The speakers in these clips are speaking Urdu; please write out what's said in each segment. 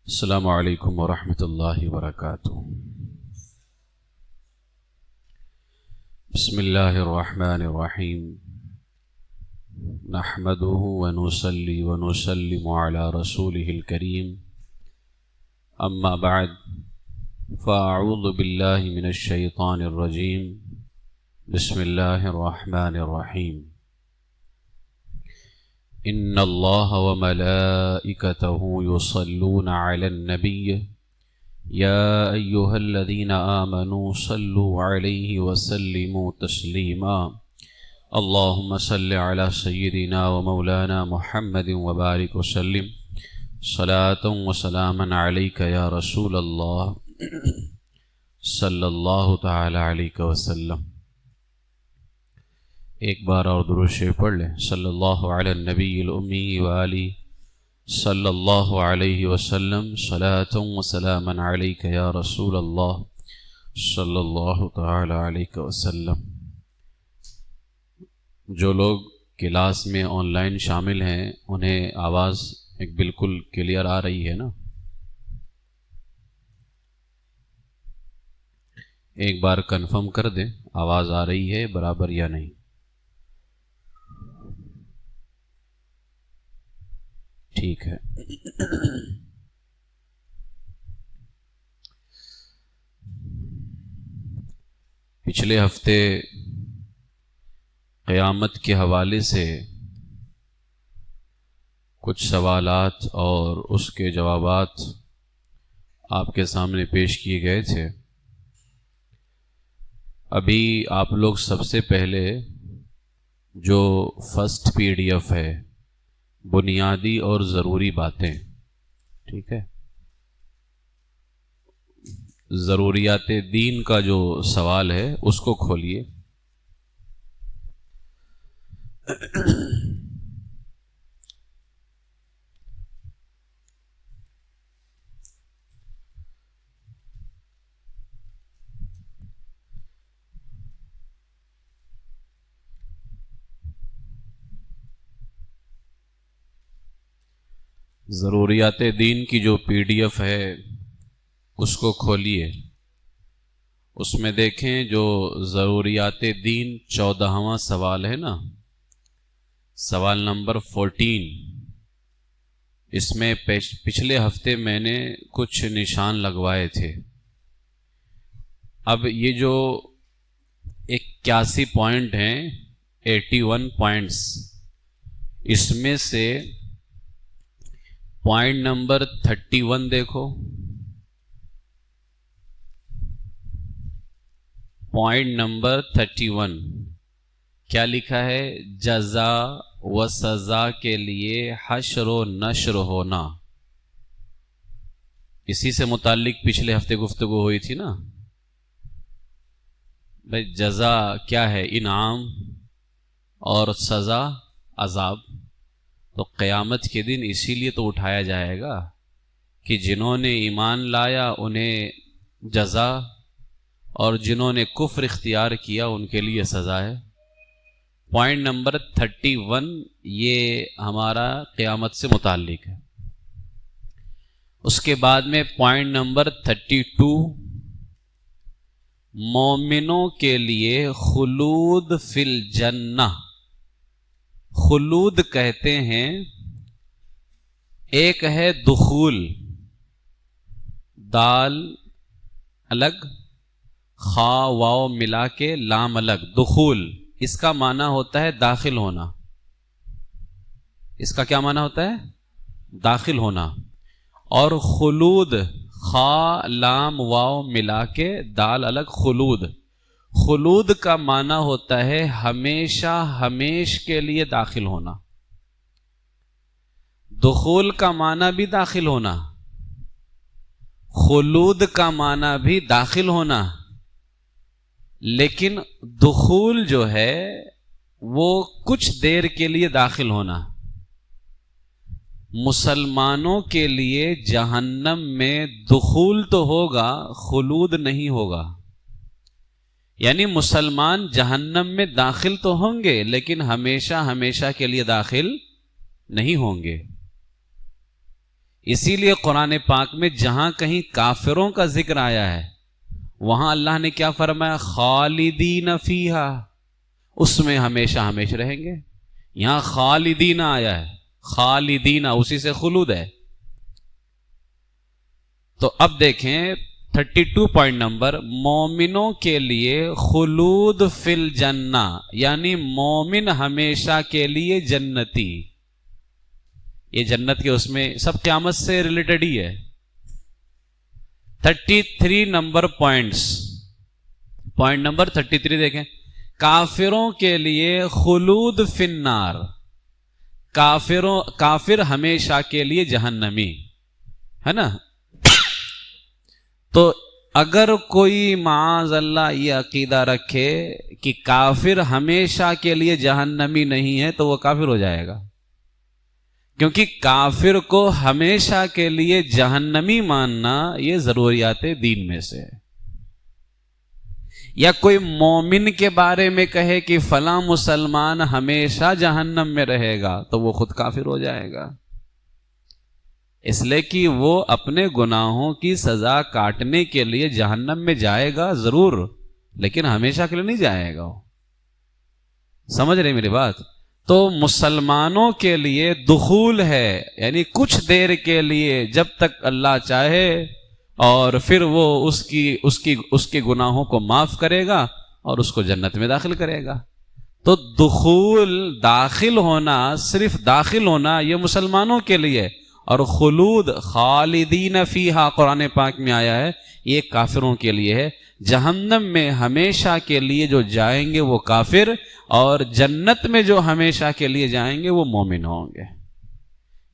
السلام علیکم ورحمۃ اللہ وبرکاتہ۔ بسم اللہ الرحمن الرحیم، نحمده ونصلی ونسلم علی رسوله الکریم، اما بعد فاعوذ باللہ من الشیطان الرجیم، بسم اللہ الرحمن الرحیم۔ ان اللہ وملائکتہ یصلون علی النبی یا ایہا الذین آمنوا صلوا علیہ وسلموا تسلیما، اللہم صل علی سیدنا ومولانا محمد وبارک وسلم صلاۃ وسلاما علیک یا رسول اللہ صلی اللہ تعالی علیہ وسلم۔ ایک بار اور درود شریف پڑھ لیں۔ صلی اللہ علی النبی الامی وآلہ صلی اللہ علیہ وسلم صلاۃ وسلاما علیک یا رسول اللہ صلی اللہ تعالی علیہ وسلم۔ جو لوگ کلاس میں آن لائن شامل ہیں انہیں آواز ایک بالکل کلیئر آ رہی ہے نا؟ ایک بار کنفرم کر دیں آواز آ رہی ہے برابر یا نہیں۔ ٹھیک ہے۔ پچھلے ہفتے قیامت کے حوالے سے کچھ سوالات اور اس کے جوابات آپ کے سامنے پیش کیے گئے تھے۔ ابھی آپ لوگ سب سے پہلے جو فرسٹ پی ڈی ایف ہے، بنیادی اور ضروری باتیں، ٹھیک ہے، ضروریات دین کا جو سوال ہے اس کو کھولیے۔ ضروریات دین کی جو پی ڈی ایف ہے اس کو کھولیے۔ اس میں دیکھیں جو ضروریات دین 14واں سوال ہے نا، سوال نمبر 14، اس میں پچھلے ہفتے میں نے کچھ نشان لگوائے تھے۔ اب یہ جو 81 پوائنٹ ہیں، 81 پوائنٹس، اس میں سے پوائنٹ نمبر 31 دیکھو، پوائنٹ نمبر 31 کیا لکھا ہے؟ جزا و سزا کے لیے حشر و نشر ہونا۔ اسی سے متعلق پچھلے ہفتے گفتگو ہوئی تھی نا بھائی، جزا کیا ہے؟ انعام، اور سزا عذاب۔ تو قیامت کے دن اسی لیے تو اٹھایا جائے گا کہ جنہوں نے ایمان لایا انہیں جزا، اور جنہوں نے کفر اختیار کیا ان کے لیے سزا ہے۔ پوائنٹ نمبر 31 یہ ہمارا قیامت سے متعلق ہے۔ اس کے بعد میں پوائنٹ نمبر 32، مومنوں کے لیے خلود فی الجنہ۔ خلود کہتے ہیں، ایک ہے دخول، دال الگ، خا واو ملا کے لام الگ، دخول، اس کا معنی ہوتا ہے داخل ہونا۔ اس کا کیا معنی ہوتا ہے؟ داخل ہونا۔ اور خلود، خا لام واو ملا کے دال الگ، خلود، خلود کا معنی ہوتا ہے ہمیشہ ہمیش کے لیے داخل ہونا۔ دخول کا معنی بھی داخل ہونا، خلود کا معنی بھی داخل ہونا، لیکن دخول جو ہے وہ کچھ دیر کے لیے داخل ہونا۔ مسلمانوں کے لیے جہنم میں دخول تو ہوگا، خلود نہیں ہوگا۔ یعنی مسلمان جہنم میں داخل تو ہوں گے لیکن ہمیشہ ہمیشہ کے لیے داخل نہیں ہوں گے۔ اسی لیے قرآن پاک میں جہاں کہیں کافروں کا ذکر آیا ہے وہاں اللہ نے کیا فرمایا؟ خالدین فیہا، اس میں ہمیشہ ہمیشہ رہیں گے. یہاں خالدین آیا ہے، خالدین اسی سے خلود ہے. تو اب دیکھیں 32 پوائنٹ نمبر، مومنوں کے لیے خلود فی الجنہ، یعنی مومن ہمیشہ کے لیے جنتی. یہ جنت کے اس میں سب قیامت سے ریلیٹڈ ہی ہے. 33 نمبر پوائنٹس، پوائنٹ نمبر 33 دیکھیں، کافروں کے لیے خلود فی النار، کافر ہمیشہ کے لیے جہنمی ہے نا. تو اگر کوئی معاذ اللہ یہ عقیدہ رکھے کہ کافر ہمیشہ کے لیے جہنمی نہیں ہے تو وہ کافر ہو جائے گا، کیونکہ کافر کو ہمیشہ کے لیے جہنمی ماننا یہ ضروریات دین میں سے ہے. یا کوئی مومن کے بارے میں کہے کہ فلاں مسلمان ہمیشہ جہنم میں رہے گا تو وہ خود کافر ہو جائے گا، اس لیے کہ وہ اپنے گناہوں کی سزا کاٹنے کے لیے جہنم میں جائے گا ضرور، لیکن ہمیشہ کے لیے نہیں جائے گا. سمجھ رہے میری بات؟ تو مسلمانوں کے لیے دخول ہے، یعنی کچھ دیر کے لیے جب تک اللہ چاہے، اور پھر وہ اس کے گناہوں کو معاف کرے گا اور اس کو جنت میں داخل کرے گا. تو داخل ہونا، صرف داخل ہونا یہ مسلمانوں کے لیے، اور خلود خالدین فیہا قرآن پاک میں آیا ہے یہ کافروں کے لیے ہے. جہنم میں ہمیشہ کے لیے جو جائیں گے وہ کافر، اور جنت میں جو ہمیشہ کے لیے جائیں گے وہ مومن ہوں گے.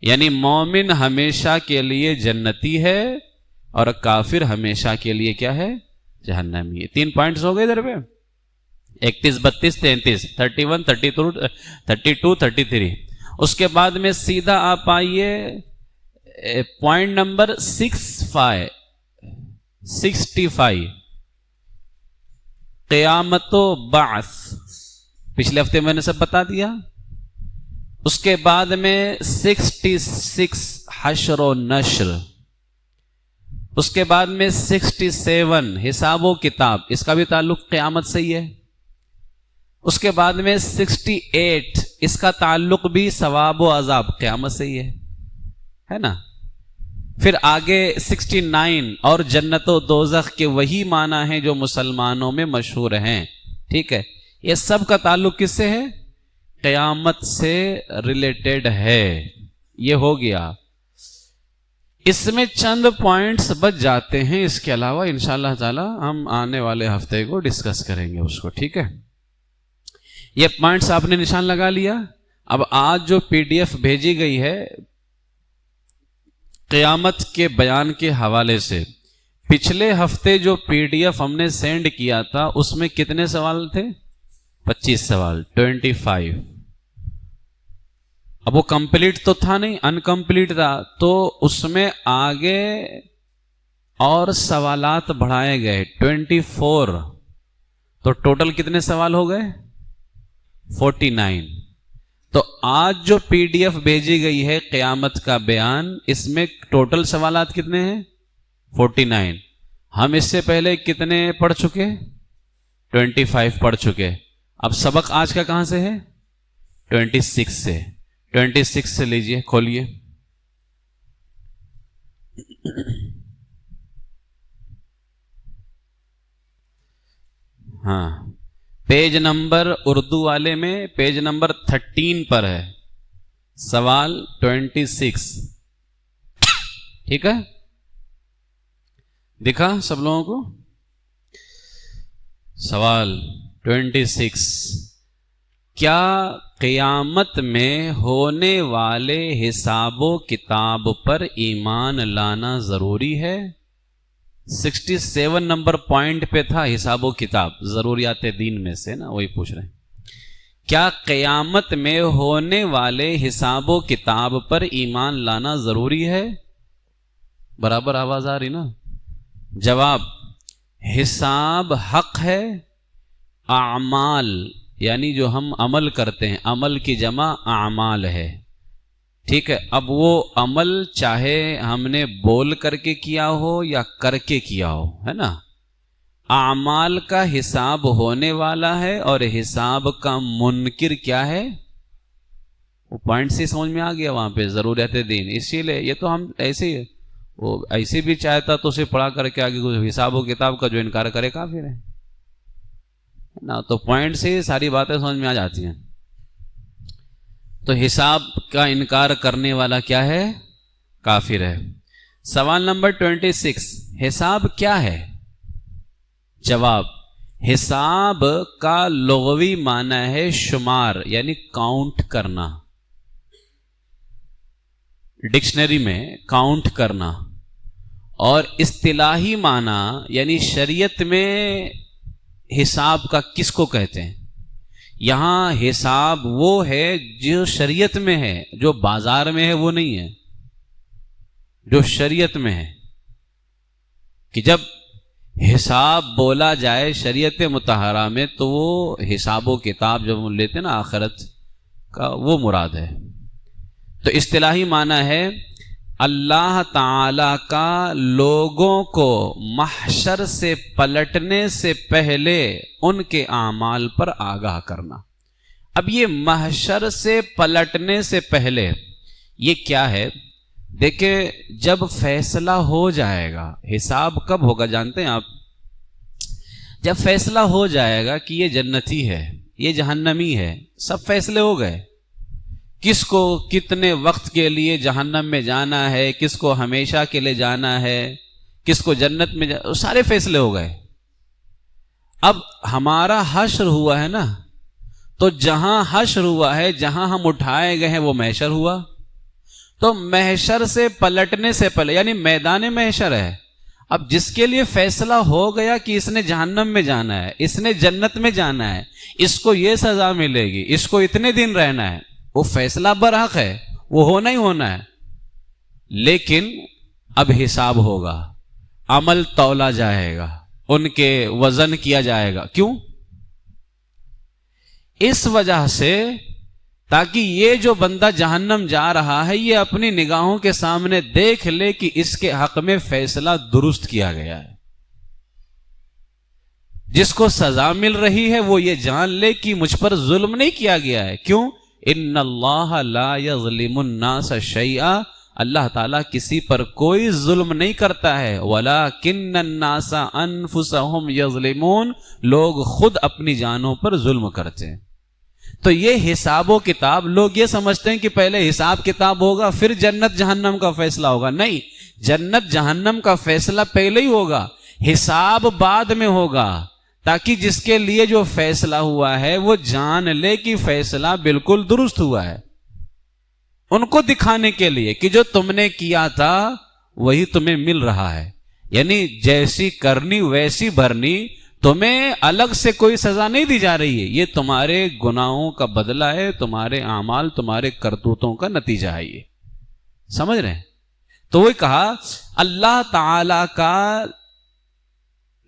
یعنی مومن ہمیشہ کے لیے جنتی ہے اور کافر ہمیشہ کے لیے کیا ہے؟ جہنمی ہے. 3 پوائنٹس ہو گئے ادھر پہ، 31 32 33 31 32 33. اس کے بعد میں سیدھا آپ آئیے پوائنٹ نمبر 65 قیامت و بعث. پچھلے ہفتے میں نے سب بتا دیا. اس کے بعد میں 66 حشر و نشر. اس کے بعد میں 67 حساب و کتاب، اس کا بھی تعلق قیامت سے ہی ہے. اس کے بعد میں 68 اس کا تعلق بھی ثواب و عذاب قیامت سے ہی ہے نا. پھر آگے 69 اور جنت و دوزخ کے وہی معنی ہیں جو مسلمانوں میں مشہور ہیں. ٹھیک ہے، یہ سب کا تعلق کس سے ہے؟ قیامت سے ریلیٹڈ ہے. یہ ہو گیا. اس میں چند پوائنٹس بچ جاتے ہیں، اس کے علاوہ انشاءاللہ تعالی ہم آنے والے ہفتے کو ڈسکس کریں گے اس کو. ٹھیک ہے، یہ پوائنٹس آپ نے نشان لگا لیا. اب آج جو PDF بھیجی گئی ہے قیامت کے بیان کے حوالے سے، پچھلے ہفتے جو PDF ہم نے سینڈ کیا تھا اس میں کتنے سوال تھے؟ 25 سوال، 25. اب وہ کمپلیٹ تو تھا نہیں، انکمپلیٹ تھا، تو اس میں آگے اور سوالات بڑھائے گئے 24. تو ٹوٹل کتنے سوال ہو گئے؟ 49. تو آج جو PDF بھیجی گئی ہے قیامت کا بیان، اس میں ٹوٹل سوالات کتنے ہیں؟ 49. ہم اس سے پہلے کتنے پڑھ چکے؟ 25 پڑھ چکے. اب سبق آج کا کہاں سے ہے؟ 26 سے. 26 سے لیجئے، کھولیے. ہاں، پیج نمبر اردو والے میں پیج نمبر 13 پر ہے سوال 26. ٹھیک ہے، دکھا سب لوگوں کو؟ سوال 26، کیا قیامت میں ہونے والے حساب و کتاب پر ایمان لانا ضروری ہے؟ 67 نمبر پوائنٹ پہ تھا حساب و کتاب، ضروریات دین میں سے نا، وہی پوچھ رہے ہیں. کیا قیامت میں ہونے والے حساب و کتاب پر ایمان لانا ضروری ہے؟ برابر آواز آ رہی نا؟ جواب، حساب حق ہے، اعمال یعنی جو ہم عمل کرتے ہیں، عمل کی جمع اعمال ہے. ٹھیک ہے، اب وہ عمل چاہے ہم نے بول کر کے کیا ہو یا کر کے کیا ہو، ہے نا، اعمال کا حساب ہونے والا ہے، اور حساب کا منکر کیا ہے، وہ پوائنٹ سے سمجھ میں آ گیا وہاں پہ ضرورت دین. اسی لیے یہ تو ہم ایسے ہی وہ ایسے بھی چاہتا تو اسے پڑھا کر کے آگے حساب و کتاب کا جو انکار کرے کافر ہے نا. تو پوائنٹ سے ساری باتیں سمجھ میں آ جاتی ہیں. تو حساب کا انکار کرنے والا کیا ہے، کافر ہے. سوال نمبر 26، حساب کیا ہے؟ جواب، حساب کا لغوی معنی ہے شمار، یعنی کاؤنٹ کرنا. ڈکشنری میں کاؤنٹ کرنا. اور اصطلاحی معنی یعنی شریعت میں حساب کا کس کو کہتے ہیں؟ یہاں حساب وہ ہے جو شریعت میں ہے، جو بازار میں ہے وہ نہیں ہے، جو شریعت میں ہے. کہ جب حساب بولا جائے شریعت مطہرہ میں تو وہ حساب و کتاب جب ہم لیتے ہیں نا آخرت کا، وہ مراد ہے. تو اصطلاحی معنی ہے اللہ تعالی کا لوگوں کو محشر سے پلٹنے سے پہلے ان کے اعمال پر آگاہ کرنا. اب یہ محشر سے پلٹنے سے پہلے یہ کیا ہے؟ دیکھیں، جب فیصلہ ہو جائے گا، حساب کب ہوگا جانتے ہیں آپ؟ جب فیصلہ ہو جائے گا کہ یہ جنتی ہے، یہ جہنمی ہے، سب فیصلے ہو گئے، کس کو کتنے وقت کے لیے جہنم میں جانا ہے، کس کو ہمیشہ کے لیے جانا ہے، کس کو جنت میں سارے فیصلے ہو گئے. اب ہمارا حشر ہوا ہے نا، تو جہاں حشر ہوا ہے، جہاں ہم اٹھائے گئے ہیں وہ محشر ہوا. تو محشر سے پلٹنے سے پہلے یعنی میدان محشر ہے. اب جس کے لیے فیصلہ ہو گیا کہ اس نے جہنم میں جانا ہے، اس نے جنت میں جانا ہے، اس کو یہ سزا ملے گی، اس کو اتنے دن رہنا ہے، وہ فیصلہ برحق ہے، وہ ہونا ہی ہونا ہے. لیکن اب حساب ہوگا، عمل تولا جائے گا، ان کے وزن کیا جائے گا. کیوں؟ اس وجہ سے تاکہ یہ جو بندہ جہنم جا رہا ہے یہ اپنی نگاہوں کے سامنے دیکھ لے کہ اس کے حق میں فیصلہ درست کیا گیا ہے. جس کو سزا مل رہی ہے وہ یہ جان لے کہ مجھ پر ظلم نہیں کیا گیا ہے. کیوں؟ ان اللہ لا یظلم الناس شیئا، اللہ تعالیٰ کسی پر کوئی ظلم نہیں کرتا ہے. وَلَكِنَّ النَّاسَ أَنفُسَهُمْ يَظْلِمُونَ، لوگ خود اپنی جانوں پر ظلم کرتے ہیں. تو یہ حساب و کتاب، لوگ یہ سمجھتے ہیں کہ پہلے حساب کتاب ہوگا پھر جنت جہنم کا فیصلہ ہوگا. نہیں، جنت جہنم کا فیصلہ پہلے ہی ہوگا، حساب بعد میں ہوگا، تاکہ جس کے لیے جو فیصلہ ہوا ہے وہ جان لے کہ فیصلہ بالکل درست ہوا ہے. ان کو دکھانے کے لیے کہ جو تم نے کیا تھا وہی تمہیں مل رہا ہے، یعنی جیسی کرنی ویسی بھرنی، تمہیں الگ سے کوئی سزا نہیں دی جا رہی ہے، یہ تمہارے گناہوں کا بدلہ ہے، تمہارے اعمال تمہارے کرتوتوں کا نتیجہ ہے. یہ سمجھ رہے ہیں؟ تو وہ کہا اللہ تعالی کا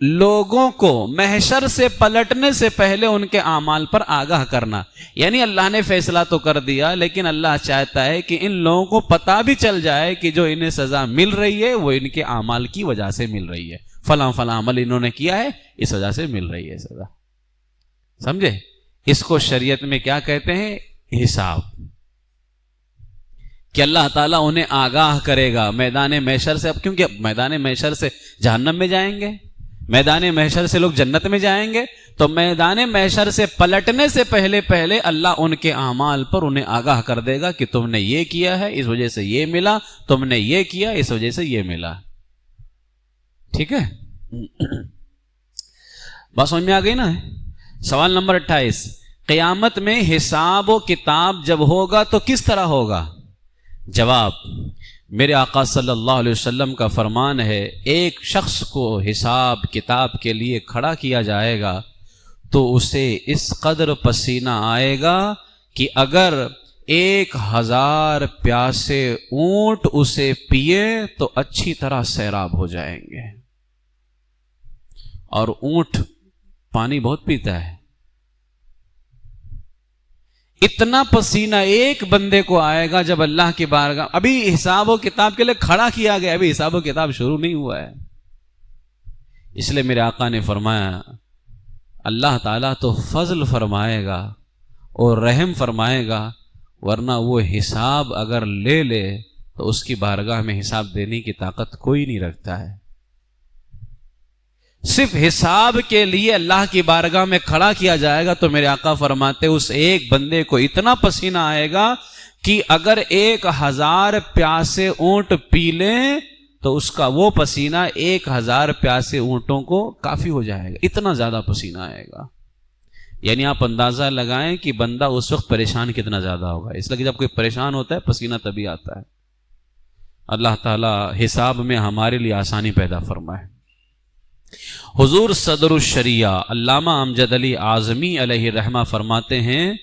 لوگوں کو محشر سے پلٹنے سے پہلے ان کے اعمال پر آگاہ کرنا. یعنی اللہ نے فیصلہ تو کر دیا، لیکن اللہ چاہتا ہے کہ ان لوگوں کو پتہ بھی چل جائے کہ جو انہیں سزا مل رہی ہے وہ ان کے اعمال کی وجہ سے مل رہی ہے، فلاں فلاں عمل انہوں نے کیا ہے اس وجہ سے مل رہی ہے سزا. سمجھے؟ اس کو شریعت میں کیا کہتے ہیں؟ حساب. کہ اللہ تعالیٰ انہیں آگاہ کرے گا میدان محشر سے. اب کیونکہ میدان محشر سے جہنم میں جائیں گے، میدان محشر سے لوگ جنت میں جائیں گے، تو میدان محشر سے پلٹنے سے پہلے اللہ ان کے اعمال پر انہیں آگاہ کر دے گا کہ تم نے یہ کیا ہے اس وجہ سے یہ ملا، تم نے یہ کیا اس وجہ سے یہ ملا. ٹھیک ہے؟ بات سمجھ میں آ گئی نا؟ سوال نمبر 28، قیامت میں حساب و کتاب جب ہوگا تو کس طرح ہوگا؟ جواب، میرے آقا صلی اللہ علیہ وسلم کا فرمان ہے، ایک شخص کو حساب کتاب کے لیے کھڑا کیا جائے گا تو اسے اس قدر پسینہ آئے گا کہ اگر 1000 پیاسے اونٹ اسے پیے تو اچھی طرح سیراب ہو جائیں گے. اور اونٹ پانی بہت پیتا ہے. اتنا پسینہ ایک بندے کو آئے گا جب اللہ کی بارگاہ، ابھی حساب و کتاب کے لیے کھڑا کیا گیا، ابھی حساب و کتاب شروع نہیں ہوا ہے. اس لیے میرے آقا نے فرمایا اللہ تعالیٰ تو فضل فرمائے گا اور رحم فرمائے گا، ورنہ وہ حساب اگر لے لے تو اس کی بارگاہ میں حساب دینے کی طاقت کوئی نہیں رکھتا ہے. صرف حساب کے لیے اللہ کی بارگاہ میں کھڑا کیا جائے گا تو میرے آقا فرماتے اس ایک بندے کو اتنا پسینہ آئے گا کہ اگر 1000 پیاسے اونٹ پی لیں تو اس کا وہ پسینہ 1000 پیاسے اونٹوں کو کافی ہو جائے گا، اتنا زیادہ پسینہ آئے گا. یعنی آپ اندازہ لگائیں کہ بندہ اس وقت پریشان کتنا زیادہ ہوگا. اس لیے کہ جب کوئی پریشان ہوتا ہے پسینہ تبھی آتا ہے. اللہ تعالیٰ حساب میں ہمارے لیے آسانی پیدا فرمائے. حضور صدر الشریعہ علامہ امجد علی اعظمی علیہ رحمہ فرماتے ہیں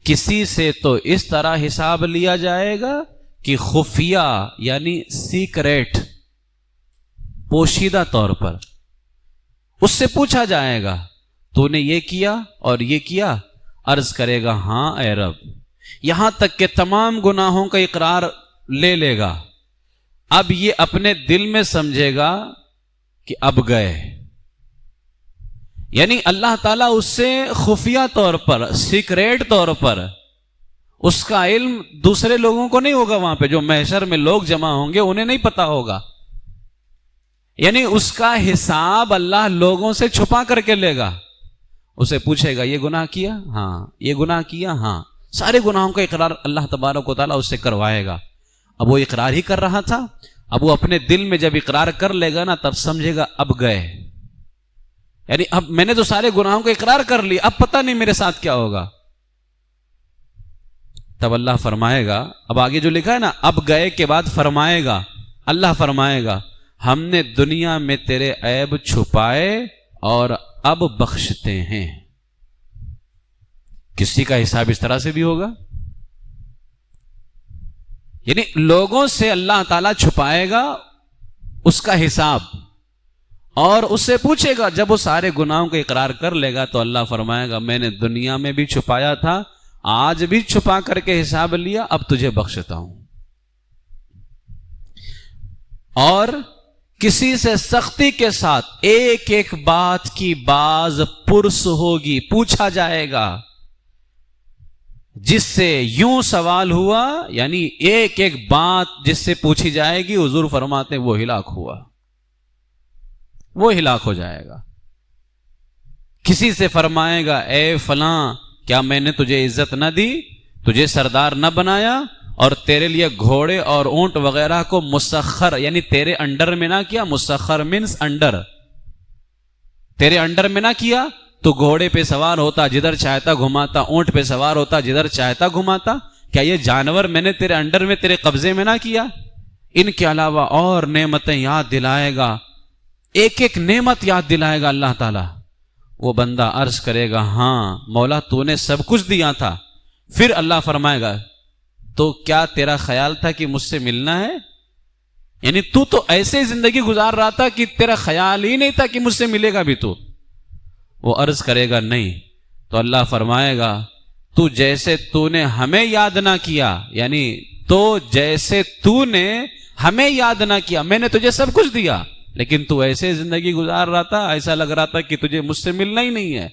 کسی سے تو اس طرح حساب لیا جائے گا کہ خفیہ یعنی سیکریٹ، پوشیدہ طور پر اس سے پوچھا جائے گا تو نے یہ کیا اور یہ کیا، عرض کرے گا ہاں اے رب، یہاں تک کہ تمام گناہوں کا اقرار لے لے گا. اب یہ اپنے دل میں سمجھے گا کہ اب گئے، یعنی اللہ تعالیٰ اس سے خفیہ طور پر، سیکریٹ طور پر، اس کا علم دوسرے لوگوں کو نہیں ہوگا. وہاں پہ جو محشر میں لوگ جمع ہوں گے انہیں نہیں پتا ہوگا. یعنی اس کا حساب اللہ لوگوں سے چھپا کر کے لے گا. اسے پوچھے گا یہ گناہ کیا؟ ہاں. یہ گناہ کیا؟ ہاں. سارے گناہوں کا اقرار اللہ تبارک و تعالیٰ اس سے کروائے گا. اب وہ اقرار ہی کر رہا تھا، اب وہ اپنے دل میں جب اقرار کر لے گا نا تب سمجھے گا اب گئے، یعنی اب میں نے تو سارے گناہوں کو اقرار کر لی، اب پتہ نہیں میرے ساتھ کیا ہوگا. تب اللہ فرمائے گا، اب آگے جو لکھا ہے نا اب گئے کے بعد فرمائے گا، اللہ فرمائے گا ہم نے دنیا میں تیرے عیب چھپائے اور اب بخشتے ہیں. کسی کا حساب اس طرح سے بھی ہوگا، یعنی لوگوں سے اللہ تعالیٰ چھپائے گا اس کا حساب اور اس سے پوچھے گا. جب وہ سارے گناہوں کو اقرار کر لے گا تو اللہ فرمائے گا میں نے دنیا میں بھی چھپایا تھا، آج بھی چھپا کر کے حساب لیا، اب تجھے بخشتا ہوں. اور کسی سے سختی کے ساتھ ایک ایک بات کی باز پرس ہوگی، پوچھا جائے گا. جس سے یوں سوال ہوا، یعنی ایک ایک بات جس سے پوچھی جائے گی، حضور فرماتے ہیں وہ ہلاک ہوا، وہ ہلاک ہو جائے گا. کسی سے فرمائے گا اے فلاں کیا میں نے تجھے عزت نہ دی، تجھے سردار نہ بنایا اور تیرے لیے گھوڑے اور اونٹ وغیرہ کو مسخر یعنی تیرے انڈر میں نہ کیا، مسخر مینس انڈر، تیرے انڈر میں نہ کیا تو گھوڑے پہ سوار ہوتا جدھر چاہتا گھماتا، اونٹ پہ سوار ہوتا جدھر چاہتا گھماتا. کیا یہ جانور میں نے تیرے انڈر میں تیرے قبضے میں نہ کیا؟ ان کے علاوہ اور نعمتیں یاد دلائے گا، ایک ایک نعمت یاد دلائے گا اللہ تعالیٰ. وہ بندہ عرض کرے گا ہاں مولا تو نے سب کچھ دیا تھا. پھر اللہ فرمائے گا تو کیا تیرا خیال تھا کہ مجھ سے ملنا ہے؟ یعنی تو ایسے زندگی گزار رہا تھا کہ تیرا خیال ہی نہیں تھا کہ مجھ سے ملے گا بھی تو. وہ عرض کرے گا نہیں. تو اللہ فرمائے گا تو جیسے تو نے ہمیں یاد نہ کیا، یعنی تو جیسے تو نے ہمیں یاد نہ کیا، میں نے تجھے سب کچھ دیا لیکن تو ایسے زندگی گزار رہا تھا، ایسا لگ رہا تھا کہ تجھے مجھ سے ملنا ہی نہیں ہے.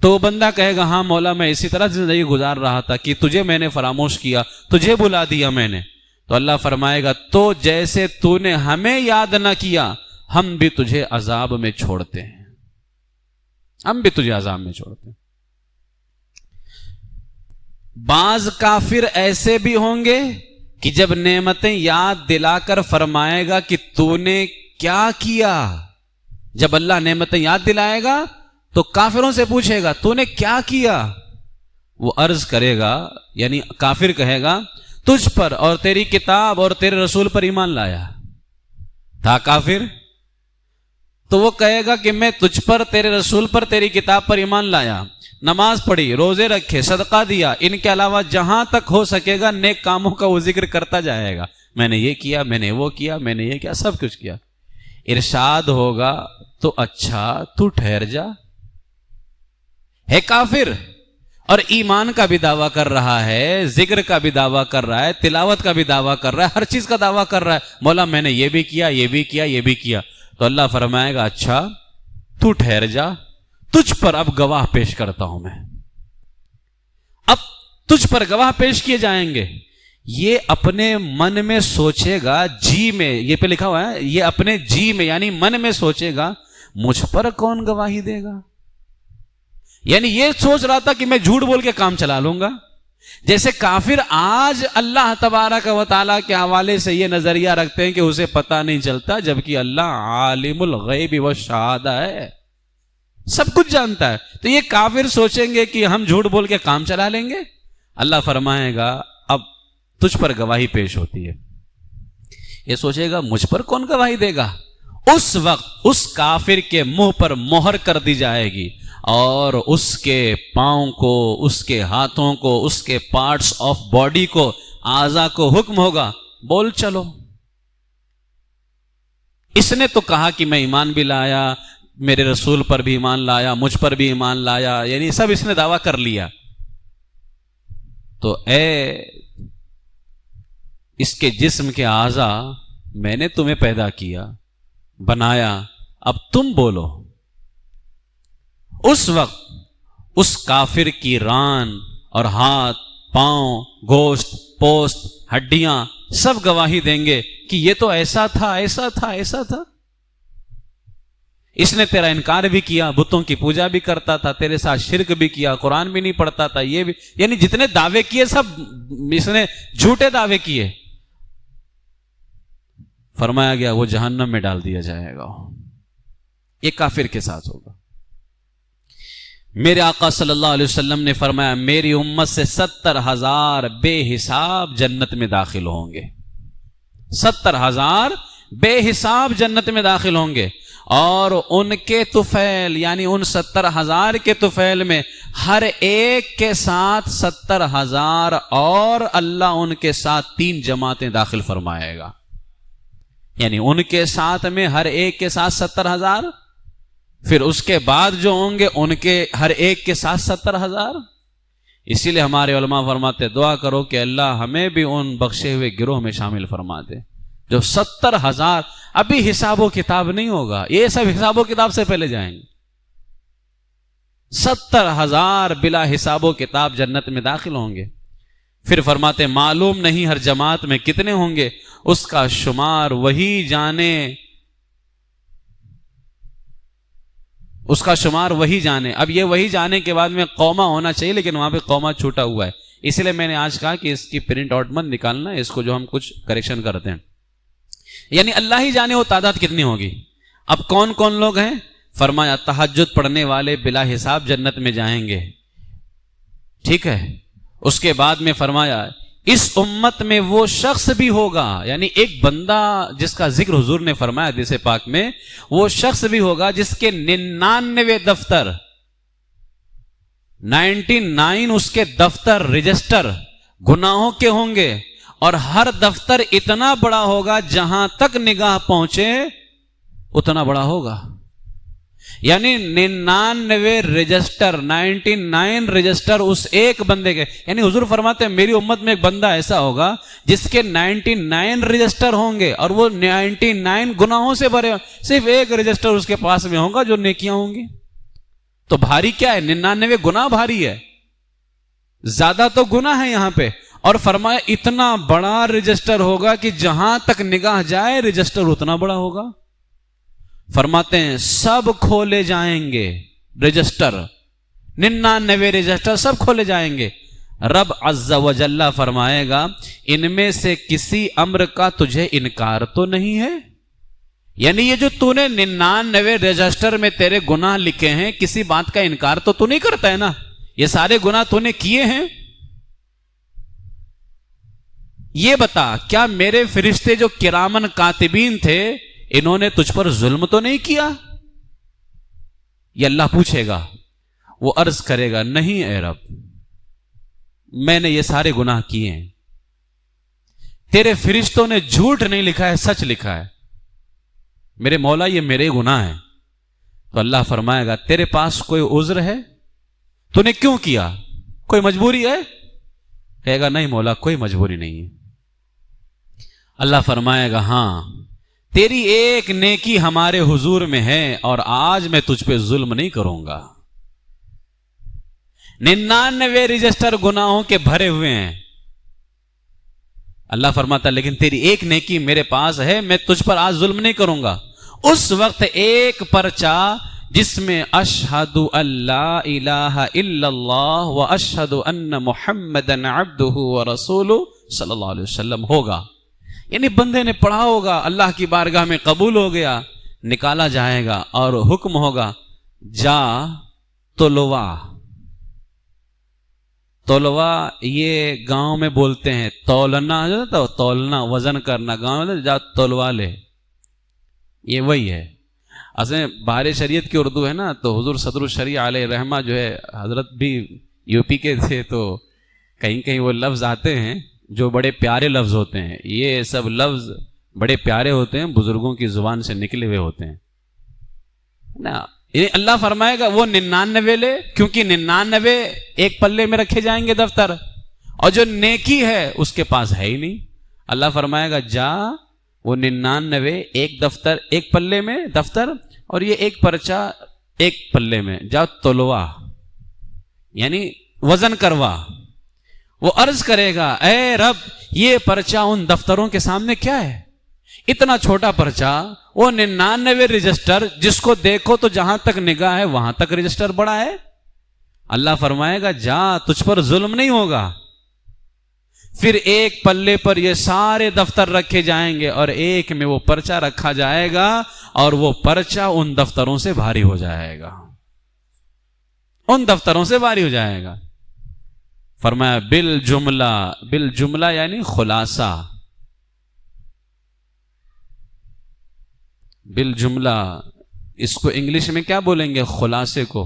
تو وہ بندہ کہے گا ہاں مولا میں اسی طرح زندگی گزار رہا تھا کہ تجھے میں نے فراموش کیا، تجھے بلا دیا میں نے. تو اللہ فرمائے گا تو جیسے تو نے ہمیں یاد نہ کیا ہم بھی تجھے عذاب میں چھوڑتے ہیں، ہم بھی تجھے عذاب میں چھوڑتے ہیں. بعض کافر ایسے بھی ہوں گے کہ جب نعمتیں یاد دلا کر فرمائے گا کہ تو نے کیا کیا، جب اللہ نعمتیں یاد دلائے گا تو کافروں سے پوچھے گا تو نے کیا کیا. وہ عرض کرے گا یعنی کافر کہے گا تجھ پر اور تیری کتاب اور تیرے رسول پر ایمان لایا تھا. کافر تو وہ کہے گا کہ میں تجھ پر، تیرے رسول پر، تیری کتاب پر ایمان لایا، نماز پڑھی، روزے رکھے، صدقہ دیا، ان کے علاوہ جہاں تک ہو سکے گا نیک کاموں کا وہ ذکر کرتا جائے گا. میں نے یہ کیا، میں نے وہ کیا، میں نے یہ کیا، سب کچھ کیا. ارشاد ہوگا تو اچھا تو ٹھہر جا، ہے کافر اور ایمان کا بھی دعویٰ کر رہا ہے، ذکر کا بھی دعویٰ کر رہا ہے، تلاوت کا بھی دعویٰ کر رہا ہے، ہر چیز کا دعویٰ کر رہا ہے، مولا میں نے یہ بھی کیا، یہ بھی کیا، یہ بھی کیا، تو اللہ فرمائے گا اچھا تو ٹھہر جا، تجھ پر اب گواہ پیش کرتا ہوں میں، اب تجھ پر گواہ پیش کیے جائیں گے۔ یہ اپنے من میں سوچے گا، جی میں، یہ پہ لکھا ہوا ہے، یہ اپنے جی میں یعنی من میں سوچے گا مجھ پر کون گواہی دے گا، یعنی یہ سوچ رہا تھا کہ میں جھوٹ بول کے کام چلا لوں گا۔ جیسے کافر آج اللہ تبارک و تعالیٰ کے حوالے سے یہ نظریہ رکھتے ہیں کہ اسے پتہ نہیں چلتا، جبکہ اللہ عالم الغیب والشہادہ ہے، سب کچھ جانتا ہے۔ تو یہ کافر سوچیں گے کہ ہم جھوٹ بول کے کام چلا لیں گے، اللہ فرمائے گا اب تجھ پر گواہی پیش ہوتی ہے۔ یہ سوچے گا مجھ پر کون گواہی دے گا، اس وقت اس کافر کے منہ پر مہر کر دی جائے گی، اور اس کے پاؤں کو، اس کے ہاتھوں کو، اس کے پارٹس آف باڈی کو، اعضاء کو حکم ہوگا بول چلو۔ اس نے تو کہا کہ میں ایمان بھی لایا، میرے رسول پر بھی ایمان لایا، مجھ پر بھی ایمان لایا، یعنی سب اس نے دعویٰ کر لیا۔ تو اے اس کے جسم کے اعضاء، میں نے تمہیں پیدا کیا، بنایا، اب تم بولو۔ اس وقت اس کافر کی ران اور ہاتھ، پاؤں، گوشت، پوست، ہڈیاں سب گواہی دیں گے کہ یہ تو ایسا تھا، ایسا تھا، ایسا تھا۔ اس نے تیرا انکار بھی کیا، بتوں کی پوجا بھی کرتا تھا، تیرے ساتھ شرک بھی کیا، قرآن بھی نہیں پڑھتا تھا، یہ بھی، یعنی جتنے دعوے کیے سب اس نے جھوٹے دعوے کیے۔ فرمایا گیا وہ جہنم میں ڈال دیا جائے گا۔ یہ کافر کے ساتھ ہوگا۔ میرے آقا صلی اللہ علیہ وسلم نے فرمایا میری امت سے 70,000 بے حساب جنت میں داخل ہوں گے، 70,000 بے حساب جنت میں داخل ہوں گے، اور ان کے طفیل یعنی ان 70,000 کے طفیل میں ہر ایک کے ساتھ 70,000 اور اللہ ان کے ساتھ 3 جماعتیں داخل فرمائے گا، یعنی ان کے ساتھ میں ہر ایک کے ساتھ 70,000، پھر اس کے بعد جو ہوں گے ان کے ہر ایک کے ساتھ 70,000۔ اسی لیے ہمارے علماء فرماتے دعا کرو کہ اللہ ہمیں بھی ان بخشے ہوئے گروہ میں شامل فرما دے جو 70,000، ابھی حساب و کتاب نہیں ہوگا، یہ سب حساب و کتاب سے پہلے جائیں گے، 70,000 بلا حساب و کتاب جنت میں داخل ہوں گے۔ پھر فرماتے معلوم نہیں ہر جماعت میں کتنے ہوں گے، اس کا شمار وہی جانے، اس کا شمار وہی جانے۔ اب یہ وہی جانے کے بعد میں قومہ ہونا چاہیے، لیکن وہاں پہ قومہ چھوٹا ہوا ہے، اس لیے میں نے آج کہا کہ اس کی پرنٹ آؤٹ مت نکالنا، اس کو جو ہم کچھ کریکشن کرتے ہیں، یعنی اللہ ہی جانے وہ تعداد کتنی ہوگی۔ اب کون کون لوگ ہیں؟ فرمایا تہجد پڑھنے والے بلا حساب جنت میں جائیں گے، ٹھیک ہے۔ اس کے بعد میں فرمایا اس امت میں وہ شخص بھی ہوگا، یعنی ایک بندہ جس کا ذکر حضور نے فرمایا حدیث پاک میں، وہ شخص بھی ہوگا جس کے 99 دفتر، 99 اس کے دفتر رجسٹر گناہوں کے ہوں گے، اور ہر دفتر اتنا بڑا ہوگا جہاں تک نگاہ پہنچے اتنا بڑا ہوگا، یعنی 99 رجسٹر، 99 رجسٹر اس ایک بندے کے، یعنی حضور فرماتے ہیں میری امت میں ایک بندہ ایسا ہوگا جس کے 99 رجسٹر ہوں گے اور وہ 99 گناہوں سے بھرے، صرف ایک رجسٹر اس کے پاس میں ہوگا جو نیکیاں ہوں گی۔ تو بھاری کیا ہے؟ 99 گناہ بھاری ہے، زیادہ تو گناہ ہے یہاں پہ، اور فرمایا اتنا بڑا رجسٹر ہوگا کہ جہاں تک نگاہ جائے رجسٹر اتنا بڑا ہوگا۔ فرماتے ہیں سب کھولے جائیں گے رجسٹر، 99 رجسٹر سب کھولے جائیں گے۔ رب عز و جل فرمائے گا ان میں سے کسی امر کا تجھے انکار تو نہیں ہے، یعنی یہ جو تو نے 99 رجسٹر میں تیرے گناہ لکھے ہیں، کسی بات کا انکار تو نہیں کرتا ہے نا، یہ سارے گناہ تو نے کیے ہیں، یہ بتا کیا میرے فرشتے جو کرامن کاتبین تھے انہوں نے تجھ پر ظلم تو نہیں کیا؟ یہ اللہ پوچھے گا، وہ عرض کرے گا نہیں اے رب، میں نے یہ سارے گناہ کیے ہیں، تیرے فرشتوں نے جھوٹ نہیں لکھا ہے، سچ لکھا ہے، میرے مولا یہ میرے گناہ ہیں۔ تو اللہ فرمائے گا تیرے پاس کوئی عذر ہے؟ تو نے کیوں کیا؟ کوئی مجبوری ہے؟ کہے گا نہیں مولا کوئی مجبوری نہیں ہے۔ اللہ فرمائے گا ہاں تیری ایک نیکی ہمارے حضور میں ہے اور آج میں تجھ پہ ظلم نہیں کروں گا۔ 99 رجسٹر گناہوں کے بھرے ہوئے ہیں، اللہ فرماتا لیکن تیری ایک نیکی میرے پاس ہے، میں تجھ پر آج ظلم نہیں کروں گا۔ اس وقت ایک پرچہ جس میں اشہد اللہ الہ الا اللہ و اشہد ان محمدن عبدہ و رسولہ صلی اللہ علیہ وسلم ہوگا، یعنی بندے نے پڑھا ہوگا، اللہ کی بارگاہ میں قبول ہو گیا، نکالا جائے گا اور حکم ہوگا جا تلوا۔ تولوا یہ گاؤں میں بولتے ہیں، تولنا جو تو تولنا وزن کرنا، گاؤں میں جا تولوا لے، یہ وہی ہے۔ اصل میں بہار شریعت کی اردو ہے نا، تو حضور صدر الشریعہ علیہ رحمہ جو ہے حضرت بھی یو پی کے تھے، تو کہیں کہیں وہ لفظ آتے ہیں جو بڑے پیارے لفظ ہوتے ہیں، یہ سب لفظ بڑے پیارے ہوتے ہیں، بزرگوں کی زبان سے نکلے ہوئے ہوتے ہیں نا۔ اللہ فرمائے گا وہ 99 لے، کیونکہ 99 ایک پلے میں رکھے جائیں گے دفتر، اور جو نیکی ہے اس کے پاس ہے ہی نہیں۔ اللہ فرمائے گا جا وہ 99 ایک دفتر، ایک پلے میں دفتر، اور یہ ایک پرچہ ایک پلے میں، جا تلوا یعنی وزن کروا۔ وہ عرض کرے گا اے رب یہ پرچہ ان دفتروں کے سامنے کیا ہے، اتنا چھوٹا پرچہ، وہ 99 رجسٹر جس کو دیکھو تو جہاں تک نگاہ ہے وہاں تک رجسٹر بڑا ہے۔ اللہ فرمائے گا جا تجھ پر ظلم نہیں ہوگا۔ پھر ایک پلے پر یہ سارے دفتر رکھے جائیں گے اور ایک میں وہ پرچہ رکھا جائے گا، اور وہ پرچہ ان دفتروں سے بھاری ہو جائے گا، ان دفتروں سے بھاری ہو جائے گا۔ فرمایا بالجملہ، بالجملہ یعنی خلاصہ، بالجملہ اس کو انگلش میں کیا بولیں گے؟ خلاصے کو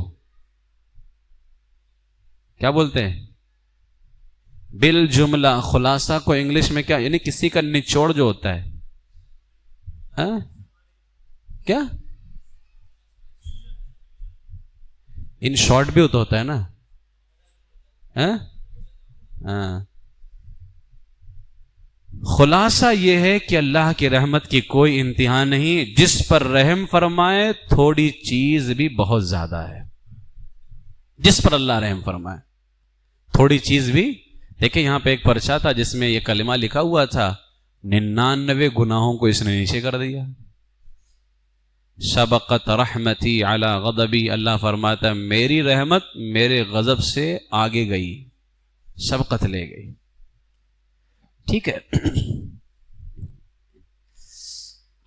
کیا بولتے ہیں؟ بالجملہ۔ خلاصہ کو انگلش میں کیا یعنی کسی کا نچوڑ جو ہوتا ہے، ہاں کیا ان شارٹ بھی ہوتا ہے نا، ہاں۔ خلاصہ یہ ہے کہ اللہ کی رحمت کی کوئی انتہا نہیں، جس پر رحم فرمائے تھوڑی چیز بھی بہت زیادہ ہے، جس پر اللہ رحم فرمائے تھوڑی چیز بھی۔ دیکھیں یہاں پہ ایک پرچہ تھا جس میں یہ کلمہ لکھا ہوا تھا، 99 گناہوں کو اس نے نیچے کر دیا۔ سبقت رحمتی علی غضبی، اللہ فرماتا ہے میری رحمت میرے غضب سے آگے گئی، سبقت لے گئی۔ ٹھیک ہے،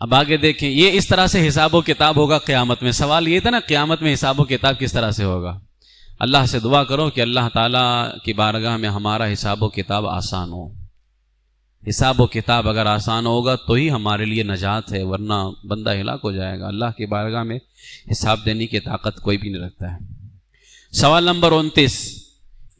اب آگے دیکھیں، یہ اس طرح سے حساب و کتاب ہوگا قیامت میں۔ سوال یہ تھا نا قیامت میں حساب و کتاب کس طرح سے ہوگا؟ اللہ سے دعا کرو کہ اللہ تعالیٰ کی بارگاہ میں ہمارا حساب و کتاب آسان ہو۔ حساب و کتاب اگر آسان ہوگا تو ہی ہمارے لیے نجات ہے، ورنہ بندہ ہلاک ہو جائے گا۔ اللہ کی بارگاہ میں حساب دینے کی طاقت کوئی بھی نہیں رکھتا ہے۔ سوال نمبر 29،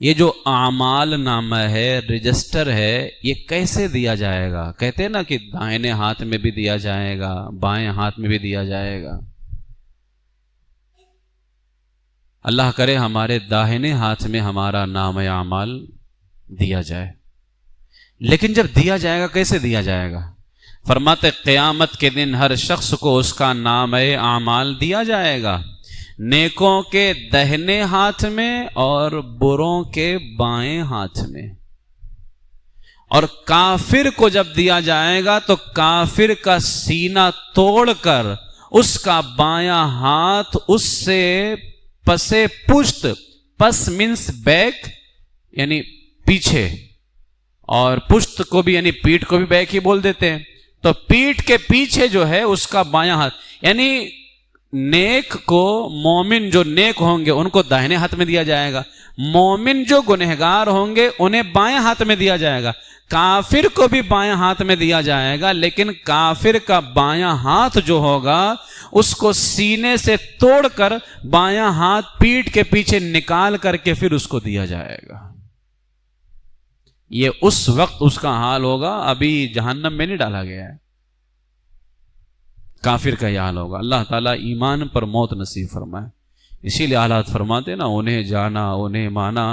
یہ جو اعمال نامہ ہے، رجسٹر ہے، یہ کیسے دیا جائے گا؟ کہتے ہیں نا کہ دائیں ہاتھ میں بھی دیا جائے گا، بائیں ہاتھ میں بھی دیا جائے گا۔ اللہ کرے ہمارے داہنے ہاتھ میں ہمارا نام اعمال دیا جائے، لیکن جب دیا جائے گا کیسے دیا جائے گا؟ فرماتے قیامت کے دن ہر شخص کو اس کا نام اعمال دیا جائے گا، نیکوں کے دہنے ہاتھ میں اور بروں کے بائیں ہاتھ میں۔ اور کافر کو جب دیا جائے گا تو کافر کا سینہ توڑ کر اس کا بایاں ہاتھ اس سے پسے پشت، پس مینس بیک یعنی پیچھے، اور پشت کو بھی یعنی پیٹھ کو بھی بیک ہی بول دیتے ہیں، تو پیٹھ کے پیچھے جو ہے اس کا بایاں ہاتھ، یعنی نیک کو، مومن جو نیک ہوں گے ان کو داہنے ہاتھ میں دیا جائے گا، مومن جو گنہگار ہوں گے انہیں بائیں ہاتھ میں دیا جائے گا، کافر کو بھی بائیں ہاتھ میں دیا جائے گا، لیکن کافر کا بایاں ہاتھ جو ہوگا اس کو سینے سے توڑ کر بایاں ہاتھ پیٹھ کے پیچھے نکال کر کے پھر اس کو دیا جائے گا۔ یہ اس وقت اس کا حال ہوگا، ابھی جہنم میں نہیں ڈالا گیا ہے، کافر کا یہ حال ہوگا۔ اللہ تعالیٰ ایمان پر موت نصیب فرمائے۔ اسی لیے حالات فرماتے نا، انہیں جانا انہیں مانا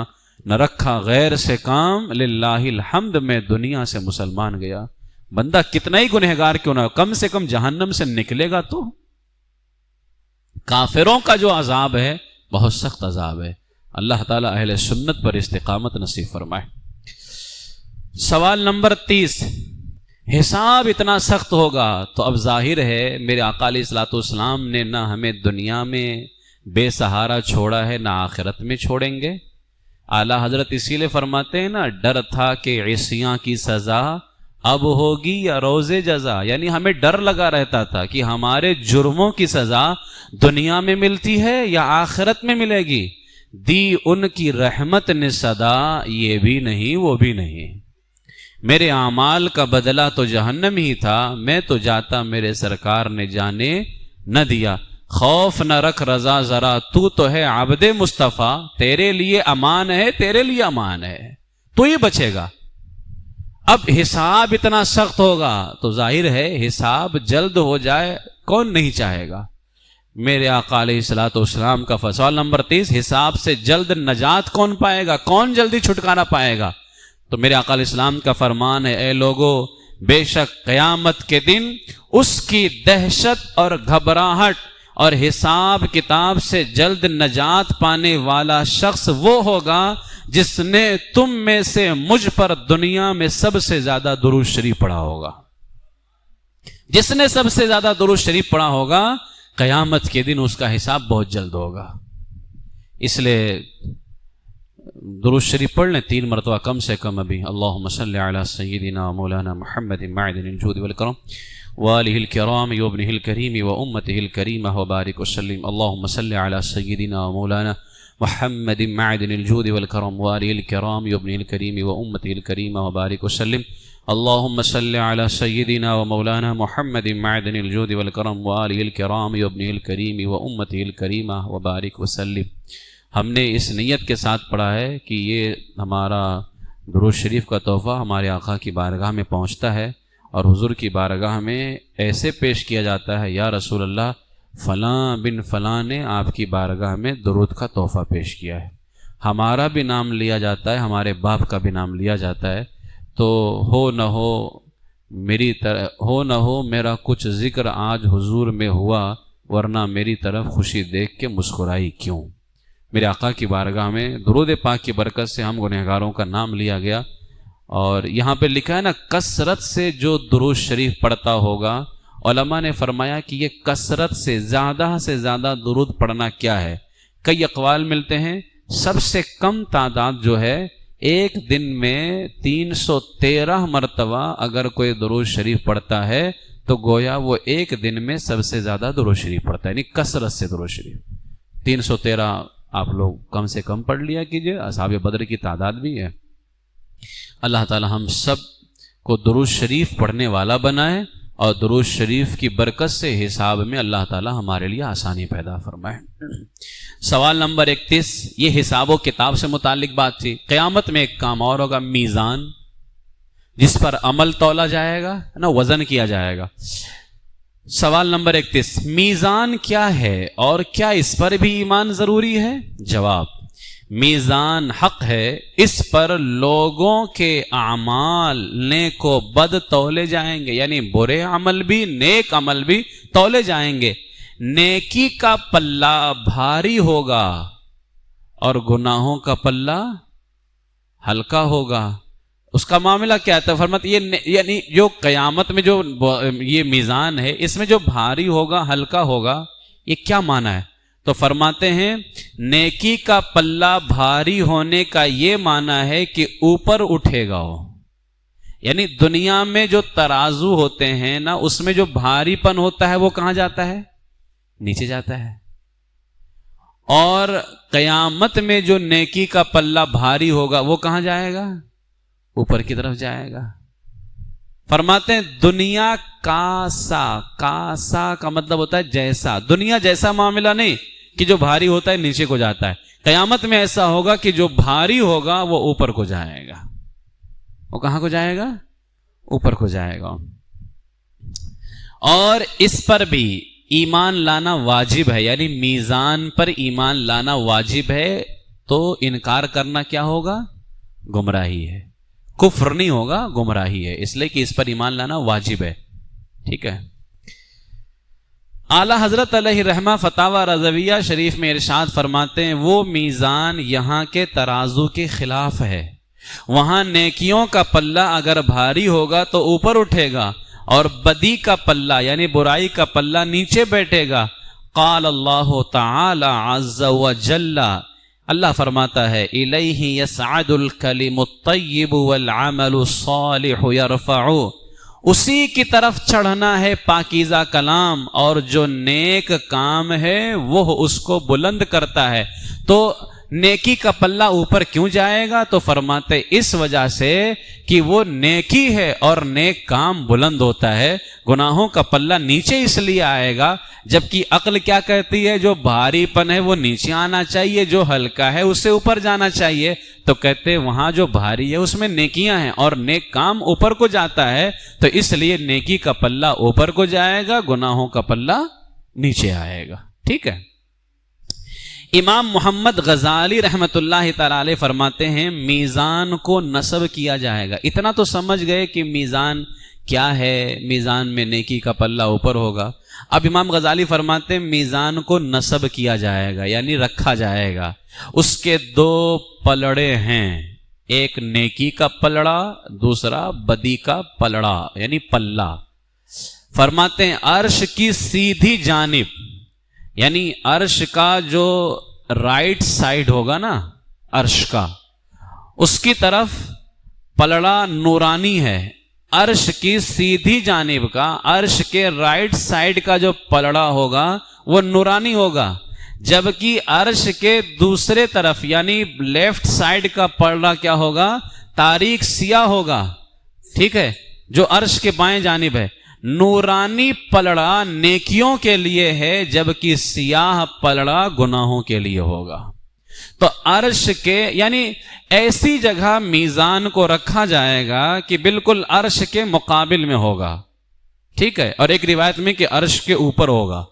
نہ رکھا غیر سے کام، للہ الحمد میں دنیا سے مسلمان گیا۔ بندہ کتنا ہی گنہگار کیوں نہ ہو، کم سے کم جہنم سے نکلے گا تو۔ کافروں کا جو عذاب ہے بہت سخت عذاب ہے، اللہ تعالیٰ اہل سنت پر استقامت نصیب فرمائے۔ سوال نمبر 30، حساب اتنا سخت ہوگا تو اب ظاہر ہے میرے آقا علیہ الصلوۃ والسلام نے نہ ہمیں دنیا میں بے سہارا چھوڑا ہے، نہ آخرت میں چھوڑیں گے۔ اعلیٰ حضرت اسی لیے فرماتے ہیں نا، ڈر تھا کہ عصیاں کی سزا اب ہوگی یا روز جزا، یعنی ہمیں ڈر لگا رہتا تھا کہ ہمارے جرموں کی سزا دنیا میں ملتی ہے یا آخرت میں ملے گی۔ دی ان کی رحمت نے صدا، یہ بھی نہیں وہ بھی نہیں، میرے اعمال کا بدلہ تو جہنم ہی تھا، میں تو جاتا میرے سرکار نے جانے نہ دیا۔ خوف نہ رکھ رضا ذرا، تو ہے عبد مصطفیٰ، تیرے لیے امان ہے، تیرے لیے امان ہے، تو یہ بچے گا۔ اب حساب اتنا سخت ہوگا تو ظاہر ہے حساب جلد ہو جائے کون نہیں چاہے گا۔ میرے آقا علیہ الصلوۃ والسلام کا سوال نمبر 30، حساب سے جلد نجات کون پائے گا، کون جلدی چھٹکارا پائے گا؟ تو میرے آقا علیہ السلام کا فرمان ہے، اے لوگو، بے شک قیامت کے دن اس کی دہشت اور گھبراہٹ اور حساب کتاب سے جلد نجات پانے والا شخص وہ ہوگا جس نے تم میں سے مجھ پر دنیا میں سب سے زیادہ درود شریف پڑھا ہوگا۔ جس نے سب سے زیادہ درود شریف پڑھا ہوگا قیامت کے دن اس کا حساب بہت جلد ہوگا۔ اس لیے درود شریف پڑھ لیں 3 مرتبہ کم سے کم ابھی۔ اللہم صلی علی سیدنا مولانا محمد معدن الجود والکرم وآلہ الکرام وابنہ الکریم وامتہ الکریمہ وبارک وسلم۔ اللہم صلی علی سیدنا مولانا محمد معدن الجود والکرم وآلہ الکرام وابنہ الکریم وامتہ الکریمہ وبارک وسلم۔ اللہم صلی علی سیدنا ومولانا محمد معدن الجود والکرم وآلہ الکرام وابنہ الکریم وامتہ الکریمہ وبارک وسلم۔ ہم نے اس نیت کے ساتھ پڑھا ہے کہ یہ ہمارا درود شریف کا تحفہ ہمارے آقا کی بارگاہ میں پہنچتا ہے اور حضور کی بارگاہ میں ایسے پیش کیا جاتا ہے، یا رسول اللہ فلاں بن فلاں نے آپ کی بارگاہ میں درود کا تحفہ پیش کیا ہے۔ ہمارا بھی نام لیا جاتا ہے، ہمارے باپ کا بھی نام لیا جاتا ہے، تو ہو نہ ہو میرا کچھ ذکر آج حضور میں ہوا، ورنہ میری طرف خوشی دیکھ کے مسکرائی کیوں۔ میرے آقا کی بارگاہ میں درود پاک کی برکت سے ہم گنہگاروں کا نام لیا گیا، اور یہاں پہ لکھا ہے نا، کثرت سے جو درود شریف پڑھتا ہوگا۔ علماء نے فرمایا کہ یہ کثرت سے زیادہ درود پڑھنا کیا ہے؟ کئی اقوال ملتے ہیں۔ سب سے کم تعداد جو ہے، ایک دن میں 313 مرتبہ اگر کوئی درود شریف پڑھتا ہے تو گویا وہ ایک دن میں سب سے زیادہ درود شریف پڑھتا ہے، یعنی کثرت سے درود شریف 313 آپ لوگ کم سے کم پڑھ لیا کیجئے، اصحاب بدر کی تعداد بھی ہے۔ اللہ تعالی ہم سب کو درود شریف پڑھنے والا بنائے، اور درود شریف کی برکت سے حساب میں اللہ تعالی ہمارے لیے آسانی پیدا فرمائے۔ سوال نمبر 31، یہ حساب و کتاب سے متعلق بات تھی۔ قیامت میں ایک کام اور ہوگا، میزان، جس پر عمل تولا جائے گا نا، وزن کیا جائے گا۔ سوال نمبر 31، میزان کیا ہے اور کیا اس پر بھی ایمان ضروری ہے؟ جواب، میزان حق ہے، اس پر لوگوں کے اعمال نیک و بد تولے جائیں گے، یعنی برے عمل بھی نیک عمل بھی تولے جائیں گے۔ نیکی کا پلہ بھاری ہوگا اور گناہوں کا پلہ ہلکا ہوگا۔ اس کا معاملہ کیا ہے؟ فرماتے یعنی جو قیامت میں جو یہ میزان ہے، اس میں جو بھاری ہوگا ہلکا ہوگا، یہ کیا معنی ہے؟ تو فرماتے ہیں نیکی کا پلہ بھاری ہونے کا یہ معنی ہے کہ اوپر اٹھے گا وہ، یعنی دنیا میں جو ترازو ہوتے ہیں نا، اس میں جو بھاری پن ہوتا ہے وہ کہاں جاتا ہے؟ نیچے جاتا ہے۔ اور قیامت میں جو نیکی کا پلہ بھاری ہوگا وہ کہاں جائے گا؟ اوپر کی طرف جائے گا۔ فرماتے ہیں دنیا کاسا کا مطلب ہوتا ہے جیسا، دنیا جیسا معاملہ نہیں کہ جو بھاری ہوتا ہے نیچے کو جاتا ہے۔ قیامت میں ایسا ہوگا کہ جو بھاری ہوگا وہ اوپر کو جائے گا۔ وہ کہاں کو جائے گا؟ اوپر کو جائے گا۔ اور اس پر بھی ایمان لانا واجب ہے، یعنی میزان پر ایمان لانا واجب ہے۔ تو انکار کرنا کیا ہوگا؟ گمراہی ہے. کفر نہیں ہوگا، گمراہی ہے، اس لیے کہ اس پر ایمان لانا واجب ہے. ٹھیک ہے. اعلیٰ حضرت علیہ رحمہ فتاوی رضویہ شریف میں ارشاد فرماتے ہیں وہ میزان یہاں کے ترازو کے خلاف ہے. وہاں نیکیوں کا پلہ اگر بھاری ہوگا تو اوپر اٹھے گا اور بدی کا پلہ یعنی برائی کا پلہ نیچے بیٹھے گا. قال اللہ تعالی عز وجل، اللہ فرماتا ہے الیہ یصعد الکلم الطیب والعمل الصالح یرفعہ، اسی کی طرف چڑھنا ہے پاکیزہ کلام اور جو نیک کام ہے وہ اس کو بلند کرتا ہے. تو نیکی کا پلہ اوپر کیوں جائے گا؟ تو فرماتے اس وجہ سے کہ وہ نیکی ہے اور نیک کام بلند ہوتا ہے. گناہوں کا پلہ نیچے اس لیے آئے گا جبکہ عقل کیا کہتی ہے؟ جو بھاری پن ہے وہ نیچے آنا چاہیے، جو ہلکا ہے اس سے اوپر جانا چاہیے. تو کہتے وہاں جو بھاری ہے اس میں نیکیاں ہیں اور نیک کام اوپر کو جاتا ہے، تو اس لیے نیکی کا پلہ اوپر کو جائے گا، گناہوں کا پلہ نیچے آئے گا. ٹھیک ہے. امام محمد غزالی رحمت اللہ تعالی علیہ فرماتے ہیں میزان کو نصب کیا جائے گا. اتنا تو سمجھ گئے کہ میزان کیا ہے، میزان میں نیکی کا پلہ اوپر ہوگا. اب امام غزالی فرماتے ہیں میزان کو نصب کیا جائے گا یعنی رکھا جائے گا. اس کے دو پلڑے ہیں، ایک نیکی کا پلڑا، دوسرا بدی کا پلڑا یعنی پلہ. فرماتے ہیں عرش کی سیدھی جانب یعنی عرش کا جو رائٹ سائڈ ہوگا نا عرش کا، اس کی طرف پلڑا نورانی ہے. عرش کی سیدھی جانب کا، عرش کے رائٹ سائڈ کا جو پلڑا ہوگا وہ نورانی ہوگا، جبکہ عرش کے دوسرے طرف یعنی لیفٹ سائڈ کا پلڑا کیا ہوگا؟ تاریک سیاہ ہوگا. ٹھیک ہے. جو عرش کے بائیں جانب ہے. نورانی پلڑا نیکیوں کے لیے ہے جبکہ سیاہ پلڑا گناہوں کے لیے ہوگا. تو عرش کے یعنی ایسی جگہ میزان کو رکھا جائے گا کہ بالکل عرش کے مقابل میں ہوگا. ٹھیک ہے. اور ایک روایت میں کہ عرش کے اوپر ہوگا.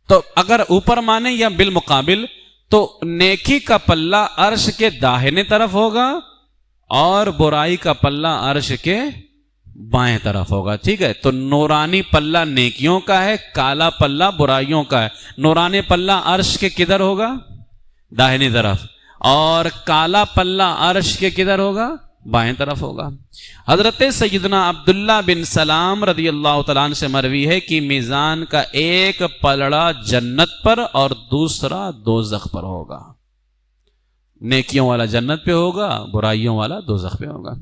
تو اگر اوپر مانے یا بالمقابل تو نیکی کا پلہ عرش کے داہنے طرف ہوگا اور برائی کا پلہ عرش کے بائیں طرف ہوگا. ٹھیک ہے. تو نورانی پلہ نیکیوں کا ہے، کالا پلہ برائیوں کا ہے. نورانی پلہ عرش کے کدھر ہوگا؟ داہنی طرف. اور کالا پلہ عرش کے کدھر ہوگا؟ بائیں طرف ہوگا. حضرت سیدنا عبداللہ بن سلام رضی اللہ تعالیٰ عنہ سے مروی ہے کہ میزان کا ایک پلڑا جنت پر اور دوسرا دوزخ پر ہوگا. نیکیوں والا جنت پہ ہوگا، برائیوں والا دوزخ پہ ہوگا.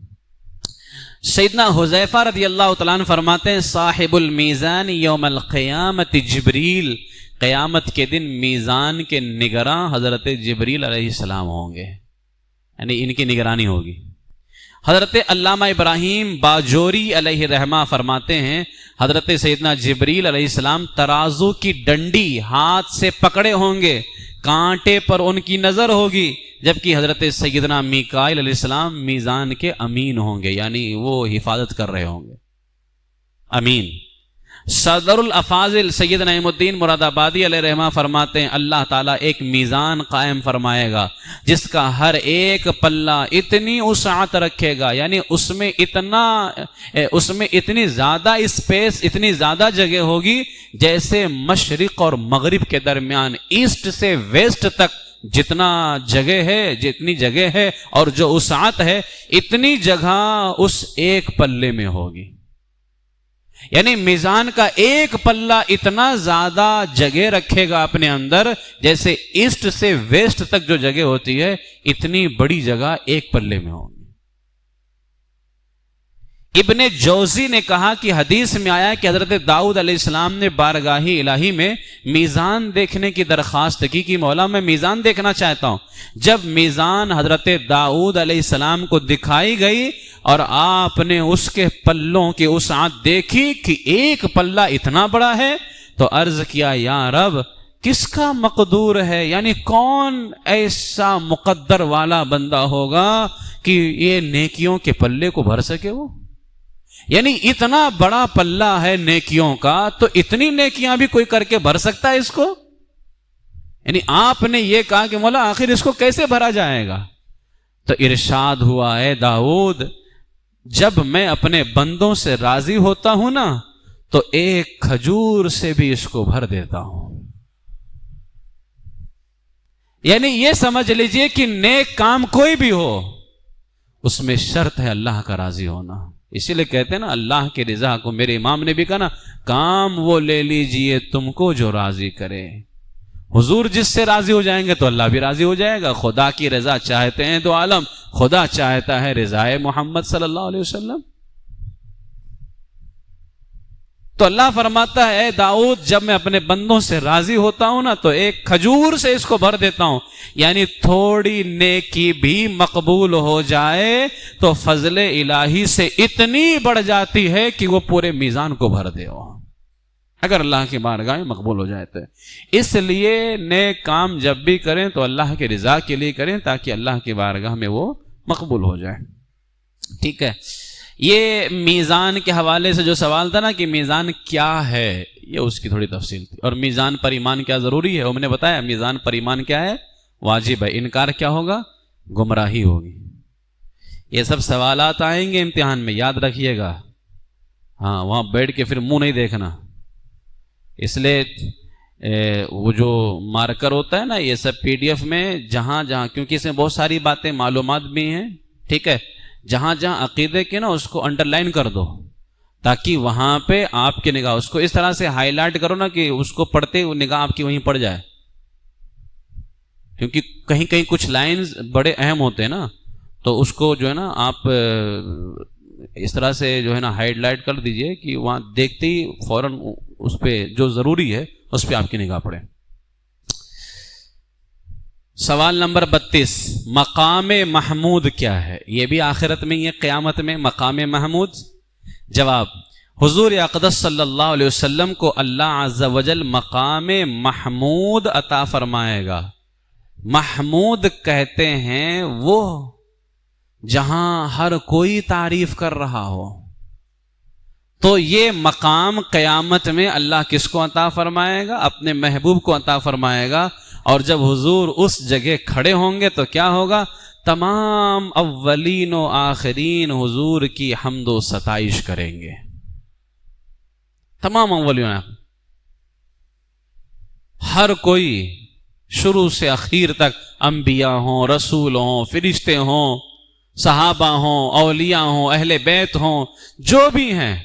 سیدنا حذیفہ رضی اللہ تعالیٰ عنہ فرماتے ہیں صاحب المیزان یوم القیامت جبریل، قیامت کے دن میزان کے نگراں حضرت جبریل علیہ السلام ہوں گے، یعنی ان کی نگرانی ہوگی. حضرت علامہ ابراہیم باجوری علیہ رحمہ فرماتے ہیں حضرت سیدنا جبریل علیہ السلام ترازو کی ڈنڈی ہاتھ سے پکڑے ہوں گے، کانٹے پر ان کی نظر ہوگی، جبکہ حضرت سیدنا میکائیل علیہ السلام میزان کے امین ہوں گے، یعنی وہ حفاظت کر رہے ہوں گے. امین. صدر الافاضل سید نعیم الدین مراد آبادی علیہ رحمہ فرماتے ہیں اللہ تعالیٰ ایک میزان قائم فرمائے گا جس کا ہر ایک پلہ اتنی وسعت رکھے گا، یعنی اس میں اتنی زیادہ اسپیس، اتنی زیادہ جگہ ہوگی جیسے مشرق اور مغرب کے درمیان ایسٹ سے ویسٹ تک جتنا جگہ ہے، جتنی جگہ ہے اور جو وسعت ہے اتنی جگہ اس ایک پلے میں ہوگی. یعنی میزان کا ایک پلہ اتنا زیادہ جگہ رکھے گا اپنے اندر جیسے ایسٹ سے ویسٹ تک جو جگہ ہوتی ہے اتنی بڑی جگہ ایک پلے میں ہوگی. ابن جوزی نے کہا کہ حدیث میں آیا کہ حضرت داؤد علیہ السلام نے بارگاہ الہی میں میزان دیکھنے کی درخواست کی کہ مولا میں میزان دیکھنا چاہتا ہوں. جب میزان حضرت داؤد علیہ السلام کو دکھائی گئی اور آپ نے اس کے پلوں کی وسعت دیکھی کہ ایک پلہ اتنا بڑا ہے تو عرض کیا یا رب کس کا مقدور ہے، یعنی کون ایسا مقدر والا بندہ ہوگا کہ یہ نیکیوں کے پلے کو بھر سکے. وہ یعنی اتنا بڑا پلہ ہے نیکیوں کا تو اتنی نیکیاں بھی کوئی کر کے بھر سکتا ہے اس کو؟ یعنی آپ نے یہ کہا کہ مولا آخر اس کو کیسے بھرا جائے گا؟ تو ارشاد ہوا ہے داؤد جب میں اپنے بندوں سے راضی ہوتا ہوں نا تو ایک کھجور سے بھی اس کو بھر دیتا ہوں. یعنی یہ سمجھ لیجئے کہ نیک کام کوئی بھی ہو اس میں شرط ہے اللہ کا راضی ہونا. اسی لیے کہتے ہیں نا اللہ کی رضا کو، میرے امام نے بھی کہا نا، کام وہ لے لیجئے تم کو جو راضی کرے. حضور جس سے راضی ہو جائیں گے تو اللہ بھی راضی ہو جائے گا. خدا کی رضا چاہتے ہیں تو عالم، خدا چاہتا ہے رضائے محمد صلی اللہ علیہ وسلم. تو اللہ فرماتا ہے اے داؤد جب میں اپنے بندوں سے راضی ہوتا ہوں نا تو ایک کھجور سے اس کو بھر دیتا ہوں. یعنی تھوڑی نیکی بھی مقبول ہو جائے تو فضل الہی سے اتنی بڑھ جاتی ہے کہ وہ پورے میزان کو بھر دے وہ، اگر اللہ کی بارگاہ میں مقبول ہو جائے تو. اس لیے نیک کام جب بھی کریں تو اللہ کی رضا کے لیے کریں تاکہ اللہ کی بارگاہ میں وہ مقبول ہو جائے. ٹھیک ہے. یہ میزان کے حوالے سے جو سوال تھا نا کہ میزان کیا ہے، یہ اس کی تھوڑی تفصیل تھی. اور میزان پر ایمان کیا ضروری ہے وہ میں نے بتایا. میزان پر ایمان کیا ہے؟ واجب ہے. انکار کیا ہوگا؟ گمراہی ہوگی. یہ سب سوالات آئیں گے امتحان میں، یاد رکھیے گا. ہاں وہاں بیٹھ کے پھر منہ نہیں دیکھنا. اس لیے وہ جو مارکر ہوتا ہے نا یہ سب پی ڈی ایف میں جہاں جہاں، کیونکہ اس میں بہت ساری باتیں معلومات بھی ہیں، ٹھیک ہے، جہاں جہاں عقیدے کے نا اس کو انڈر لائن کر دو تاکہ وہاں پہ آپ کی نگاہ اس کو اس طرح سے ہائی لائٹ کرو نا کہ اس کو پڑھتے نگاہ آپ کی وہیں پڑ جائے. کیونکہ کہیں کہیں کچھ لائنز بڑے اہم ہوتے ہیں نا تو اس کو جو ہے نا آپ اس طرح سے جو ہے نا ہائیڈ لائٹ کر دیجئے کہ وہاں دیکھتے ہی فوراً اس پہ جو ضروری ہے اس پہ آپ کی نگاہ پڑے. سوال نمبر 32، مقام محمود کیا ہے؟ یہ بھی آخرت میں، یہ قیامت میں مقام محمود. جواب، حضور اقدس صلی اللہ علیہ وسلم کو اللہ عز و جل مقام محمود عطا فرمائے گا. محمود کہتے ہیں وہ جہاں ہر کوئی تعریف کر رہا ہو. تو یہ مقام قیامت میں اللہ کس کو عطا فرمائے گا؟ اپنے محبوب کو عطا فرمائے گا. اور جب حضور اس جگہ کھڑے ہوں گے تو کیا ہوگا؟ تمام اولین و آخرین حضور کی حمد و ستائش کریں گے. تمام اولین، ہر کوئی شروع سے اخیر تک، انبیاء ہوں، رسول ہوں، فرشتے ہوں، صحابہ ہوں، اولیاء ہوں، اہل بیت ہوں، جو بھی ہیں،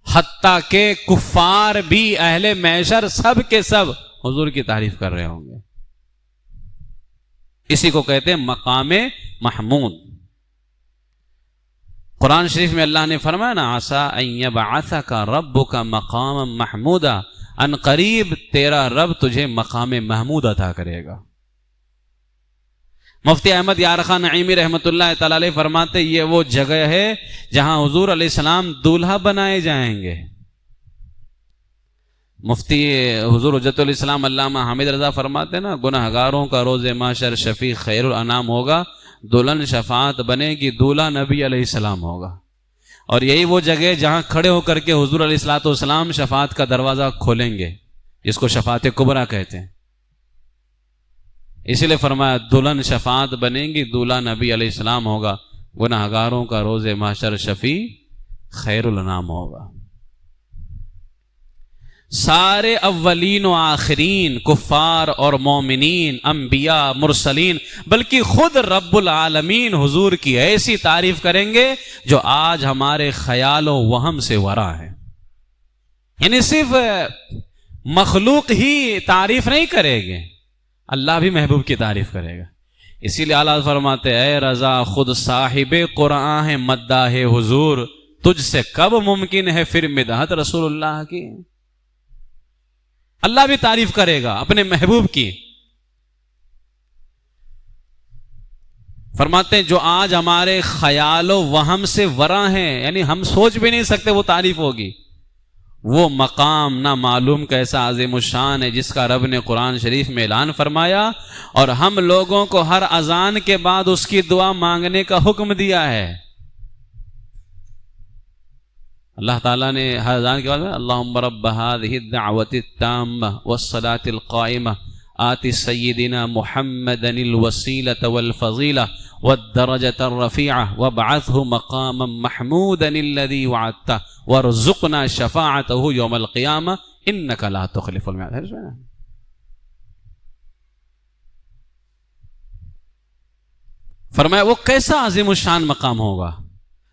حتیٰ کہ کفار بھی، اہل محشر، سب کے سب حضور کی تعریف کر رہے ہوں گے. اسی کو کہتے ہیں مقام محمود. قرآن شریف میں اللہ نے فرمایا نا عسیٰ ان یبعثک ربک مقاما محمودا، ان قریب تیرا رب تجھے مقام محمود عطا کرے گا. مفتی احمد یار خان نعیمی رحمۃ اللہ تعالی علیہ فرماتے یہ وہ جگہ ہے جہاں حضور علیہ السلام دولہا بنائے جائیں گے. مفتی حضور حجت علیہ السلام علامہ حامد رضا فرماتے ہیں نا گناہگاروں کا روز محشر شفیع خیر الانام ہوگا، دلہن شفاعت بنے گی، دولہا نبی علیہ السلام ہوگا. اور یہی وہ جگہ جہاں کھڑے ہو کر کے حضور علیہ الصلوۃ والسلام شفاعت کا دروازہ کھولیں گے، جس کو شفاعت کبریٰ کہتے ہیں. اسی لیے فرمایا دلہن شفاعت بنے گی، دولہا نبی علیہ السلام ہوگا، گناہگاروں کا روز محشر شفیع خیر الانام ہوگا. سارے اولین و آخرین، کفار اور مومنین، انبیاء، مرسلین، بلکہ خود رب العالمین حضور کی ایسی تعریف کریں گے جو آج ہمارے خیال و وہم سے ورا ہے. یعنی صرف مخلوق ہی تعریف نہیں کرے گے، اللہ بھی محبوب کی تعریف کرے گا. اسی لیے اعلیٰ فرماتے اے رضا خود صاحب قرآن ہے مداح حضور، تجھ سے کب ممکن ہے پھر مدحت رسول اللہ کی. اللہ بھی تعریف کرے گا اپنے محبوب کی. فرماتے ہیں جو آج ہمارے خیال و وہم سے ورا ہیں، یعنی ہم سوچ بھی نہیں سکتے وہ تعریف ہوگی. وہ مقام نہ معلوم کیسا عظیم الشان ہے جس کا رب نے قرآن شریف میں اعلان فرمایا، اور ہم لوگوں کو ہر اذان کے بعد اس کی دعا مانگنے کا حکم دیا ہے. اللہ تعالیٰ نے ہر اذان کے بعد میں اللہم رب هذه الدعوة التامة والصلاة القائمة آت سیدنا محمدا الوسیلة والفضیلة والدرجة الرفیعة وابعثه مقاما محمودا الذي وعدته وارزقنا شفاعته يوم القيامة انك لا تخلف الميعاد. فرمایا وہ کیسا عظیم الشان مقام ہوگا.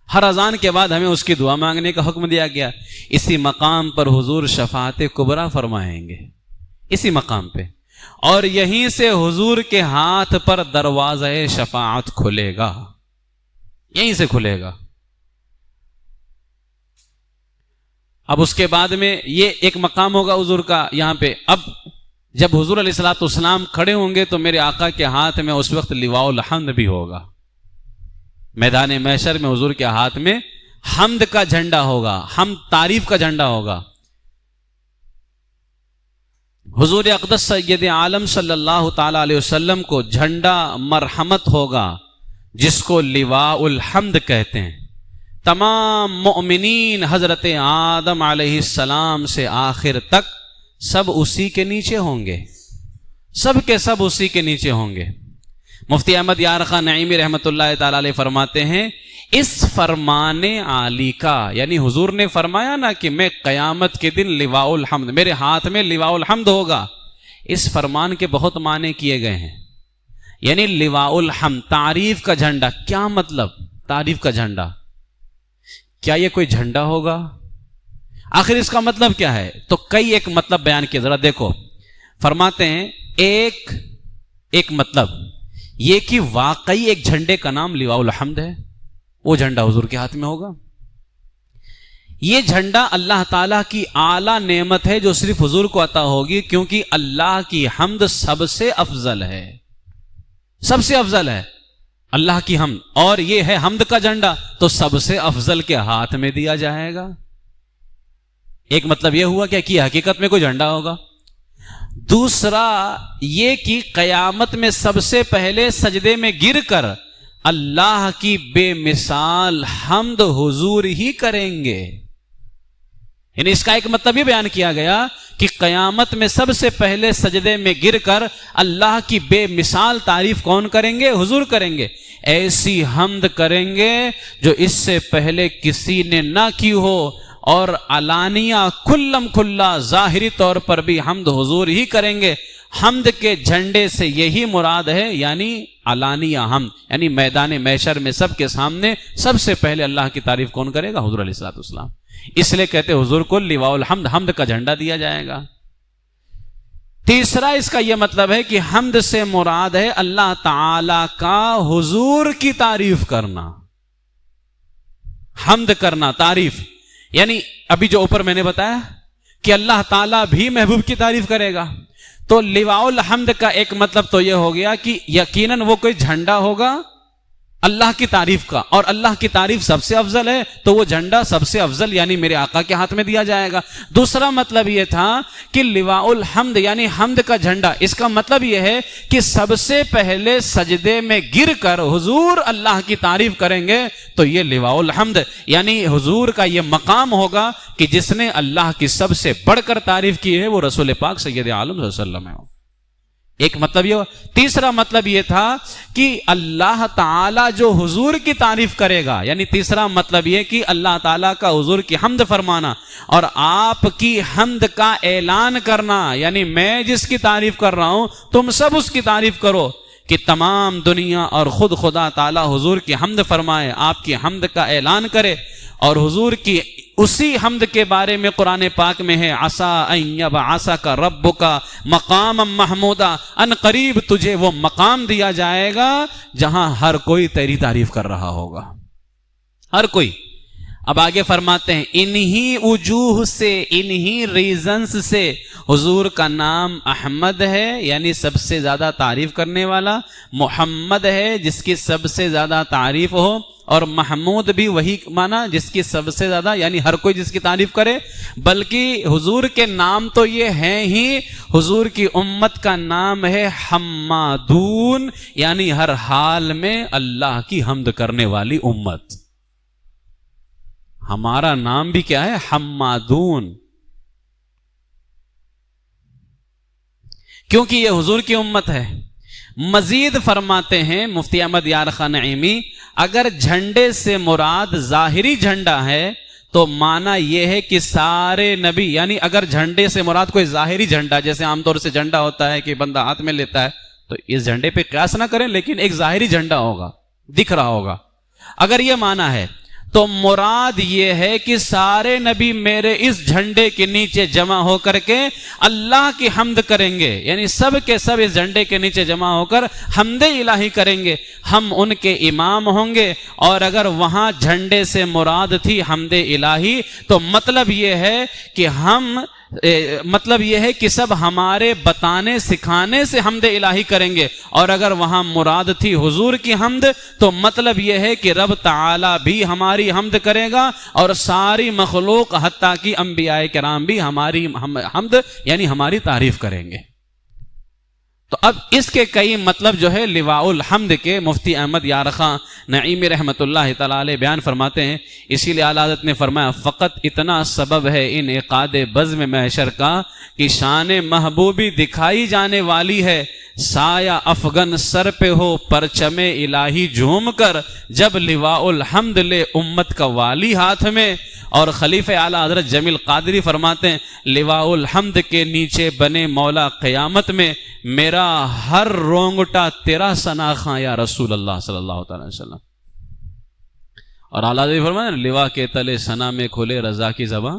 ہر اذان کے بعد ہمیں اس کی دعا مانگنے کا حکم دیا گیا. اسی مقام پر حضور شفاعت کبریٰ فرمائیں گے، اسی مقام پہ، اور یہیں سے حضور کے ہاتھ پر دروازہ شفاعت کھلے گا، یہیں سے کھلے گا. اب اس کے بعد میں یہ ایک مقام ہوگا حضور کا یہاں پہ. اب جب حضور علیہ الصلوۃ والسلام کھڑے ہوں گے تو میرے آقا کے ہاتھ میں اس وقت لواء الحمد بھی ہوگا. میدان محشر میں حضور کے ہاتھ میں حمد کا جھنڈا ہوگا، حمد تعریف کا جھنڈا ہوگا. حضور اقدس سید عالم صلی اللہ تعالی علیہ وسلم کو جھنڈا مرحمت ہوگا، جس کو لواء الحمد کہتے ہیں. تمام مؤمنین حضرت آدم علیہ السلام سے آخر تک سب اسی کے نیچے ہوں گے، سب کے سب اسی کے نیچے ہوں گے. مفتی احمد یار خان نعیمی رحمۃ اللہ تعالی علیہ فرماتے ہیں اس فرمان عالی کا، یعنی حضور نے فرمایا نا کہ میں قیامت کے دن لواء الحمد، میرے ہاتھ میں لواء الحمد ہوگا. اس فرمان کے بہت معنی کیے گئے ہیں. یعنی لواء الحمد تعریف کا جھنڈا. کیا مطلب تعریف کا جھنڈا؟ کیا یہ کوئی جھنڈا ہوگا؟ آخر اس کا مطلب کیا ہے؟ تو کئی ایک مطلب بیان کیا، ذرا دیکھو. فرماتے ہیں ایک مطلب یہ کہ واقعی ایک جھنڈے کا نام لواء الحمد ہے، وہ جھنڈا حضور کے ہاتھ میں ہوگا. یہ جھنڈا اللہ تعالیٰ کی اعلیٰ نعمت ہے جو صرف حضور کو عطا ہوگی، کیونکہ اللہ کی حمد سب سے افضل ہے، سب سے افضل ہے اللہ کی حمد. اور یہ ہے حمد کا جھنڈا تو سب سے افضل کے ہاتھ میں دیا جائے گا. ایک مطلب یہ ہوا کہ حقیقت میں کوئی جھنڈا ہوگا. دوسرا یہ کہ قیامت میں سب سے پہلے سجدے میں گر کر اللہ کی بے مثال حمد حضور ہی کریں گے. یعنی اس کا ایک مطلب یہ بیان کیا گیا کہ قیامت میں سب سے پہلے سجدے میں گر کر اللہ کی بے مثال تعریف کون کریں گے؟ حضور کریں گے. ایسی حمد کریں گے جو اس سے پہلے کسی نے نہ کی ہو، اور علانیہ کھلم کھلا ظاہری طور پر بھی حمد حضور ہی کریں گے. حمد کے جھنڈے سے یہی مراد ہے، یعنی علانیہ حمد، یعنی میدان محشر میں سب کے سامنے سب سے پہلے اللہ کی تعریف کون کرے گا؟ حضور علیہ الصلوۃ والسلام. اس لیے کہتے حضور کو لواء الحمد، حمد کا جھنڈا دیا جائے گا. تیسرا اس کا یہ مطلب ہے کہ حمد سے مراد ہے اللہ تعالی کا حضور کی تعریف کرنا. حمد کرنا، تعریف، یعنی ابھی جو اوپر میں نے بتایا کہ اللہ تعالیٰ بھی محبوب کی تعریف کرے گا، تو لواء الحمد کا ایک مطلب تو یہ ہو گیا کہ یقیناً وہ کوئی جھنڈا ہوگا اللہ کی تعریف کا، اور اللہ کی تعریف سب سے افضل ہے تو وہ جھنڈا سب سے افضل یعنی میرے آقا کے ہاتھ میں دیا جائے گا. دوسرا مطلب یہ تھا کہ لواء الحمد یعنی حمد کا جھنڈا، اس کا مطلب یہ ہے کہ سب سے پہلے سجدے میں گر کر حضور اللہ کی تعریف کریں گے تو یہ لواء الحمد، یعنی حضور کا یہ مقام ہوگا کہ جس نے اللہ کی سب سے بڑھ کر تعریف کی ہے وہ رسول پاک سید عالم صلی اللہ علیہ وسلم ہے. ایک مطلب یہ. تیسرا مطلب یہ تھا کہ اللہ تعالیٰ جو حضور کی تعریف کرے گا، یعنی تیسرا مطلب یہ کہ اللہ تعالیٰ کا حضور کی حمد فرمانا اور آپ کی حمد کا اعلان کرنا، یعنی میں جس کی تعریف کر رہا ہوں تم سب اس کی تعریف کرو، کہ تمام دنیا اور خود خدا تعالیٰ حضور کی حمد فرمائے، آپ کی حمد کا اعلان کرے. اور حضور کی اسی حمد کے بارے میں قرآن پاک میں ہے عسیٰ ان یبعثک ربک مقاما محمودا، ان قریب تجھے وہ مقام دیا جائے گا جہاں ہر کوئی تیری تعریف کر رہا ہوگا، ہر کوئی. اب آگے فرماتے ہیں انہی وجوہ سے، انہی ریزنز سے حضور کا نام احمد ہے، یعنی سب سے زیادہ تعریف کرنے والا، محمد ہے جس کی سب سے زیادہ تعریف ہو، اور محمود بھی وہی مانا جس کی سب سے زیادہ، یعنی ہر کوئی جس کی تعریف کرے. بلکہ حضور کے نام تو یہ ہیں ہی، حضور کی امت کا نام ہے حمادون، یعنی ہر حال میں اللہ کی حمد کرنے والی امت. ہمارا نام بھی کیا ہے؟ حمادون، کیونکہ یہ حضور کی امت ہے۔ مزید فرماتے ہیں مفتی احمد یار خان نعیمی، اگر جھنڈے سے مراد ظاہری جھنڈا ہے تو معنی یہ ہے کہ سارے نبی، یعنی اگر جھنڈے سے مراد کوئی ظاہری جھنڈا، جیسے عام طور سے جھنڈا ہوتا ہے کہ بندہ ہاتھ میں لیتا ہے، تو اس جھنڈے پہ قیاس نہ کریں، لیکن ایک ظاہری جھنڈا ہوگا، دکھ رہا ہوگا، اگر یہ معنی ہے تو مراد یہ ہے کہ سارے نبی میرے اس جھنڈے کے نیچے جمع ہو کر کے اللہ کی حمد کریں گے، یعنی سب کے سب اس جھنڈے کے نیچے جمع ہو کر حمد الہی کریں گے، ہم ان کے امام ہوں گے۔ اور اگر وہاں جھنڈے سے مراد تھی حمد الہی تو مطلب یہ ہے کہ سب ہمارے بتانے سکھانے سے حمد الہی کریں گے، اور اگر وہاں مراد تھی حضور کی حمد تو مطلب یہ ہے کہ رب تعالی بھی ہماری حمد کرے گا، اور ساری مخلوق حتیٰ کہ انبیاء کرام بھی ہماری حمد یعنی ہماری تعریف کریں گے۔ تو اب اس کے کئی مطلب جو ہے لواء الحمد کے مفتی احمد یار خان نعیمی رحمت اللہ تعالی علیہ بیان فرماتے ہیں۔ اسی لیے اعلیٰ حضرت نے فرمایا فقط اتنا سبب ہے انعقاد بزم محشر کا کہ شان محبوبی دکھائی جانے والی ہے، سایہ افغن سر پہ ہو پرچم الہی جھوم کر، جب لواء الحمد لے امت کا والی ہاتھ میں۔ اور خلیفہ اعلیٰ حضرت جمیل قادری فرماتے ہیں لواء الحمد کے نیچے بنے مولا قیامت میں، میرا ہر رونگٹا تیرا ثنا خواں یا رسول اللہ صلی اللہ تعالی وسلم۔ اور اعلیٰ حضرت فرماتے ہیں لواء کے تلے ثنا میں کھلے رضا کی زباں،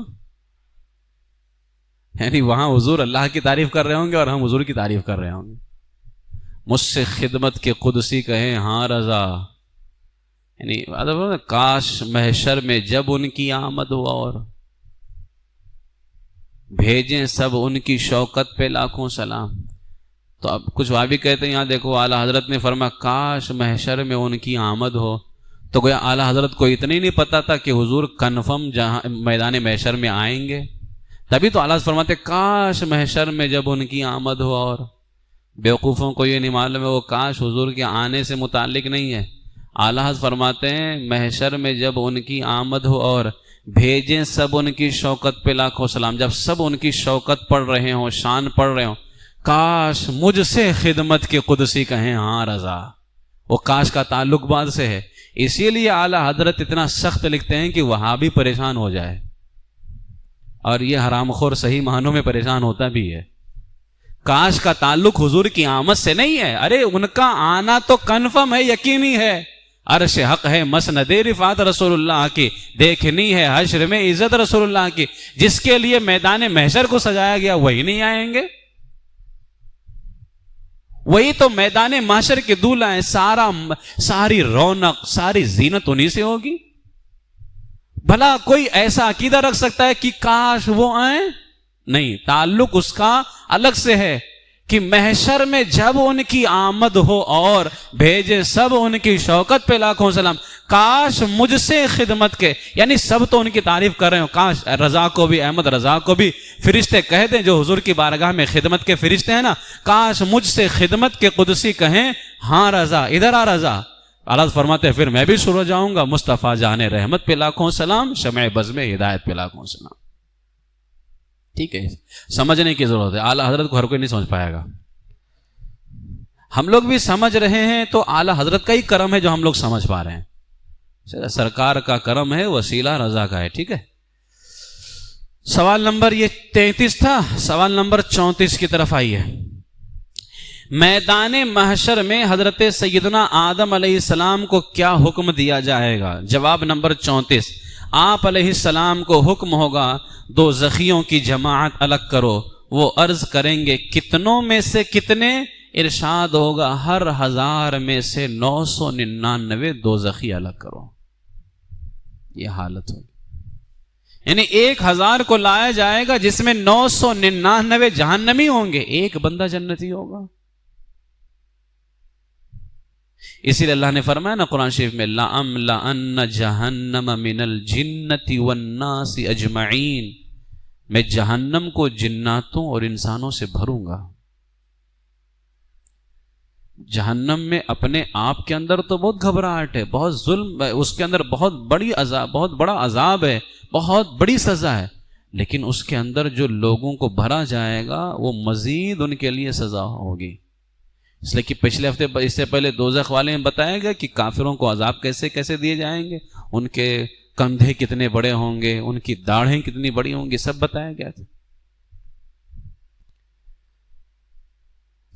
یعنی وہاں حضور اللہ کی تعریف کر رہے ہوں گے اور ہم حضور کی تعریف کر رہے ہوں گے۔ مجھ سے خدمت کے قدسی کہیں ہاں رضا، یعنی کاش محشر میں جب ان کی آمد ہو اور بھیجیں سب ان کی شوکت پہ لاکھوں سلام۔ تو اب کچھ وہابی کہتے ہیں یہاں دیکھو اعلیٰ حضرت نے فرمایا کاش محشر میں ان کی آمد ہو، تو گویا اعلیٰ حضرت کو اتنا ہی نہیں پتا تھا کہ حضور کنفرم میدان محشر میں آئیں گے، تبھی تو اعلیٰ حضرت فرماتے کاش محشر میں جب ان کی آمد ہو، اور بیوقوفوں کو یہ نہیں معلوم ہے وہ کاش حضور کے آنے سے متعلق نہیں ہے۔ اعلیٰ حضرت فرماتے ہیں محشر میں جب ان کی آمد ہو اور بھیجیں سب ان کی شوکت پہ لاکھوں سلام، جب سب ان کی شوکت پڑھ رہے ہوں، شان پڑھ رہے ہوں، کاش مجھ سے خدمت کے قدسی کہیں ہاں رضا، وہ کاش کا تعلق بعد سے ہے۔ اسی لیے اعلیٰ حضرت اتنا سخت لکھتے ہیں کہ وہابی پریشان ہو جائے، اور یہ حرام خور صحیح معنوں میں پریشان ہوتا بھی ہے۔ کاش کا تعلق حضور کی آمد سے نہیں ہے، ارے ان کا آنا تو کنفرم ہے، یقینی ہے، عرش حق ہے مسند رفعت رسول اللہ کی، دیکھنی ہے حشر میں عزت رسول اللہ کی، جس کے لیے میدان محشر کو سجایا گیا وہی نہیں آئیں گے، وہی تو میدان محشر کے دولہا ہیں، ساری رونق ساری زینت انہی سے ہوگی۔ بھلا کوئی ایسا عقیدہ رکھ سکتا ہے کہ کاش وہ آئیں؟ نہیں، تعلق اس کا الگ سے ہے کہ محشر میں جب ان کی آمد ہو اور بھیجے سب ان کی شوکت پہ لاکھوں سلام، کاش مجھ سے خدمت کے، یعنی سب تو ان کی تعریف کر رہے ہوں، کاش رضا کو بھی، احمد رضا کو بھی فرشتے کہہ دیں جو حضور کی بارگاہ میں خدمت کے فرشتے ہیں نا، کاش مجھ سے خدمت کے قدسی کہیں ہاں رضا، ادھر آ رضا۔ اللہ فرماتے ہیں پھر میں بھی شروع ہو جاؤں گا، مصطفیٰ جان رحمت پہ لاکھوں سلام، شمع بزم ہدایت پہ لاکھوں سلام۔ ٹھیک ہے، سمجھنے کی ضرورت ہے، اعلیٰ حضرت کو ہر کوئی نہیں سمجھ پائے گا، ہم لوگ بھی سمجھ رہے ہیں تو اعلیٰ حضرت کا ہی کرم ہے جو ہم لوگ سمجھ پا رہے ہیں، سرکار کا کرم ہے، وسیلہ رضا کا ہے۔ ٹھیک ہے، سوال نمبر یہ 33 تھا، سوال نمبر 34 کی طرف آئیے۔ میدان محشر میں حضرت سیدنا آدم علیہ السلام کو کیا حکم دیا جائے گا؟ جواب نمبر 34، آپ علیہ السلام کو حکم ہوگا دو زخیوں کی جماعت الگ کرو، وہ عرض کریں گے کتنوں میں سے کتنے؟ ارشاد ہوگا ہر 1000 میں سے 999 دو زخی الگ کرو۔ یہ حالت ہوگی، یعنی 1000 کو لایا جائے گا جس میں 999 جہنمی ہوں گے، ایک بندہ جنتی ہوگا۔ اسی لیے اللہ نے فرمایا نا قرآن شریف میں لَأَمْلَأَنَّ جَهَنَّمَ مِنَ الْجِنَّةِ وَالنَّاسِ أَجْمَعِينَ، میں جہنم کو جناتوں اور انسانوں سے بھروں گا۔ جہنم میں اپنے آپ کے اندر تو بہت گھبراہٹ ہے، بہت ظلم ہے، اس کے اندر بہت بڑا عذاب ہے، بہت بڑی سزا ہے، لیکن اس کے اندر جو لوگوں کو بھرا جائے گا وہ مزید ان کے لیے سزا ہوگی. اس لیے کہ پچھلے ہفتے اس سے پہلے دوزخ والے میں بتایا گیا کہ کافروں کو عذاب کیسے کیسے دیے جائیں گے، ان کے کندھے کتنے بڑے ہوں گے، ان کی داڑھیں کتنی بڑی ہوں گی، سب بتایا گیا تھا.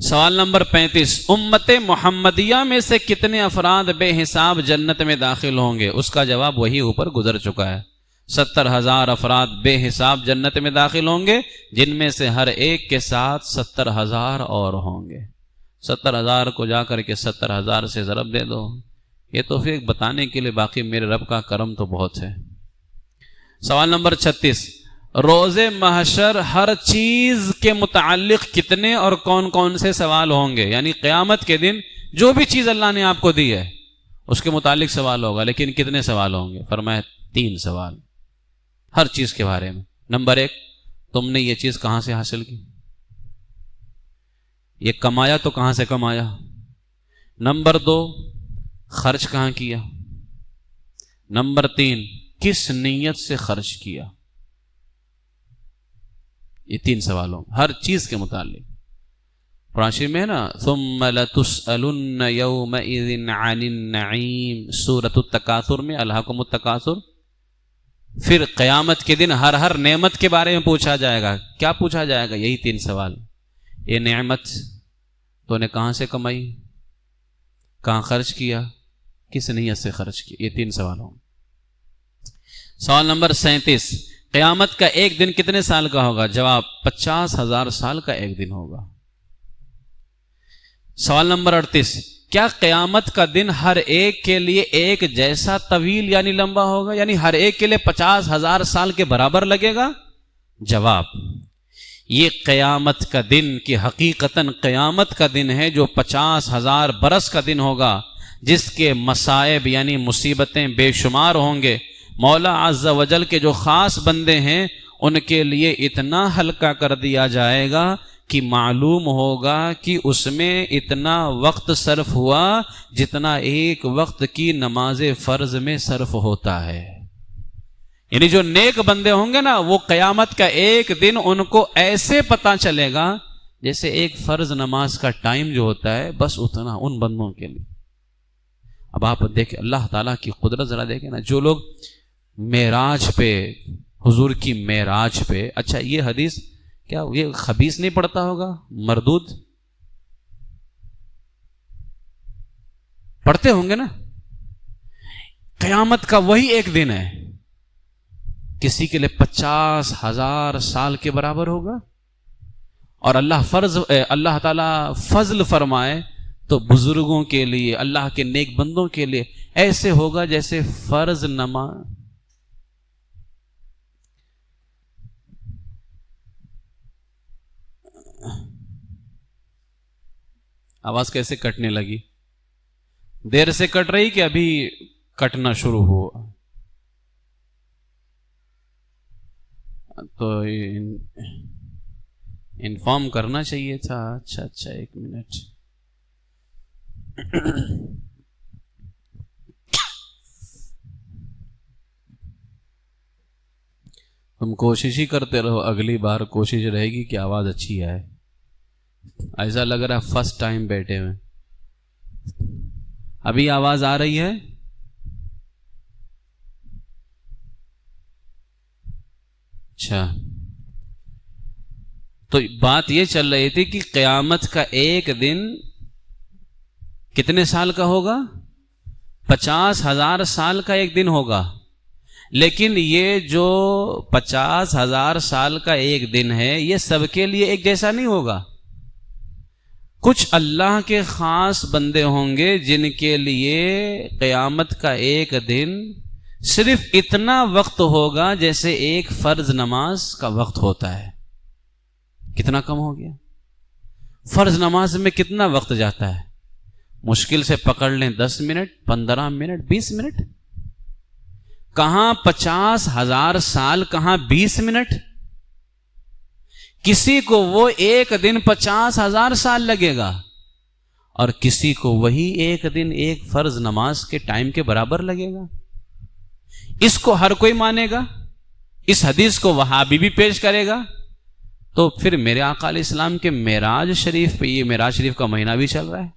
سوال نمبر 35، امت محمدیہ میں سے کتنے افراد بے حساب جنت میں داخل ہوں گے؟ اس کا جواب وہی اوپر گزر چکا ہے. 70,000 افراد بے حساب جنت میں داخل ہوں گے، جن میں سے ہر ایک کے ساتھ 70,000 اور ہوں گے. 70,000 کو جا کر کے 70,000 سے ضرب دے دو. یہ تو پھر بتانے کے لیے باقی میرے رب کا کرم تو بہت ہے. سوال نمبر 36، روز محشر ہر چیز کے متعلق کتنے اور کون کون سے سوال ہوں گے؟ یعنی قیامت کے دن جو بھی چیز اللہ نے آپ کو دی ہے اس کے متعلق سوال ہوگا، لیکن کتنے سوال ہوں گے؟ فرمایا 3 سوال ہر چیز کے بارے میں. نمبر 1، تم نے یہ چیز کہاں سے حاصل کی؟ یہ کمایا تو کہاں سے کمایا؟ نمبر 2، خرچ کہاں کیا؟ نمبر 3، کس نیت سے خرچ کیا؟ یہ 3 سوال ہوں ہر چیز کے متعلق. قرآن شریف میں ہے نا، ثم لتسألن یومئذ عن النعیم، سورۃ التکاثر میں الہاکم التکاثر. پھر قیامت کے دن ہر نعمت کے بارے میں پوچھا جائے گا. کیا پوچھا جائے گا؟ یہی 3 سوال. یہ نعمت تو نے کہاں سے کمائی، کہاں خرچ کیا، کس نیت سے خرچ کیا؟ یہ 3 سوال ہوں. سوال نمبر 37، قیامت کا ایک دن کتنے سال کا ہوگا؟ جواب 50,000 سال کا ایک دن ہوگا. سوال نمبر 38، کیا قیامت کا دن ہر ایک کے لیے ایک جیسا طویل یعنی لمبا ہوگا؟ یعنی ہر ایک کے لیے 50,000 سال کے برابر لگے گا؟ جواب، یہ قیامت کا دن کی حقیقتاً قیامت کا دن ہے جو 50,000 برس کا دن ہوگا، جس کے مصائب یعنی مصیبتیں بے شمار ہوں گے. مولا عز و جل کے جو خاص بندے ہیں ان کے لیے اتنا ہلکا کر دیا جائے گا کہ معلوم ہوگا کہ اس میں اتنا وقت صرف ہوا جتنا ایک وقت کی نماز فرض میں صرف ہوتا ہے. یعنی جو نیک بندے ہوں گے نا، وہ قیامت کا ایک دن ان کو ایسے پتہ چلے گا جیسے ایک فرض نماز کا ٹائم جو ہوتا ہے، بس اتنا ان بندوں کے لیے. اب آپ دیکھیں اللہ تعالیٰ کی قدرت ذرا دیکھیں نا. جو لوگ معراج پہ، حضور کی معراج پہ، اچھا یہ حدیث کیا یہ خبیث نہیں پڑتا ہوگا؟ مردود پڑھتے ہوں گے نا. قیامت کا وہی ایک دن ہے، کسی کے لیے 50,000 سال کے برابر ہوگا. اور اللہ تعالیٰ فضل فرمائے تو بزرگوں کے لیے، اللہ کے نیک بندوں کے لیے ایسے ہوگا جیسے فرض نماز. آواز کیسے کٹنے لگی؟ دیر سے کٹ رہی کہ ابھی کٹنا شروع ہوا؟ تو انفارم کرنا چاہیے تھا. اچھا 1 منٹ. تم کوشش ہی کرتے رہو، اگلی بار کوشش رہے گی کہ آواز اچھی آئے. ایسا لگ رہا ہے فرسٹ ٹائم بیٹھے ہوئے. ابھی آواز آ رہی ہے؟ اچھا، تو بات یہ چل رہی تھی کہ قیامت کا ایک دن کتنے سال کا ہوگا؟ 50,000 سال کا ایک دن ہوگا. لیکن یہ جو 50,000 سال کا ایک دن ہے یہ سب کے لیے ایک جیسا نہیں ہوگا. کچھ اللہ کے خاص بندے ہوں گے جن کے لیے قیامت کا ایک دن صرف اتنا وقت ہوگا جیسے ایک فرض نماز کا وقت ہوتا ہے. کتنا کم ہو گیا؟ فرض نماز میں کتنا وقت جاتا ہے؟ مشکل سے پکڑ لیں 10 منٹ، 15 منٹ، 20 منٹ. کہاں 50,000 سال، کہاں 20 منٹ. کسی کو وہ ایک دن 50,000 سال لگے گا اور کسی کو وہی ایک دن ایک فرض نماز کے ٹائم کے برابر لگے گا؟ اس کو ہر کوئی مانے گا، اس حدیث کو وہابی بھی پیش کرے گا، تو پھر میرے آقا علیہ السلام کے معراج شریف پہ، یہ معراج شریف کا مہینہ بھی چل رہا ہے،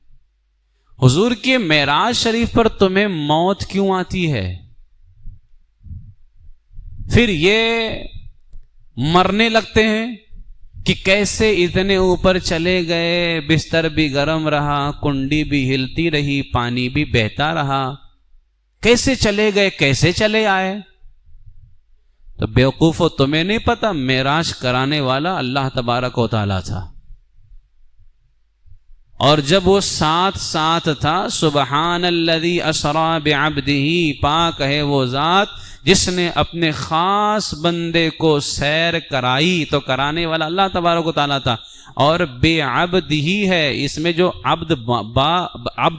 حضور کے معراج شریف پر تمہیں موت کیوں آتی ہے؟ پھر یہ مرنے لگتے ہیں کہ کیسے اتنے اوپر چلے گئے، بستر بھی گرم رہا، کنڈی بھی ہلتی رہی، پانی بھی بہتا رہا، کیسے چلے گئے، کیسے چلے آئے؟ تو بیوقوفو، تمہیں نہیں پتا معراج کرانے والا اللہ تبارک و تعالیٰ تھا، اور جب وہ ساتھ تھا، سبحان الذی اسری بعبدہ، پاک ہے وہ ذات جس نے اپنے خاص بندے کو سیر کرائی، تو کرانے والا اللہ تبارک و تعالیٰ تھا، اور بے عبد ہی ہے، اس میں جو عبد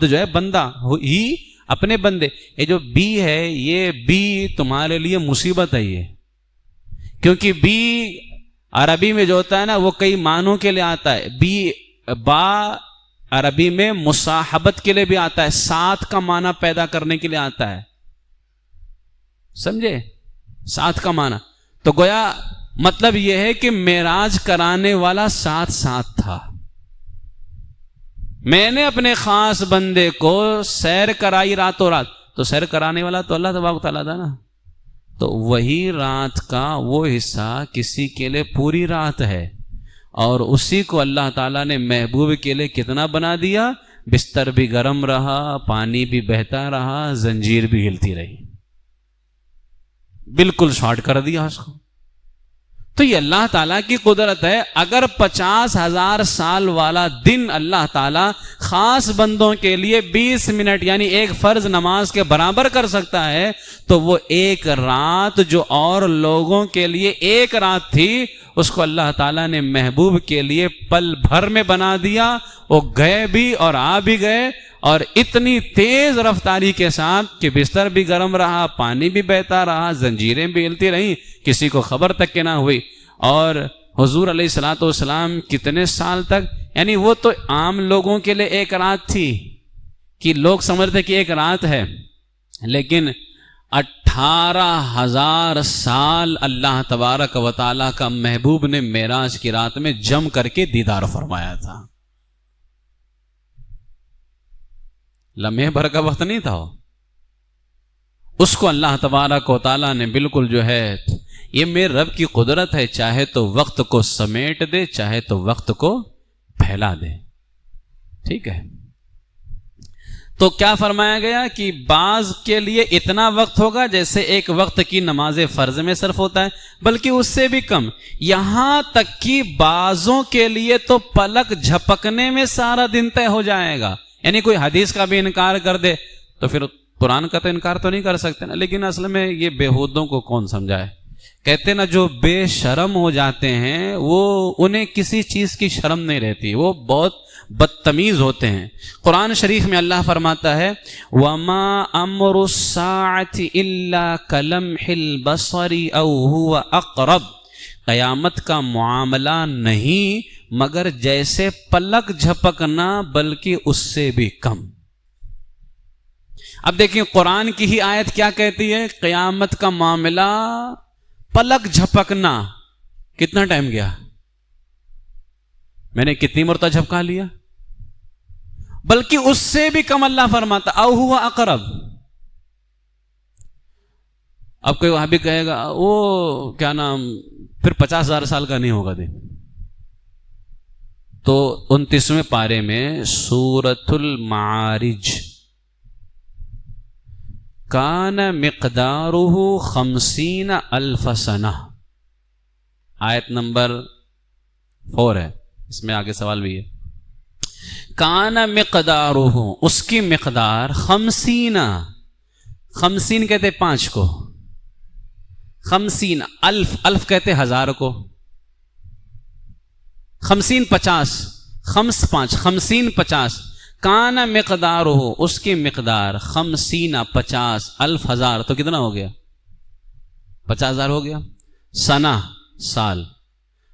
جو ہے بندہ ہی اپنے بندے، یہ جو بی ہے، یہ بی تمہارے لیے مصیبت ہے، یہ کیونکہ بی عربی میں جو ہوتا ہے نا، وہ کئی معنوں کے لیے آتا ہے، بی با عربی میں مصاحبت کے لیے بھی آتا ہے، ساتھ کا معنی پیدا کرنے کے لیے آتا ہے، سمجھے؟ ساتھ کا معنی، تو گویا مطلب یہ ہے کہ معراج کرانے والا ساتھ تھا، میں نے اپنے خاص بندے کو سیر کرائی راتوں رات، تو سیر کرانے والا تو اللہ تبارک و تعالیٰ تھا نا، تو وہی رات کا وہ حصہ کسی کے لیے پوری رات ہے، اور اسی کو اللہ تعالیٰ نے محبوب کے لیے کتنا بنا دیا، بستر بھی گرم رہا، پانی بھی بہتا رہا، زنجیر بھی ہلتی رہی، بالکل شارٹ کر دیا اس کو۔ تو یہ اللہ تعالیٰ کی قدرت ہے، اگر 50,000 سال والا دن اللہ تعالیٰ خاص بندوں کے لیے 20 منٹ یعنی ایک فرض نماز کے برابر کر سکتا ہے، تو وہ ایک رات جو اور لوگوں کے لیے ایک رات تھی، اس کو اللہ تعالیٰ نے محبوب کے لیے پل بھر میں بنا دیا، وہ گئے بھی اور آ بھی گئے، اور اتنی تیز رفتاری کے ساتھ کہ بستر بھی گرم رہا، پانی بھی بہتا رہا، زنجیریں بھی ہلتی رہیں، کسی کو خبر تک کہ نہ ہوئی۔ اور حضور علیہ الصلوۃ والسلام کتنے سال تک، یعنی وہ تو عام لوگوں کے لیے ایک رات تھی کہ لوگ سمجھتے کہ ایک رات ہے، لیکن 18,000 سال اللہ تبارک و تعالیٰ کا محبوب نے معراج کی رات میں جم کر کے دیدار فرمایا تھا، لمحے بھر کا وقت نہیں تھا، اس کو اللہ تبارک و تعالیٰ نے بالکل جو ہے، یہ میرے رب کی قدرت ہے، چاہے تو وقت کو سمیٹ دے، چاہے تو وقت کو پھیلا دے، ٹھیک ہے۔ تو کیا فرمایا گیا کہ بعض کے لیے اتنا وقت ہوگا جیسے ایک وقت کی نماز فرض میں صرف ہوتا ہے، بلکہ اس سے بھی کم، یہاں تک کہ بعضوں کے لیے تو پلک جھپکنے میں سارا دن طے ہو جائے گا، یعنی کوئی حدیث کا بھی انکار کر دے تو پھر قرآن کا تو انکار تو نہیں کر سکتے نا، لیکن اصل میں یہ بےہودوں کو کون سمجھائے، کہتے نا جو بے شرم ہو جاتے ہیں وہ انہیں کسی چیز کی شرم نہیں رہتی، وہ بہت بدتمیز ہوتے ہیں۔ قرآن شریف میں اللہ فرماتا ہے وَمَا أَمْرُ السَّاعَةِ إِلَّا كَلَمْحِ الْبَصَرِ أَوْ هُوَ أَقْرَبُ، قیامت کا معاملہ نہیں مگر جیسے پلک جھپکنا، بلکہ اس سے بھی کم۔ اب دیکھیں قرآن کی ہی آیت کیا کہتی ہے، قیامت کا معاملہ پلک جھپکنا، کتنا ٹائم گیا، میں نے کتنی مرتبہ جھپکا لیا، بلکہ اس سے بھی کم اللہ فرماتا او ہوا اقرب۔ اب کوئی وہاں بھی کہے گا وہ کیا نام پھر 50,000 سال کا نہیں ہوگا دن، تو 29ویں پارے میں سورۃ المعارج کان مقدارہ 50,000 سنہ، آیت نمبر 4 ہے، اس میں آگے سوال بھی ہے، کان مقدارہ، اس کی مقدار 50 کہتے 5 کو، 50 الف کہتے 1000 کو، 50 50 خمس 5 50 50، کان مقدارہ، اس کی مقدار 50 50 الف 1000، تو کتنا ہو گیا، 50,000 ہو گیا، سنہ سال،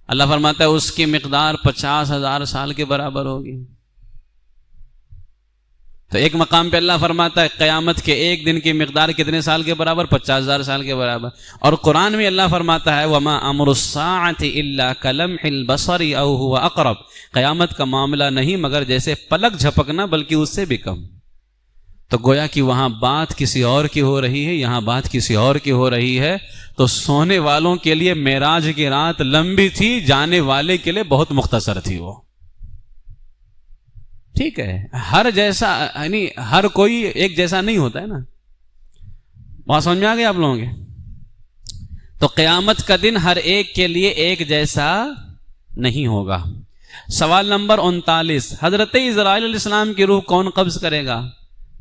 اللہ فرماتا ہے اس کی مقدار 50,000 سال کے برابر ہوگی۔ تو ایک مقام پہ اللہ فرماتا ہے قیامت کے ایک دن کی مقدار کتنے سال کے برابر؟ 50,000 سال کے برابر. اور قرآن میں اللہ فرماتا ہے وَمَا أَمْرُ السَّاعَةِ إِلَّا كَلَمْحِ الْبَصَرِ أَوْ هُوَ أَقْرَبُ. قیامت کا معاملہ نہیں مگر جیسے پلک جھپکنا، بلکہ اس سے بھی کم. تو گویا کہ وہاں بات کسی اور کی ہو رہی ہے، یہاں بات کسی اور کی ہو رہی ہے. تو سونے والوں کے لیے معراج کی رات لمبی تھی، جانے والے کے لیے بہت مختصر تھی وہ. ٹھیک ہے، ہر جیسا یعنی ہر کوئی ایک جیسا نہیں ہوتا ہے نا. بات سمجھ میں آ گئی آپ لوگوں کے؟ تو قیامت کا دن ہر ایک کے لیے ایک جیسا نہیں ہوگا. سوال نمبر 39، حضرت اسرائیل علیہ السلام کی روح کون قبض کرے گا؟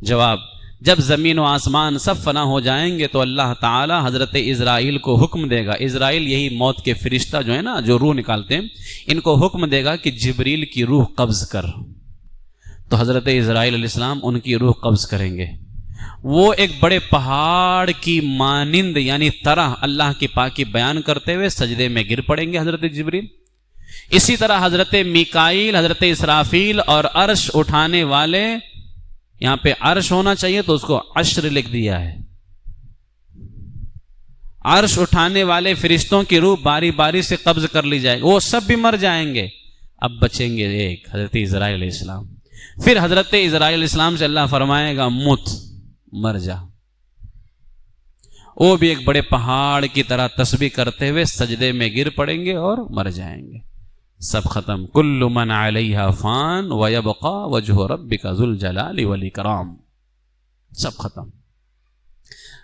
جواب، جب زمین و آسمان سب فنا ہو جائیں گے تو اللہ تعالی حضرت اسرائیل کو حکم دے گا. اسرائیل یہی موت کے فرشتہ جو ہے نا، جو روح نکالتے ہیں، ان کو حکم دے گا کہ جبریل کی روح قبض کر. تو حضرت اسرائیل علیہ السلام ان کی روح قبض کریں گے. وہ ایک بڑے پہاڑ کی مانند یعنی طرح اللہ کی پاکی بیان کرتے ہوئے سجدے میں گر پڑیں گے حضرت جبریل. اسی طرح حضرت میکائیل، حضرت اسرافیل اور عرش اٹھانے والے، یہاں پہ عرش ہونا چاہیے تو اس کو عشر لکھ دیا ہے. عرش اٹھانے والے فرشتوں کی روح باری باری سے قبض کر لی جائے گی. وہ سب بھی مر جائیں گے، اب بچیں گے ایک، حضرت اسرائیل علیہ السلام. پھر حضرت اسرائیل علیہ السلام سے اللہ فرمائے گا مت، مر جا. وہ بھی ایک بڑے پہاڑ کی طرح تسبیح کرتے ہوئے سجدے میں گر پڑیں گے اور مر جائیں گے. سب ختم. کل من علیہا فان ویبقا وجہ ربک ذو الجلال والاکرام. سب ختم.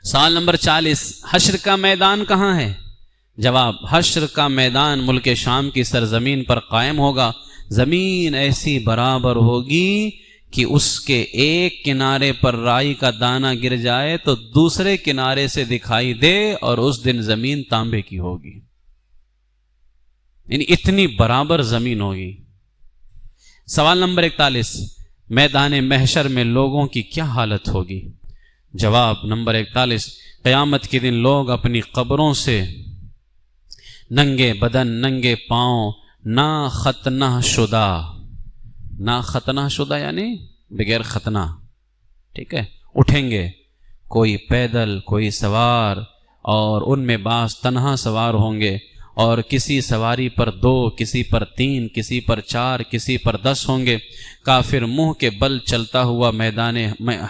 سوال نمبر 40، حشر کا میدان کہاں ہے؟ جواب، حشر کا میدان ملک شام کی سرزمین پر قائم ہوگا. زمین ایسی برابر ہوگی کہ اس کے ایک کنارے پر رائی کا دانہ گر جائے تو دوسرے کنارے سے دکھائی دے، اور اس دن زمین تانبے کی ہوگی. یعنی اتنی برابر زمین ہوگی. سوال نمبر 41، میدان محشر میں لوگوں کی کیا حالت ہوگی؟ جواب نمبر 41، قیامت کے دن لوگ اپنی قبروں سے ننگے بدن، ننگے پاؤں، نا ختنہ شدہ، نا ختنہ شدہ یعنی بغیر ختنہ، ٹھیک ہے، اٹھیں گے. کوئی پیدل، کوئی سوار، اور ان میں بعض تنہا سوار ہوں گے، اور کسی سواری پر 2، کسی پر 3، کسی پر 4، کسی پر 10 ہوں گے. کافر منہ کے بل چلتا ہوا میدان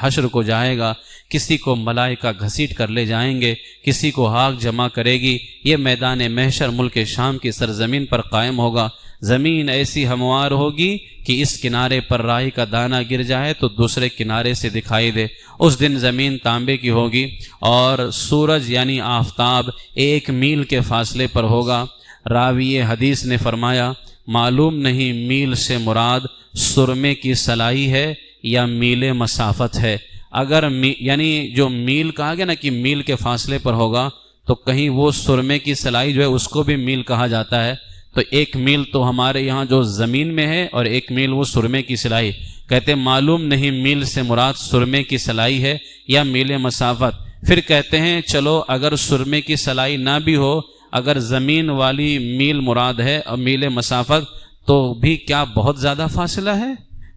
حشر کو جائے گا. کسی کو ملائکہ گھسیٹ کر لے جائیں گے، کسی کو آگ جمع کرے گی. یہ میدان محشر ملک شام کی سرزمین پر قائم ہوگا. زمین ایسی ہموار ہوگی کہ اس کنارے پر رائی کا دانہ گر جائے تو دوسرے کنارے سے دکھائی دے. اس دن زمین تانبے کی ہوگی، اور سورج یعنی آفتاب 1 میل کے فاصلے پر ہوگا. راوی حدیث نے فرمایا، معلوم نہیں میل سے مراد سرمے کی سلائی ہے یا میل مسافت ہے. اگر یعنی جو میل کہا گیا نا کہ میل کے فاصلے پر ہوگا، تو کہیں وہ سرمے کی سلائی جو ہے اس کو بھی میل کہا جاتا ہے. تو 1 میل تو ہمارے یہاں جو زمین میں ہے، اور 1 میل وہ سرمے کی سلائی. کہتے معلوم نہیں میل سے مراد سرمے کی سلائی ہے یا میل مسافت. پھر کہتے ہیں چلو اگر سرمے کی سلائی نہ بھی ہو، اگر زمین والی میل مراد ہے اور میل مسافت، تو بھی کیا بہت زیادہ فاصلہ ہے؟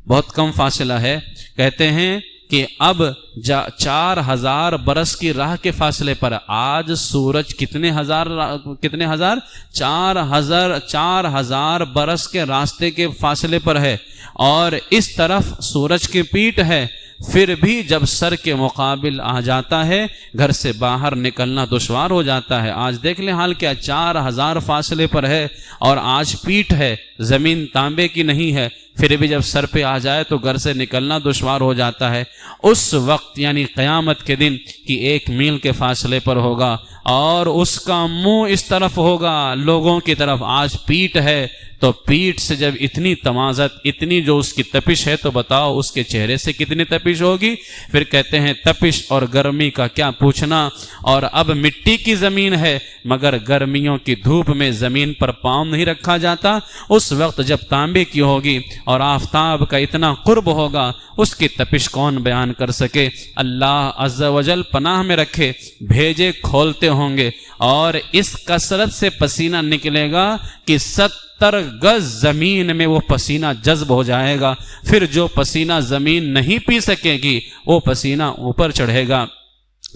بہت کم فاصلہ ہے. کہتے ہیں کہ اب 4000 برس کی راہ کے فاصلے پر آج سورج کتنے ہزار 4000 برس کے راستے کے فاصلے پر ہے، اور اس طرف سورج کی پیٹھ ہے. پھر بھی جب سر کے مقابل آ جاتا ہے، گھر سے باہر نکلنا دشوار ہو جاتا ہے. آج دیکھ لیں حال کیا، 4000 فاصلے پر ہے اور آج پیٹھ ہے، زمین تانبے کی نہیں ہے. پھر بھی جب سر پہ آ جائے تو گھر سے نکلنا دشوار ہو جاتا ہے. اس وقت یعنی قیامت کے دن کی 1 میل کے فاصلے پر ہوگا، اور اس کا منہ اس طرف ہوگا لوگوں کی طرف. آج پیٹھ ہے تو پیٹھ سے جب اتنی تمازت، اتنی جو اس کی تپش ہے، تو بتاؤ اس کے چہرے سے کتنی تپش ہوگی. پھر کہتے ہیں تپش اور گرمی کا کیا پوچھنا. اور اب مٹی کی زمین ہے، مگر گرمیوں کی دھوپ میں زمین پر پاؤں نہیں رکھا جاتا. اس وقت جب تانبے کی ہوگی اور آفتاب کا اتنا قرب ہوگا، اس کی تپش کون بیان کر سکے. اللہ عز و جل پناہ میں رکھے، بھیجے کھولتے ہوں گے اور اس کثرت سے پسینہ نکلے گا کہ 70 گز زمین میں وہ پسینہ جذب ہو جائے گا. پھر جو پسینہ زمین نہیں پی سکے گی وہ پسینہ اوپر چڑھے گا.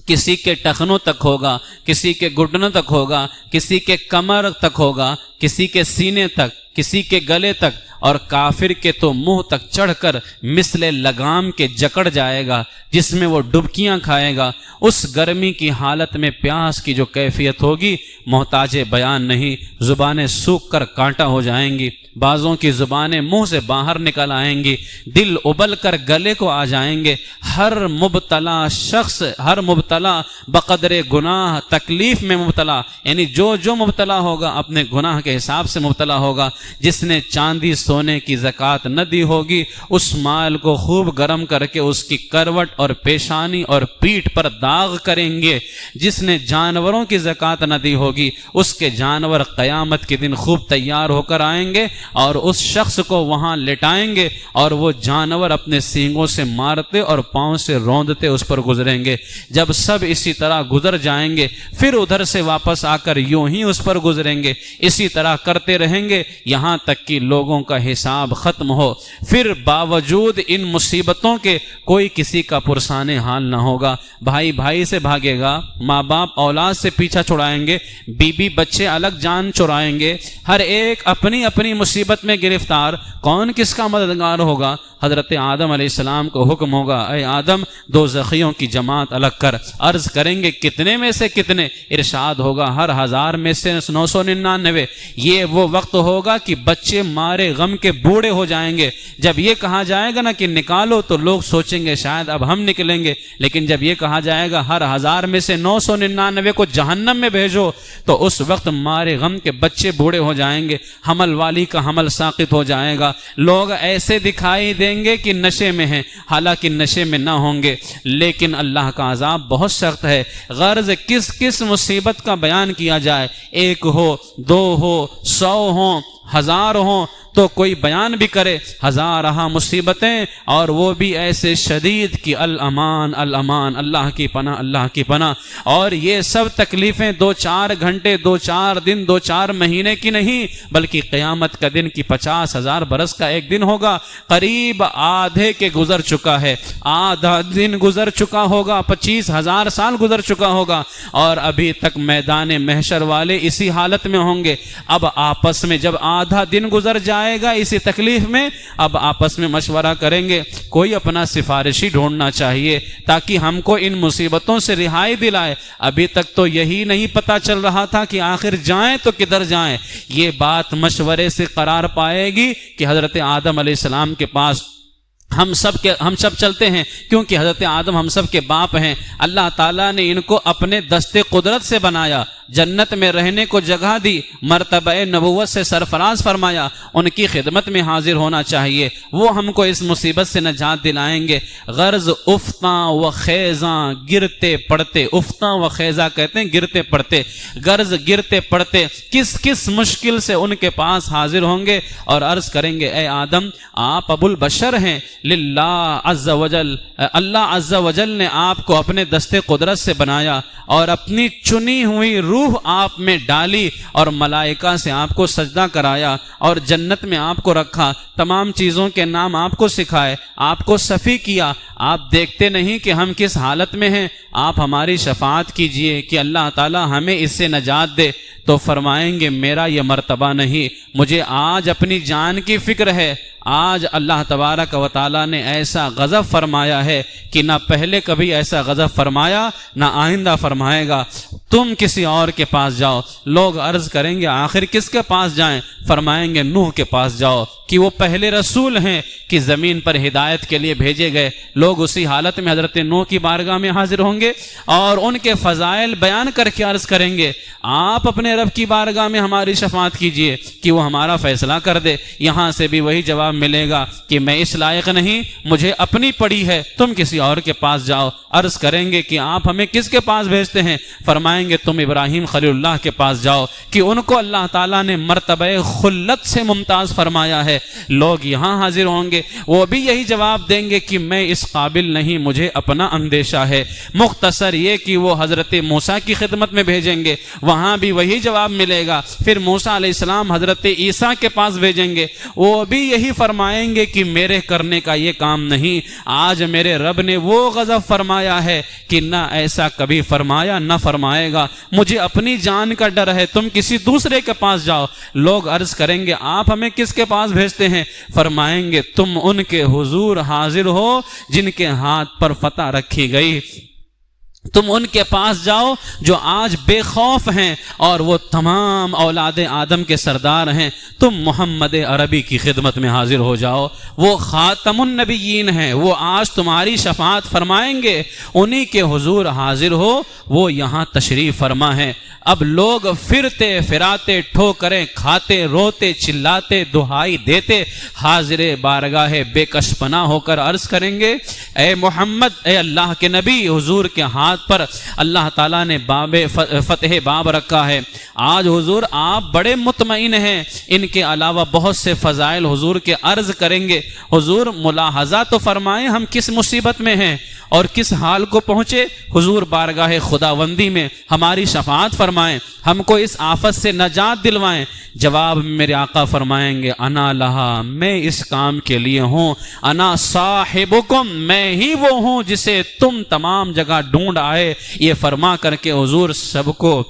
کسی کے ٹخنوں تک ہوگا, کسی کے گھٹنوں تک ہوگا, کسی کے کمر تک ہوگا, کسی کے سینے تک, کسی کے گلے تک, اور کافر کے تو منہ تک چڑھ کر مثل لگام کے جکڑ جائے گا جس میں وہ ڈبکیاں کھائے گا. اس گرمی کی حالت میں پیاس کی جو کیفیت ہوگی محتاج بیان نہیں. زبانیں سوکھ کر کانٹا ہو جائیں گی, بعضوں کی زبانیں منہ سے باہر نکل آئیں گی, دل ابل کر گلے کو آ جائیں گے. ہر مبتلا شخص, ہر مبتلا بقدر گناہ تکلیف میں مبتلا, یعنی جو مبتلا ہوگا اپنے گناہ کے حساب سے مبتلا ہوگا. جس نے چاندی سونے کی زکوٰۃ نہ دی ہوگی اس مال کو خوب گرم کر کے اس کی کروٹ اور پیشانی اور پیٹھ پر داغ کریں گے. جس نے جانوروں کی زکوٰۃ نہ دی ہوگی اس کے جانور قیامت کے دن خوب تیار ہو کر آئیں گے اور اس شخص کو وہاں لٹائیں گے اور وہ جانور اپنے سینگوں سے مارتے اور پاؤں سے روندتے اس پر گزریں گے. جب سب اسی طرح گزر جائیں گے پھر ادھر سے واپس آ کر یوں ہی اس پر گزریں گے. اسی طرح کرتے رہیں گے یہاں تک کہ لوگوں کا حساب ختم ہو. پھر باوجود ان مصیبتوں کے کوئی کسی کا پرسان حال نہ ہوگا. بھائی بھائی سے بھاگے گا, ماں باپ اولاد سے پیچھا چھڑائیں گے, بیوی بچے الگ جان چرائیں گے, ہر ایک اپنی اپنی مصیبت میں گرفتار. کون کس کا مددگار ہوگا؟ حضرت آدم علیہ السلام کو حکم ہوگا, اے آدم دو زخیوں کی جماعت الگ کر. عرض کریں گے کتنے میں سے کتنے؟ ارشاد ہوگا ہر 1000 میں سے 999. یہ وہ وقت ہوگا کہ بچے مارے غم کے بوڑھے ہو جائیں گے. جب یہ کہا جائے گا نا کہ نکالو تو لوگ سوچیں گے شاید اب ہم نکلیں گے, لیکن جب یہ کہا جائے گا ہر 1000 میں سے 999 کو جہنم میں بھیجو تو اس وقت مارے غم کے بچے بوڑھے ہو جائیں گے. حمل والی کا حمل ساقط ہو جائے گا. لوگ ایسے دکھائی دیں گے کہ نشے میں ہیں, حالانکہ نشے میں نہ ہوں گے. لیکن اللہ کا عذاب بہت سخت ہے. غرض کس مصیبت کا بیان کیا جائے, 1 ہو 2 ہو 100 ہوں 1000 ہوں تو کوئی بیان بھی کرے. 1000 مصیبتیں اور وہ بھی ایسے شدید کی الامان الامان, اللہ کی پناہ اللہ کی پناہ. اور یہ سب تکلیفیں 2-4 گھنٹے 2-4 دن 2-4 مہینے کی نہیں بلکہ قیامت کا دن کی 50,000 برس کا ایک دن ہوگا. قریب آدھے کے گزر چکا ہے, آدھا دن گزر چکا ہوگا, 25,000 سال گزر چکا ہوگا اور ابھی تک میدان محشر والے اسی حالت میں ہوں گے. اب آپس میں جب آدھا دن گزر جائے گا اسی تکلیف میں, اب آپس میں مشورہ کریں گے کوئی اپنا سفارشی ڈھونڈنا چاہیے تاکہ ہم کو ان مصیبتوں سے رہائی دلائے. ابھی تک تو یہی نہیں پتا چل رہا تھا کہ آخر جائیں تو کدھر جائیں. یہ بات مشورے سے قرار پائے گی کہ حضرت آدم علیہ السلام کے پاس ہم سب چلتے ہیں, کیونکہ حضرت آدم ہم سب کے باپ ہیں. اللہ تعالیٰ نے ان کو اپنے دستے قدرت سے بنایا, جنت میں رہنے کو جگہ دی, مرتبہ نبوت سے سرفراز فرمایا, ان کی خدمت میں حاضر ہونا چاہیے, وہ ہم کو اس مصیبت سے نجات دلائیں گے. غرض افتا و خیزاں گرتے پڑتے, افتا و خیزاں کہتے ہیں گرتے پڑتے, غرض گرتے پڑتے کس مشکل سے ان کے پاس حاضر ہوں گے اور عرض کریں گے اے آدم آپ ابو البشر ہیں, للہ عز وجل, اللہ عز وجل نے آپ کو اپنے دستے قدرت سے بنایا اور اپنی چنی ہوئی روح آپ میں ڈالی اور ملائکہ سے آپ کو سجدہ کرایا اور جنت میں آپ کو رکھا, تمام چیزوں کے نام آپ کو سکھائے, آپ کو صفی کیا. آپ دیکھتے نہیں کہ ہم کس حالت میں ہیں, آپ ہماری شفاعت کیجئے کہ اللہ تعالی ہمیں اس سے نجات دے. تو فرمائیں گے میرا یہ مرتبہ نہیں, مجھے آج اپنی جان کی فکر ہے. آج اللہ تبارک و تعالیٰ نے ایسا غضب فرمایا ہے کہ نہ پہلے کبھی ایسا غضب فرمایا نہ آئندہ فرمائے گا. تم کسی اور کے پاس جاؤ. لوگ عرض کریں گے آخر کس کے پاس جائیں؟ فرمائیں گے نوح کے پاس جاؤ کہ وہ پہلے رسول ہیں کہ زمین پر ہدایت کے لیے بھیجے گئے. لوگ اسی حالت میں حضرت نوح کی بارگاہ میں حاضر ہوں گے اور ان کے فضائل بیان کر کے عرض کریں گے آپ اپنے رب کی بارگاہ میں ہماری شفاعت کیجئے کہ وہ ہمارا فیصلہ کر دے. یہاں سے بھی وہی جواب ملے گا کہ میں اس لائق نہیں, مجھے اپنی پڑی ہے, تم کسی اور کے پاس جاؤ. عرض کریں گے کہ آپ ہمیں کس کے پاس بھیجتے ہیں؟ فرمائیں گے تم ابراہیم خلیل اللہ کے پاس جاؤ کہ ان کو اللہ تعالیٰ نے مرتبہ خلت سے ممتاز فرمایا ہے. لوگ یہاں حاضر ہوں گے, وہ بھی یہی جواب دیں گے کہ میں اس قابل نہیں، مجھے اپنا اندیشہ ہے۔ مختصر یہ کہ وہ حضرت موسیٰ کی خدمت میں بھیجیں گے، وہاں بھی وہی جواب ملے گا۔ پھر موسیٰ علیہ السلام حضرت عیسیٰ کے پاس بھیجیں گے، وہ بھی یہی فرمائیں گے کہ میرے کرنے کا یہ کام نہیں، آج میرے رب نے وہ غضب فرمایا ہے کہ نہ ایسا کبھی فرمایا نہ فرمائے گا، مجھے اپنی جان کا ڈر ہے، تم کسی دوسرے کے پاس جاؤ۔ لوگ عرض کریں گے آپ ہمیں کس کے پاس بھیجتے ہیں؟ فرمائیں گے تم ان کے حضور حاضر ہو جن کے ہاتھ پر فتح رکھی گئی، تم ان کے پاس جاؤ جو آج بے خوف ہیں اور وہ تمام اولاد آدم کے سردار ہیں، تم محمد عربی کی خدمت میں حاضر ہو جاؤ، وہ خاتم النبیین ہیں، وہ آج تمہاری شفاعت فرمائیں گے، انہی کے حضور حاضر ہو، وہ یہاں تشریف فرما ہے۔ اب لوگ پھرتے پھراتے ٹھوکریں کھاتے روتے چلاتے دہائی دیتے حاضر بارگاہ بے کش پناہ ہو کر عرض کریں گے اے محمد، اے اللہ کے نبی، حضور کے ہاتھ پر اللہ تعالیٰ نے فتح باب رکھا ہے، آج حضور آپ بڑے مطمئن ہیں، ان کے علاوہ بہت سے فضائل حضور کے عرض کریں گے، حضور ملاحظہ تو فرمائیں ہم کس مصیبت میں ہیں اور کس حال کو پہنچے، حضور بارگاہ خداوندی میں ہماری شفاعت فرمائیں، ہم کو اس آفت سے نجات دلوائیں۔ جواب میرے آقا فرمائیں گے انا لہا، میں اس کام کے لیے ہوں، انا صاحبکم، میں ہی وہ ہوں جسے تم تمام جگہ ڈھونڈ آئے۔ یہ فرما کر کے حضور سب کو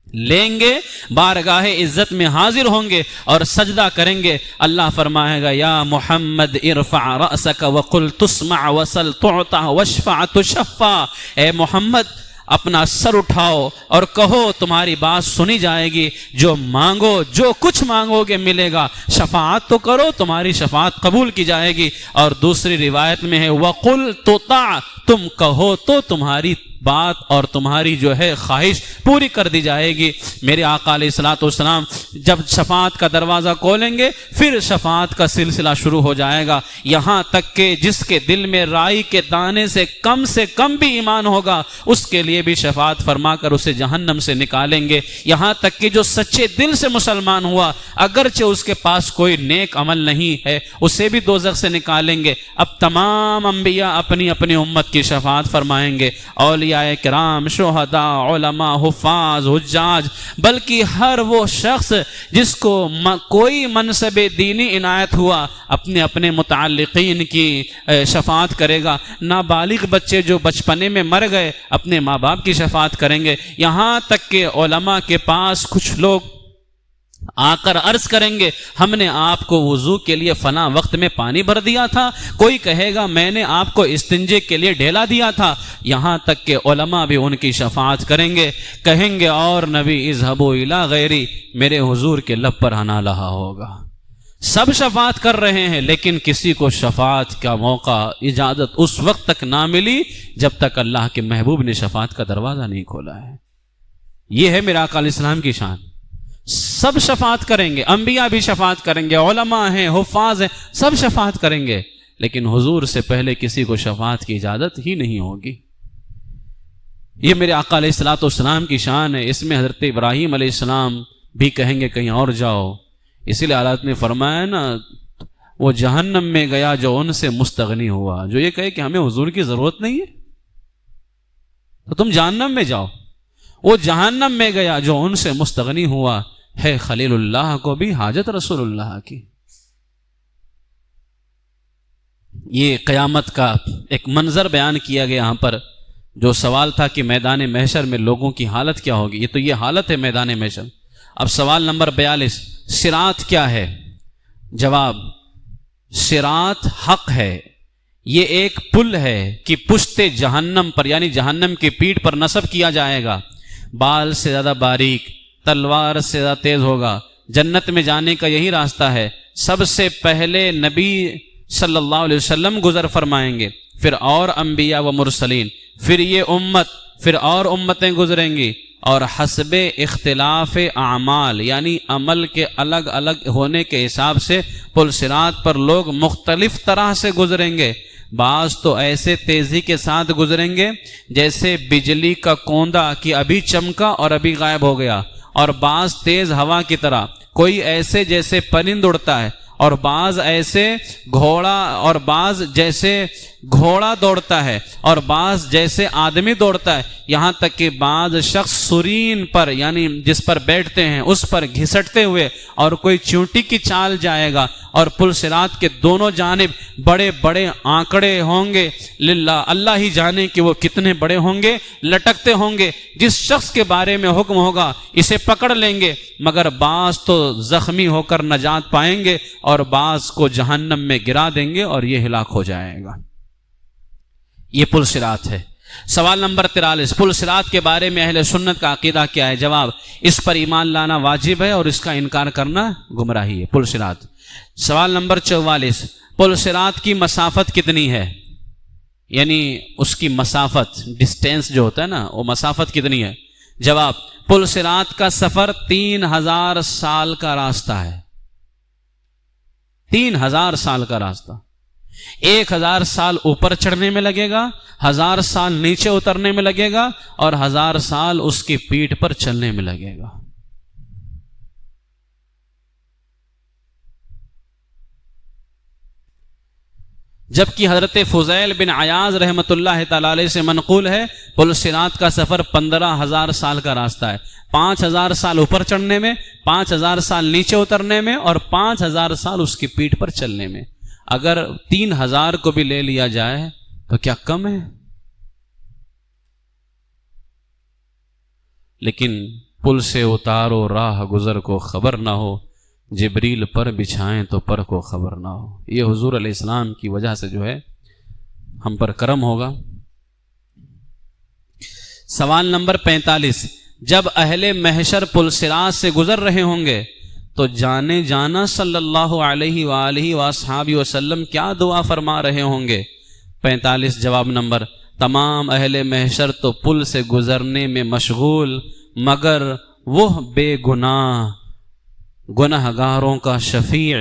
لیں گے، بارگاہ عزت میں حاضر ہوں گے اور سجدہ کریں گے۔ اللہ فرمائے گا یا محمد ارفع رأسک وقل تسمع وسل تعطى واشفع تشفع، اے محمد اپنا سر اٹھاؤ اور کہو تمہاری بات سنی جائے گی، جو مانگو جو کچھ مانگو گے ملے گا، شفاعت تو کرو تمہاری شفاعت قبول کی جائے گی۔ اور دوسری روایت میں ہے وقل تطاع، تم کہو تو تمہاری بات اور تمہاری جو ہے خواہش پوری کر دی جائے گی۔ میرے آقا علیہ الصلوۃ والسلام جب شفاعت کا دروازہ کھولیں گے پھر شفاعت کا سلسلہ شروع ہو جائے گا، یہاں تک کہ جس کے دل میں رائی کے دانے سے کم بھی ایمان ہوگا اس کے لیے بھی شفاعت فرما کر اسے جہنم سے نکالیں گے، یہاں تک کہ جو سچے دل سے مسلمان ہوا اگرچہ اس کے پاس کوئی نیک عمل نہیں ہے اسے بھی دوزخ سے نکالیں گے۔ اب تمام انبیاء اپنی اپنی امت کی شفاعت فرمائیں گے، اولیاء کرام، شہداء، علماء، حفاظ، حجاج، بلکہ ہر وہ شخص جس کو کوئی منصب دینی عنایت ہوا اپنے اپنے متعلقین کی شفاعت کرے گا۔ نابالغ بچے جو بچپنے میں مر گئے اپنے ماں باپ کی شفاعت کریں گے، یہاں تک کہ علماء کے پاس کچھ لوگ آ کر عرض کریں گے ہم نے آپ کو وضو کے لیے فلاں وقت میں پانی بھر دیا تھا، کوئی کہے گا میں نے آپ کو استنجے کے لیے ڈھیلا دیا تھا، یہاں تک کہ علماء بھی ان کی شفاعت کریں گے، کہیں گے اور نبی اذهبوا الی غیری، میرے حضور کے لب پر انا لہا ہوگا۔ سب شفاعت کر رہے ہیں لیکن کسی کو شفاعت کا موقع اجازت اس وقت تک نہ ملی جب تک اللہ کے محبوب نے شفاعت کا دروازہ نہیں کھولا ہے۔ یہ ہے میرے آقا علیہ السلام کی شان، سب شفاعت کریں گے، انبیاء بھی شفاعت کریں گے، علماء ہیں، حفاظ ہیں، سب شفاعت کریں گے، لیکن حضور سے پہلے کسی کو شفاعت کی اجازت ہی نہیں ہوگی۔ یہ میرے آقا علیہ الصلوۃ والسلام کی شان ہے، اس میں حضرت ابراہیم علیہ السلام بھی کہیں گے کہیں اور جاؤ، اسی لیے حضرت نے فرمایا نا وہ جہنم میں گیا جو ان سے مستغنی ہوا، جو یہ کہے کہ ہمیں حضور کی ضرورت نہیں ہے تو تم جہنم میں جاؤ، وہ جہنم میں گیا جو ان سے مستغنی ہوا، ہے خلیل اللہ کو بھی حاجت رسول اللہ کی۔ یہ قیامت کا ایک منظر بیان کیا گیا یہاں پر، جو سوال تھا کہ میدان محشر میں لوگوں کی حالت کیا ہوگی، یہ تو یہ حالت ہے میدان محشر۔ اب سوال نمبر 42، صراط کیا ہے؟ جواب، صراط حق ہے، یہ ایک پل ہے کہ پشت جہنم پر یعنی جہنم کی پیٹھ پر نصب کیا جائے گا، بال سے زیادہ باریک، تلوار سے زیادہ تیز ہوگا، جنت میں جانے کا یہی راستہ ہے۔ سب سے پہلے نبی صلی اللہ علیہ وسلم گزر فرمائیں گے، پھر اور انبیاء و مرسلین، پھر یہ امت، پھر اور امتیں گزریں گی، اور حسب اختلاف اعمال یعنی عمل کے الگ الگ ہونے کے حساب سے پل صراط پر لوگ مختلف طرح سے گزریں گے۔ بعض تو ایسے تیزی کے ساتھ گزریں گے جیسے بجلی کا کوندا کہ ابھی چمکا اور ابھی غائب ہو گیا، اور بعض تیز ہوا کی طرح، کوئی ایسے جیسے پرند اڑتا ہے، اور بعض ایسے گھوڑا، اور بعض جیسے گھوڑا دوڑتا ہے اور بعض جیسے آدمی دوڑتا ہے، یہاں تک کہ بعض شخص سرین پر یعنی جس پر بیٹھتے ہیں اس پر گھسٹتے ہوئے اور کوئی چونٹی کی چال جائے گا، اور پل صراط کے دونوں جانب بڑے بڑے آنکڑے ہوں گے، للہ اللہ ہی جانے کہ وہ کتنے بڑے ہوں گے، لٹکتے ہوں گے۔ جس شخص کے بارے میں حکم ہوگا اسے پکڑ لیں گے، مگر بعض تو زخمی ہو کر نجات پائیں گے اور بعض کو جہنم میں گرا دیں گے اور یہ ہلاک ہو جائے گا۔ یہ پل صراط ہے۔ سوال نمبر 43، پل صراط کے بارے میں اہل سنت کا عقیدہ کیا ہے؟ جواب، اس پر ایمان لانا واجب ہے اور اس کا انکار کرنا گمراہی ہے۔ پل صراط۔ سوال نمبر 44، پل صراط کی مسافت کتنی ہے؟ یعنی اس کی مسافت، ڈسٹینس جو ہوتا ہے نا، وہ مسافت کتنی ہے؟ جواب، پل صراط کا سفر 3000 سال کا راستہ ہے۔ 3000 سال کا راستہ، 1000 سال اوپر چڑھنے میں لگے گا، 1000 سال نیچے اترنے میں لگے گا، اور 1000 سال اس کی پیٹھ پر چلنے میں لگے گا۔ جبکہ حضرت فضیل بن عیاض رحمۃ اللہ تعالی علیہ سے منقول ہے پل صراط کا سفر 15000 سال کا راستہ ہے، 5000 سال اوپر چڑھنے میں، 5000 سال نیچے اترنے میں، اور 5000 سال اس کی پیٹھ پر چلنے میں۔ اگر 3000 کو بھی لے لیا جائے تو کیا کم ہے؟ لیکن پل سے اتارو راہ گزر کو خبر نہ ہو، جبریل پر بچھائیں تو پر کو خبر نہ ہو۔ یہ حضور علیہ السلام کی وجہ سے جو ہے ہم پر کرم ہوگا۔ سوال نمبر 45، جب اہل محشر پل صراط سے گزر رہے ہوں گے تو جانے جانا صلی اللہ علیہ وآلہ وآصحابہ وسلم کیا دعا فرما رہے ہوں گے؟ 45 جواب نمبر، تمام اہل محشر تو پل سے گزرنے میں مشغول، مگر وہ بے گناہ گنہگاروں کا شفیع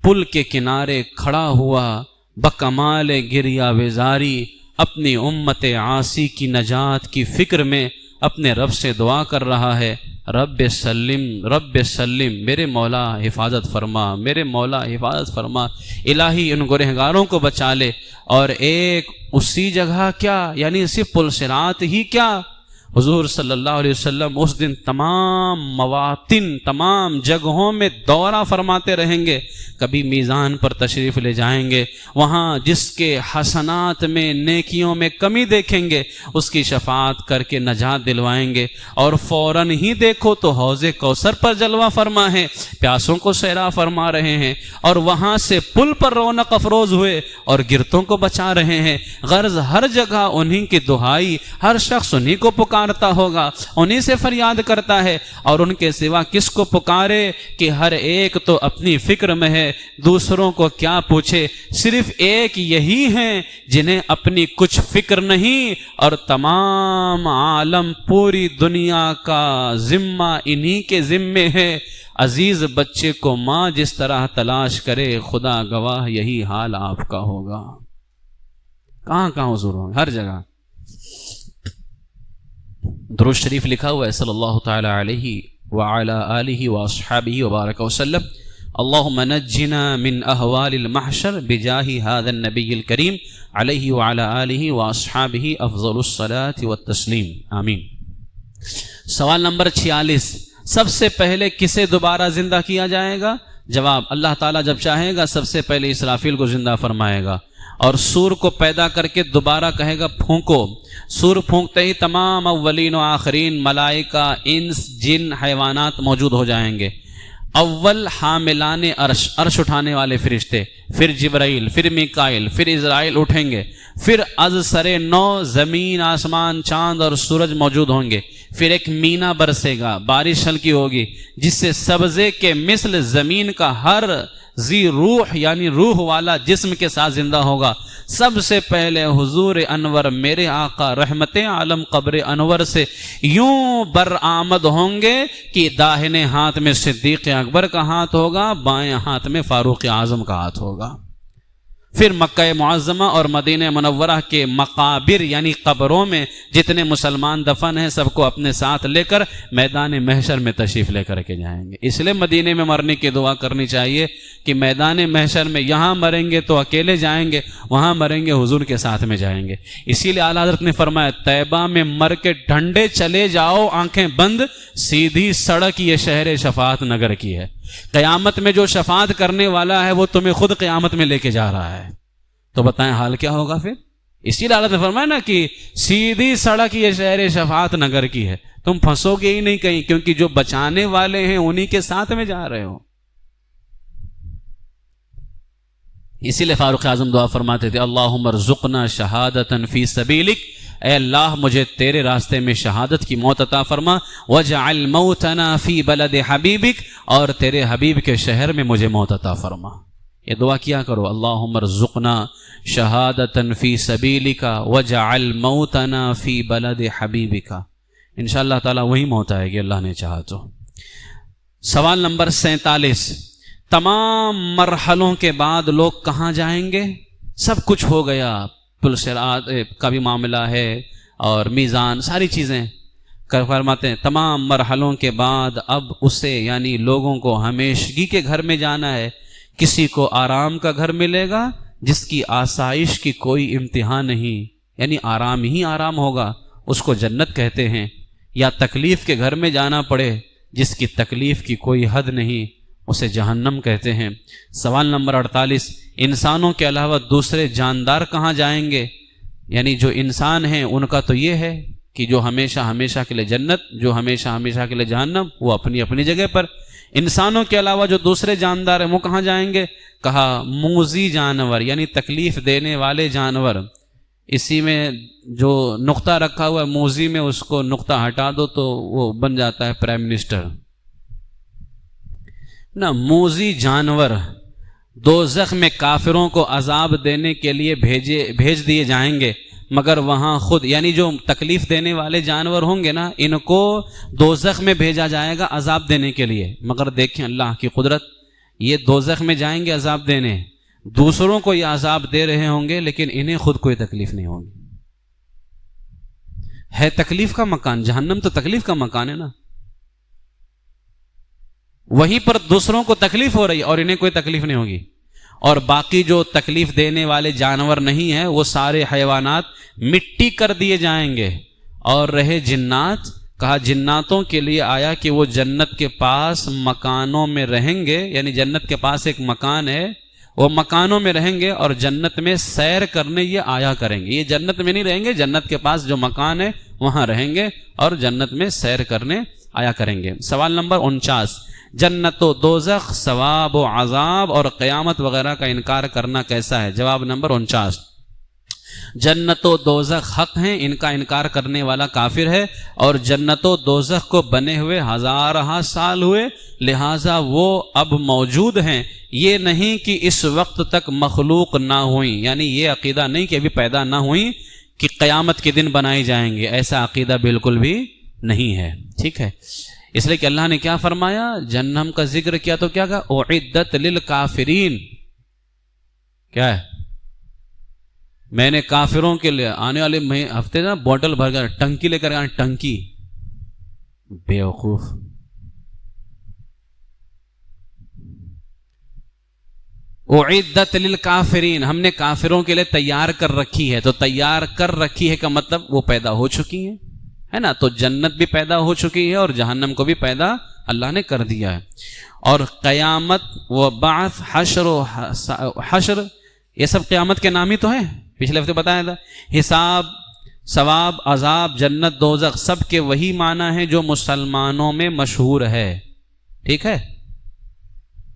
پل کے کنارے کھڑا ہوا بکمال گریہ وزاری اپنی امت عاصی کی نجات کی فکر میں اپنے رب سے دعا کر رہا ہے، رب سلم رب سلم، میرے مولا حفاظت فرما، میرے مولا حفاظت فرما، الہی ان گنہگاروں کو بچا لے۔ اور ایک اسی جگہ کیا، یعنی صرف پل صراط ہی کیا، حضور صلی اللہ علیہ وسلم اس دن تمام مواطن، تمام جگہوں میں دورہ فرماتے رہیں گے۔ کبھی میزان پر تشریف لے جائیں گے، وہاں جس کے حسنات میں نیکیوں میں کمی دیکھیں گے اس کی شفاعت کر کے نجات دلوائیں گے، اور فوراً ہی دیکھو تو حوض کوثر پر جلوہ فرما ہے، پیاسوں کو سیراب فرما رہے ہیں، اور وہاں سے پل پر رونق افروز ہوئے اور گرتوں کو بچا رہے ہیں۔ غرض ہر جگہ انہی کی دہائی، ہر شخص انہی کو پکارتا ہوگا، انہی سے فریاد کرتا ہے، اور ان کے سوا کس کو پکارے کہ ہر ایک تو اپنی فکر میں ہے، دوسروں کو کیا پوچھے۔ صرف ایک یہی ہیں جنہیں اپنی کچھ فکر نہیں، اور تمام عالم پوری دنیا کا ذمہ انہی کے ذمے ہے۔ عزیز بچے کو ماں جس طرح تلاش کرے، خدا گواہ یہی حال آپ کا ہوگا۔ کہاں کہاں حضور ہوں، ہر جگہ۔ درود شریف لکھا ہوا ہے صلی اللہ تعالی علیہ وعلی آلہ واصحابہ وبارک وسلم، اللہم نجنا من احوال المحشر بجاہ هذا النبی الکریم علیہ وعلی آلہ واصحابہ افضل الصلاة والتسلیم، آمین۔ سوال نمبر 46، سب سے پہلے کسے دوبارہ زندہ کیا جائے گا؟ جواب، اللہ تعالیٰ جب چاہے گا سب سے پہلے اسرافیل کو زندہ فرمائے گا، اور سور کو پیدا کر کے دوبارہ کہے گا پھونکو۔ سور پھونکتے ہی تمام اولین و آخرین ملائکہ، انس، جن، حیوانات موجود ہو جائیں گے۔ اول حاملان عرش، عرش اٹھانے والے فرشتے، پھر جبرائیل، پھر میکائیل، پھر اسرائیل اٹھیں گے، پھر از سر نو زمین، آسمان، چاند اور سورج موجود ہوں گے، پھر ایک مینا برسے گا، بارش ہلکی ہوگی جس سے سبزے کے مثل زمین کا ہر ذی روح یعنی روح والا جسم کے ساتھ زندہ ہوگا۔ سب سے پہلے حضور انور میرے آقا رحمت عالم قبر انور سے یوں برآمد ہوں گے کہ داہنے ہاتھ میں صدیق اکبر کا ہاتھ ہوگا، بائیں ہاتھ میں فاروق اعظم کا ہاتھ ہوگا۔ پھر مکہ معظمہ اور مدینہ منورہ کے مقابر یعنی قبروں میں جتنے مسلمان دفن ہیں سب کو اپنے ساتھ لے کر میدان محشر میں تشریف لے کر کے جائیں گے۔ اس لیے مدینے میں مرنے کی دعا کرنی چاہیے کہ میدان محشر میں یہاں مریں گے تو اکیلے جائیں گے، وہاں مریں گے حضور کے ساتھ میں جائیں گے۔ اسی لیے اعلیٰ حضرت نے فرمایا طیبہ میں مر کے ڈھنڈے چلے جاؤ آنکھیں بند، سیدھی سڑک یہ شہر شفاعت نگر کی ہے۔ قیامت میں جو شفاعت کرنے والا ہے وہ تمہیں خود قیامت میں لے کے جا رہا ہے، تو بتائیں حال کیا ہوگا پھر؟ اسی لیے اللہ نے فرمایا نا کہ سیدھی سڑک یہ شہر شفاعت نگر کی ہے، تم پھنسو گے ہی نہیں کہیں، کیونکہ جو بچانے والے ہیں انہی کے ساتھ میں جا رہے ہو۔ اسی لیے فاروق اعظم دعا فرماتے تھے اللہم ارزقنا شہادتا فی سبیلک، اے اللہ مجھے تیرے راستے میں شہادت کی موت عطا فرما، واجعل موتنا فی بلد حبیبک، اور تیرے حبیب کے شہر میں مجھے موت عطا فرما۔ یہ دعا کیا کرو، اللہم ارزقنا شہادتا فی سبیلک واجعل موتنا فی بلد حبیبک، انشاءاللہ تعالی وہی موت آئے گی اللہ نے چاہا تو۔ سوال نمبر 47، تمام مرحلوں کے بعد لوگ کہاں جائیں گے؟ سب کچھ ہو گیا، پل صراط کا بھی معاملہ ہے اور میزان، ساری چیزیں فرماتے ہیں تمام مرحلوں کے بعد اب اسے یعنی لوگوں کو ہمیشگی کے گھر میں جانا ہے۔ کسی کو آرام کا گھر ملے گا جس کی آسائش کی کوئی امتحان نہیں، یعنی آرام ہی آرام ہوگا، اس کو جنت کہتے ہیں، یا تکلیف کے گھر میں جانا پڑے جس کی تکلیف کی کوئی حد نہیں، اسے جہنم کہتے ہیں۔ سوال نمبر 48، انسانوں کے علاوہ دوسرے جاندار کہاں جائیں گے؟ یعنی جو انسان ہیں ان کا تو یہ ہے کہ جو ہمیشہ ہمیشہ کے لیے جنت، جو ہمیشہ ہمیشہ کے لیے جہنم، وہ اپنی اپنی جگہ پر۔ انسانوں کے علاوہ جو دوسرے جاندار ہیں وہ کہاں جائیں گے؟ کہا موذی جانور، یعنی تکلیف دینے والے جانور۔ اسی میں جو نقطہ رکھا ہوا ہے موذی میں، اس کو نقطہ ہٹا دو تو وہ بن جاتا ہے پرائم منسٹر نا۔ موذی جانور دوزخ میں کافروں کو عذاب دینے کے لیے بھیج دیے جائیں گے، مگر وہاں خود یعنی جو تکلیف دینے والے جانور ہوں گے نا، ان کو دوزخ میں بھیجا جائے گا عذاب دینے کے لیے، مگر دیکھیں اللہ کی قدرت، یہ دوزخ میں جائیں گے عذاب دینے، دوسروں کو یہ عذاب دے رہے ہوں گے لیکن انہیں خود کوئی تکلیف نہیں ہوگی۔ ہے تکلیف کا مکان، جہنم تو تکلیف کا مکان ہے نا، وہیں پر دوسروں کو تکلیف ہو رہی اور انہیں کوئی تکلیف نہیں ہوگی۔ اور باقی جو تکلیف دینے والے جانور نہیں ہیں وہ سارے حیوانات مٹی کر دیے جائیں گے۔ اور رہے جنات، کہا جناتوں کے لیے آیا کہ وہ جنت کے پاس مکانوں میں رہیں گے، یعنی جنت کے پاس ایک مکان ہے، وہ مکانوں میں رہیں گے اور جنت میں سیر کرنے یہ آیا کریں گے۔ یہ جنت میں نہیں رہیں گے، جنت کے پاس جو مکان ہے وہاں رہیں گے اور جنت میں سیر کرنے آیا کریں گے۔ سوال نمبر 49، جنت و دوزخ، ثواب و عذاب اور قیامت وغیرہ کا انکار کرنا کیسا ہے؟ جواب نمبر 49، جنت و دوزخ حق ہیں، ان کا انکار کرنے والا کافر ہے، اور جنت و دوزخ کو بنے ہوئے ہزارہ سال ہوئے، لہٰذا وہ اب موجود ہیں، یہ نہیں کہ اس وقت تک مخلوق نہ ہوئیں، یعنی یہ عقیدہ نہیں کہ ابھی پیدا نہ ہوئیں کہ قیامت کے دن بنائی جائیں گے، ایسا عقیدہ بالکل بھی نہیں ہے، ٹھیک ہے۔ اس لیے کہ اللہ نے کیا فرمایا، جہنم کا ذکر کیا تو کیا کہا، اعدت للکافرین، کیا ہے، میں نے کافروں کے لیے آنے والے ہفتے نا بوٹل بھر کر ٹنکی لے کر آنا، ٹنکی، بیوقوف۔ اعدت للکافرین، ہم نے کافروں کے لیے تیار کر رکھی ہے، تو تیار کر رکھی ہے کا مطلب وہ پیدا ہو چکی ہیں، ہے نا، تو جنت بھی پیدا ہو چکی ہے اور جہنم کو بھی پیدا اللہ نے کر دیا ہے۔ اور قیامت و بعث، حشر، یہ سب قیامت کے نام ہی تو ہیں، پچھلے ہفتے بتایا تھا۔ حساب، ثواب، عذاب، جنت، دوزخ، سب کے وہی معنی ہیں جو مسلمانوں میں مشہور ہے، ٹھیک ہے۔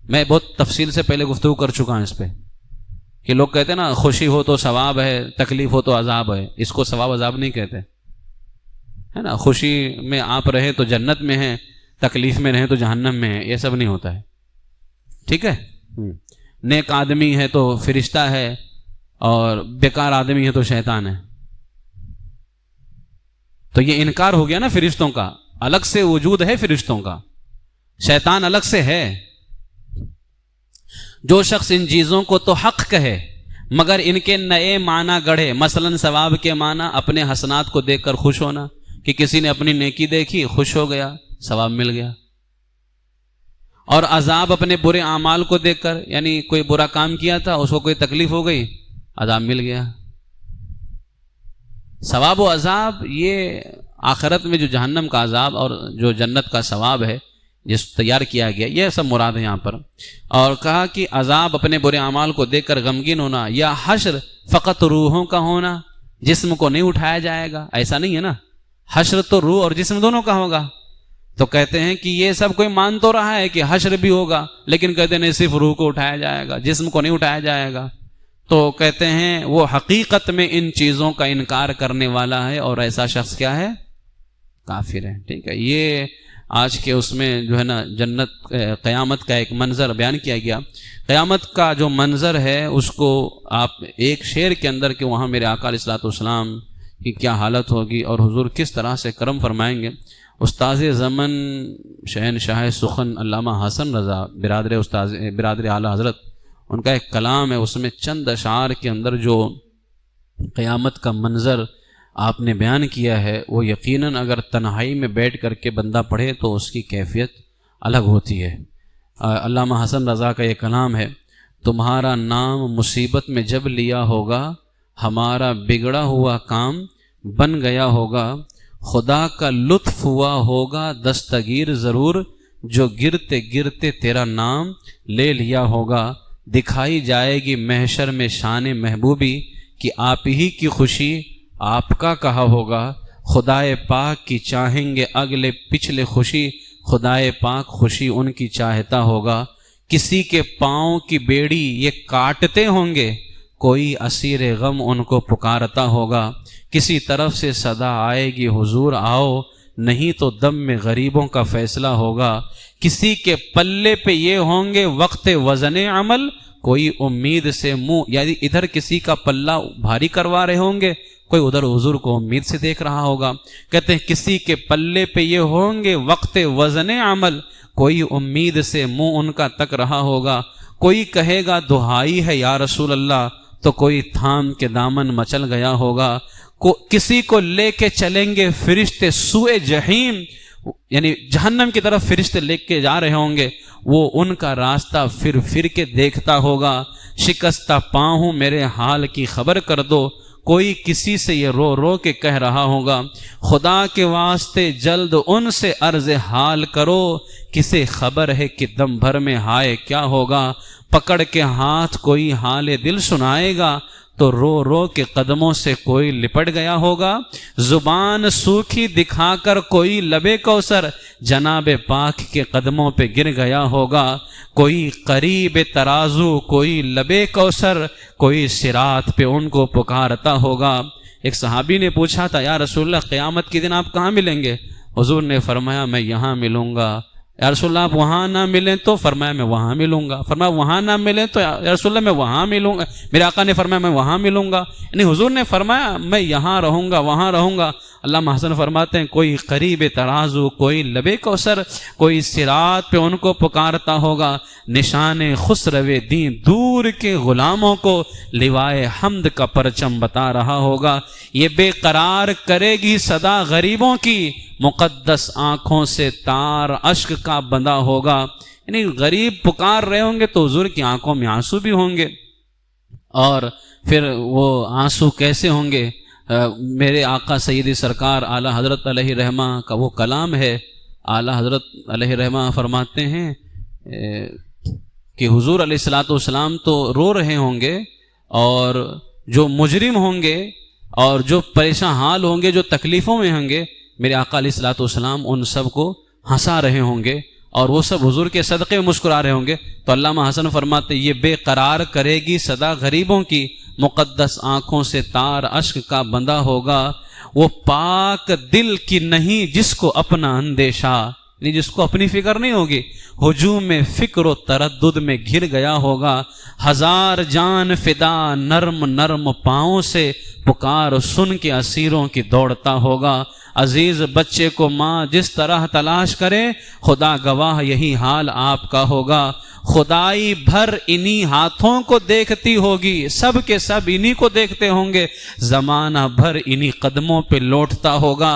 میں بہت تفصیل سے پہلے گفتگو کر چکا ہوں اس پہ کہ لوگ کہتے ہیں نا خوشی ہو تو ثواب ہے، تکلیف ہو تو عذاب ہے، اس کو ثواب عذاب نہیں کہتے، ہے نا۔ خوشی میں آپ رہیں تو جنت میں ہیں، تکلیف میں رہیں تو جہنم میں ہیں، یہ سب نہیں ہوتا ہے، ٹھیک ہے۔ نیک آدمی ہے تو فرشتہ ہے اور بیکار آدمی ہے تو شیطان ہے، تو یہ انکار ہو گیا نا فرشتوں کا، الگ سے وجود ہے فرشتوں کا، شیطان الگ سے ہے۔ جو شخص ان چیزوں کو تو حق کہے مگر ان کے نئے معنی گڑھے، مثلا ثواب کے معنی اپنے حسنات کو دیکھ کر خوش ہونا، کہ کسی نے اپنی نیکی دیکھی خوش ہو گیا، ثواب مل گیا، اور عذاب اپنے برے اعمال کو دیکھ کر، یعنی کوئی برا کام کیا تھا، اس کو کوئی تکلیف ہو گئی، عذاب مل گیا۔ ثواب و عذاب، یہ آخرت میں جو جہنم کا عذاب اور جو جنت کا ثواب ہے جس تیار کیا گیا، یہ سب مراد ہے یہاں پر۔ اور کہا کہ عذاب اپنے برے اعمال کو دیکھ کر غمگین ہونا، یا حشر فقط روحوں کا ہونا، جسم کو نہیں اٹھایا جائے گا، ایسا نہیں ہے نا، حشر تو روح اور جسم دونوں کا ہوگا۔ تو کہتے ہیں کہ یہ سب کوئی مان تو رہا ہے کہ حشر بھی ہوگا، لیکن کہتے ہیں نہیں، صرف روح کو اٹھایا جائے گا، جسم کو نہیں اٹھایا جائے گا۔ تو کہتے ہیں وہ حقیقت میں ان چیزوں کا انکار کرنے والا ہے، اور ایسا شخص کیا ہے؟ کافر ہے۔ ٹھیک ہے، یہ آج کے اس میں جو ہے نا جنت قیامت کا ایک منظر بیان کیا گیا۔ قیامت کا جو منظر ہے اس کو آپ ایک شعر کے اندر کہ وہاں میرے آقا علیہ الصلوۃ والسلام کی کیا حالت ہوگی اور حضور کس طرح سے کرم فرمائیں گے، استاذ زمن شہنشاہ سخن علامہ حسن رضا برادر اعلیٰ حضرت، ان کا ایک کلام ہے، اس میں چند اشعار کے اندر جو قیامت کا منظر آپ نے بیان کیا ہے، وہ یقیناً اگر تنہائی میں بیٹھ کر کے بندہ پڑھے تو اس کی کیفیت الگ ہوتی ہے۔ علامہ حسن رضا کا یہ کلام ہے، تمہارا نام مصیبت میں جب لیا ہوگا، ہمارا بگڑا ہوا کام بن گیا ہوگا، خدا کا لطف ہوا ہوگا دستگیر ضرور، جو گرتے گرتے تیرا نام لے لیا ہوگا، دکھائی جائے گی محشر میں شان محبوبی، کہ آپ ہی کی خوشی آپ کا کہا ہوگا، خدائے پاک کی چاہیں گے اگلے پچھلے خوشی، خدائے پاک خوشی ان کی چاہتا ہوگا، کسی کے پاؤں کی بیڑی یہ کاٹتے ہوں گے، کوئی اسیر غم ان کو پکارتا ہوگا، کسی طرف سے صدا آئے گی حضور آؤ، نہیں تو دم میں غریبوں کا فیصلہ ہوگا، کسی کے پلے پہ یہ ہوں گے وقت وزن عمل، کوئی امید سے منہ، یعنی ادھر کسی کا پلہ بھاری کروا رہے ہوں گے، کوئی ادھر حضور کو امید سے دیکھ رہا ہوگا۔ کہتے ہیں کسی کے پلے پہ یہ ہوں گے وقت وزن عمل، کوئی امید سے منہ ان کا تک رہا ہوگا، کوئی کہے گا دہائی ہے یا رسول اللہ، تو کوئی تھام کے دامن مچل گیا ہوگا، کسی کو لے کے چلیں گے فرشتے سوئے جہیم، یعنی جہنم کی طرف فرشتے لے کے جا رہے ہوں گے، وہ ان کا راستہ پھر کے دیکھتا ہوگا، شکستہ پاؤں ہوں میرے حال کی خبر کر دو، کوئی کسی سے یہ رو رو کے کہہ رہا ہوگا، خدا کے واسطے جلد ان سے عرض حال کرو، کسے خبر ہے کہ دم بھر میں ہائے کیا ہوگا، پکڑ کے ہاتھ کوئی حال دل سنائے گا، تو رو رو کے قدموں سے کوئی لپٹ گیا ہوگا، زبان سوکھی دکھا کر کوئی لبے کوثر جناب پاک کے قدموں پہ گر گیا ہوگا، کوئی قریب ترازو کوئی لبے کوثر، کوئی صراط پہ ان کو پکارتا ہوگا۔ ایک صحابی نے پوچھا تھا یا رسول اللہ قیامت کے دن آپ کہاں ملیں گے؟ حضور نے فرمایا میں یہاں ملوں گا۔ یا رسول اللہ آپ وہاں نہ ملیں تو؟ فرمایا میں وہاں ملوں گا۔ فرمایا وہاں نہ ملیں تو؟ یا رسول اللہ میں وہاں ملوں گا۔ میرے آقا نے فرمایا میں وہاں ملوں گا، یعنی حضور نے فرمایا میں یہاں رہوں گا، وہاں رہوں گا۔ علامہ حسن فرماتے ہیں کوئی قریب ترازو کوئی لبے کوثر، کوئی صراط پہ ان کو پکارتا ہوگا، نشان خسرو دین دور کے غلاموں کو لوائے حمد کا پرچم بتا رہا ہوگا، یہ بے قرار کرے گی صدا غریبوں کی، مقدس آنکھوں سے تار اشک کا بندہ ہوگا، یعنی غریب پکار رہے ہوں گے تو حضور کی آنکھوں میں آنسو بھی ہوں گے، اور پھر وہ آنسو کیسے ہوں گے؟ میرے آقا سیدی سرکار اعلیٰ حضرت علیہ رحمہ کا وہ کلام ہے، اعلیٰ حضرت علیہ رحمہ فرماتے ہیں کہ حضور علیہ الصلوۃ والسلام تو رو رہے ہوں گے، اور جو مجرم ہوں گے اور جو پریشان حال ہوں گے، جو تکلیفوں میں ہوں گے، میرے آقا علیہ الصلوۃ والسلام ان سب کو ہنسا رہے ہوں گے، اور وہ سب حضور کے صدقے میں مسکرا رہے ہوں گے۔ تو علامہ حسن فرماتے یہ بے قرار کرے گی صدا غریبوں کی، مقدس آنکھوں سے تار اشک کا بندہ ہوگا، وہ پاک دل کی نہیں جس کو اپنا اندیشہ، یعنی جس کو اپنی فکر نہیں ہوگی، ہجوم میں فکر و تردد میں گر گیا ہوگا، ہزار جان فدا نرم نرم پاؤں سے پکار سن کے اسیروں کی دوڑتا ہوگا، عزیز بچے کو ماں جس طرح تلاش کرے، خدا گواہ یہی حال آپ کا ہوگا۔ خدائی بھر انہی ہاتھوں کو دیکھتی ہوگی، سب کے سب انہی کو دیکھتے ہوں گے، زمانہ بھر انہی قدموں پہ لوٹتا ہوگا۔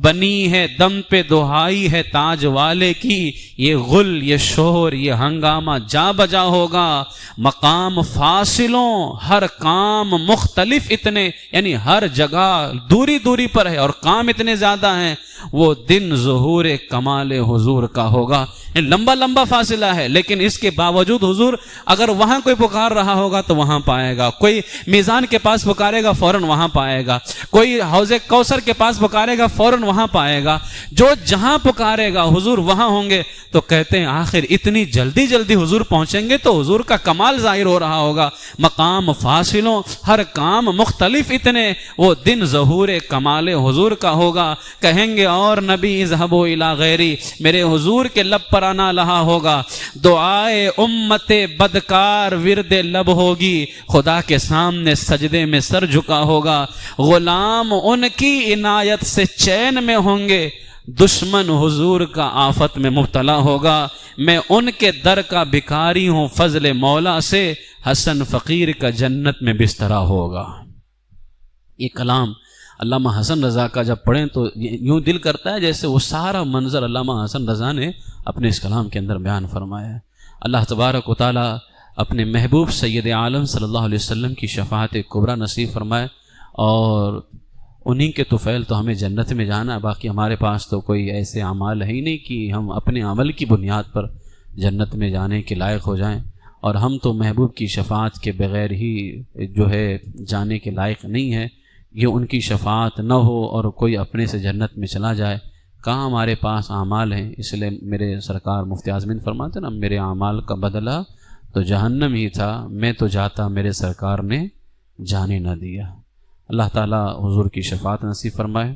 بنی ہے دم پہ دہائی ہے تاج والے کی، یہ غل یہ شور یہ ہنگامہ جا بجا ہوگا۔ مقام فاصلوں ہر کام مختلف اتنے، یعنی ہر جگہ دوری دوری پر ہے اور کام اتنے زیادہ ہیں، وہ دن ظہور کمال حضور کا ہوگا۔ لمبا لمبا فاصلہ ہے، لیکن اس کے باوجود حضور اگر وہاں کوئی پکار رہا ہوگا تو وہاں پائے گا، کوئی میزان کے پاس پکارے گا فوراً وہاں پائے گا، کوئی حوض کوثر کے پاس پکارے گا فوراً وہاں پائے گا، جو جہاں پکارے گا حضور وہاں ہوں گے۔ تو کہتے ہیں آخر اتنی جلدی جلدی حضور پہنچیں گے تو حضور کا کمال ظاہر ہو رہا ہوگا۔ مقام فاصلوں ہر کام مختلف اتنے، وہ دن ظہور کمال حضور کا ہوگا۔ کہیں گے اور نبی اذهبوا الی غیری، میرے حضور کے لب پر آنا لہا ہوگا، دعائے امت بدکار ورد لب ہوگی، خدا کے سامنے سجدے میں سر جھکا ہوگا۔ غلام ان کی عنایت سے چین میں ہوں گے، دشمن حضور کا آفت میں مبتلا ہوگا۔ میں ان کے در کا بھکاری ہوں فضل مولا سے، حسن فقیر کا جنت میں بسترا ہوگا۔ یہ کلام علامہ حسن رضا کا جب پڑھیں تو یوں دل کرتا ہے جیسے وہ سارا منظر علامہ حسن رضا نے اپنے اس کلام کے اندر بیان فرمایا ہے۔ اللہ تبارک و تعالیٰ اپنے محبوب سید عالم صلی اللہ علیہ وسلم کی شفاعت کبریٰ نصیب فرمائے، اور انہی کے طفیل تو ہمیں جنت میں جانا ہے، باقی ہمارے پاس تو کوئی ایسے اعمال ہے ہی نہیں کہ ہم اپنے عمل کی بنیاد پر جنت میں جانے کے لائق ہو جائیں، اور ہم تو محبوب کی شفاعت کے بغیر ہی جو ہے جانے کے لائق نہیں ہے۔ یہ ان کی شفاعت نہ ہو اور کوئی اپنے سے جنت میں چلا جائے، کہاں ہمارے پاس اعمال ہیں؟ اس لیے میرے سرکار مفتی اعظمین فرماتے نا، میرے اعمال کا بدلہ تو جہنم ہی تھا، میں تو جاتا میرے سرکار نے جانے نہ دیا۔ اللہ تعالیٰ حضور کی شفاعت نصیب فرمائے،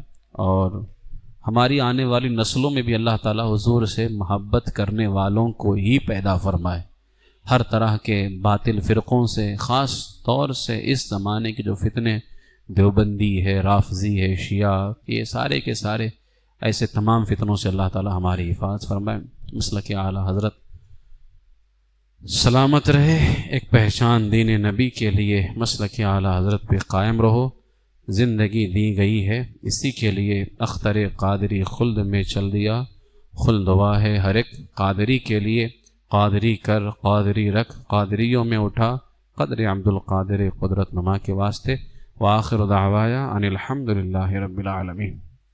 اور ہماری آنے والی نسلوں میں بھی اللہ تعالیٰ حضور سے محبت کرنے والوں کو ہی پیدا فرمائے۔ ہر طرح کے باطل فرقوں سے، خاص طور سے اس زمانے کے جو فتنے دیوبندی ہے، رافضی ہے، شیعہ، یہ سارے کے سارے ایسے تمام فتنوں سے اللہ تعالیٰ ہماری حفاظت فرمائے۔ مسلک اعلیٰ حضرت سلامت رہے، ایک پہچان دین نبی کے لیے مسلک اعلیٰ حضرت پہ قائم رہو۔ زندگی دی گئی ہے اسی کے لیے، اختر قادری خلد میں چل دیا، خلد دعا ہے ہر ایک قادری کے لیے، قادری کر قادری رکھ قادریوں میں اٹھا، قدر عبد القادر قدرت نما کے واسطے۔ وآخر دعوایا ان الحمد للہ رب العالمین۔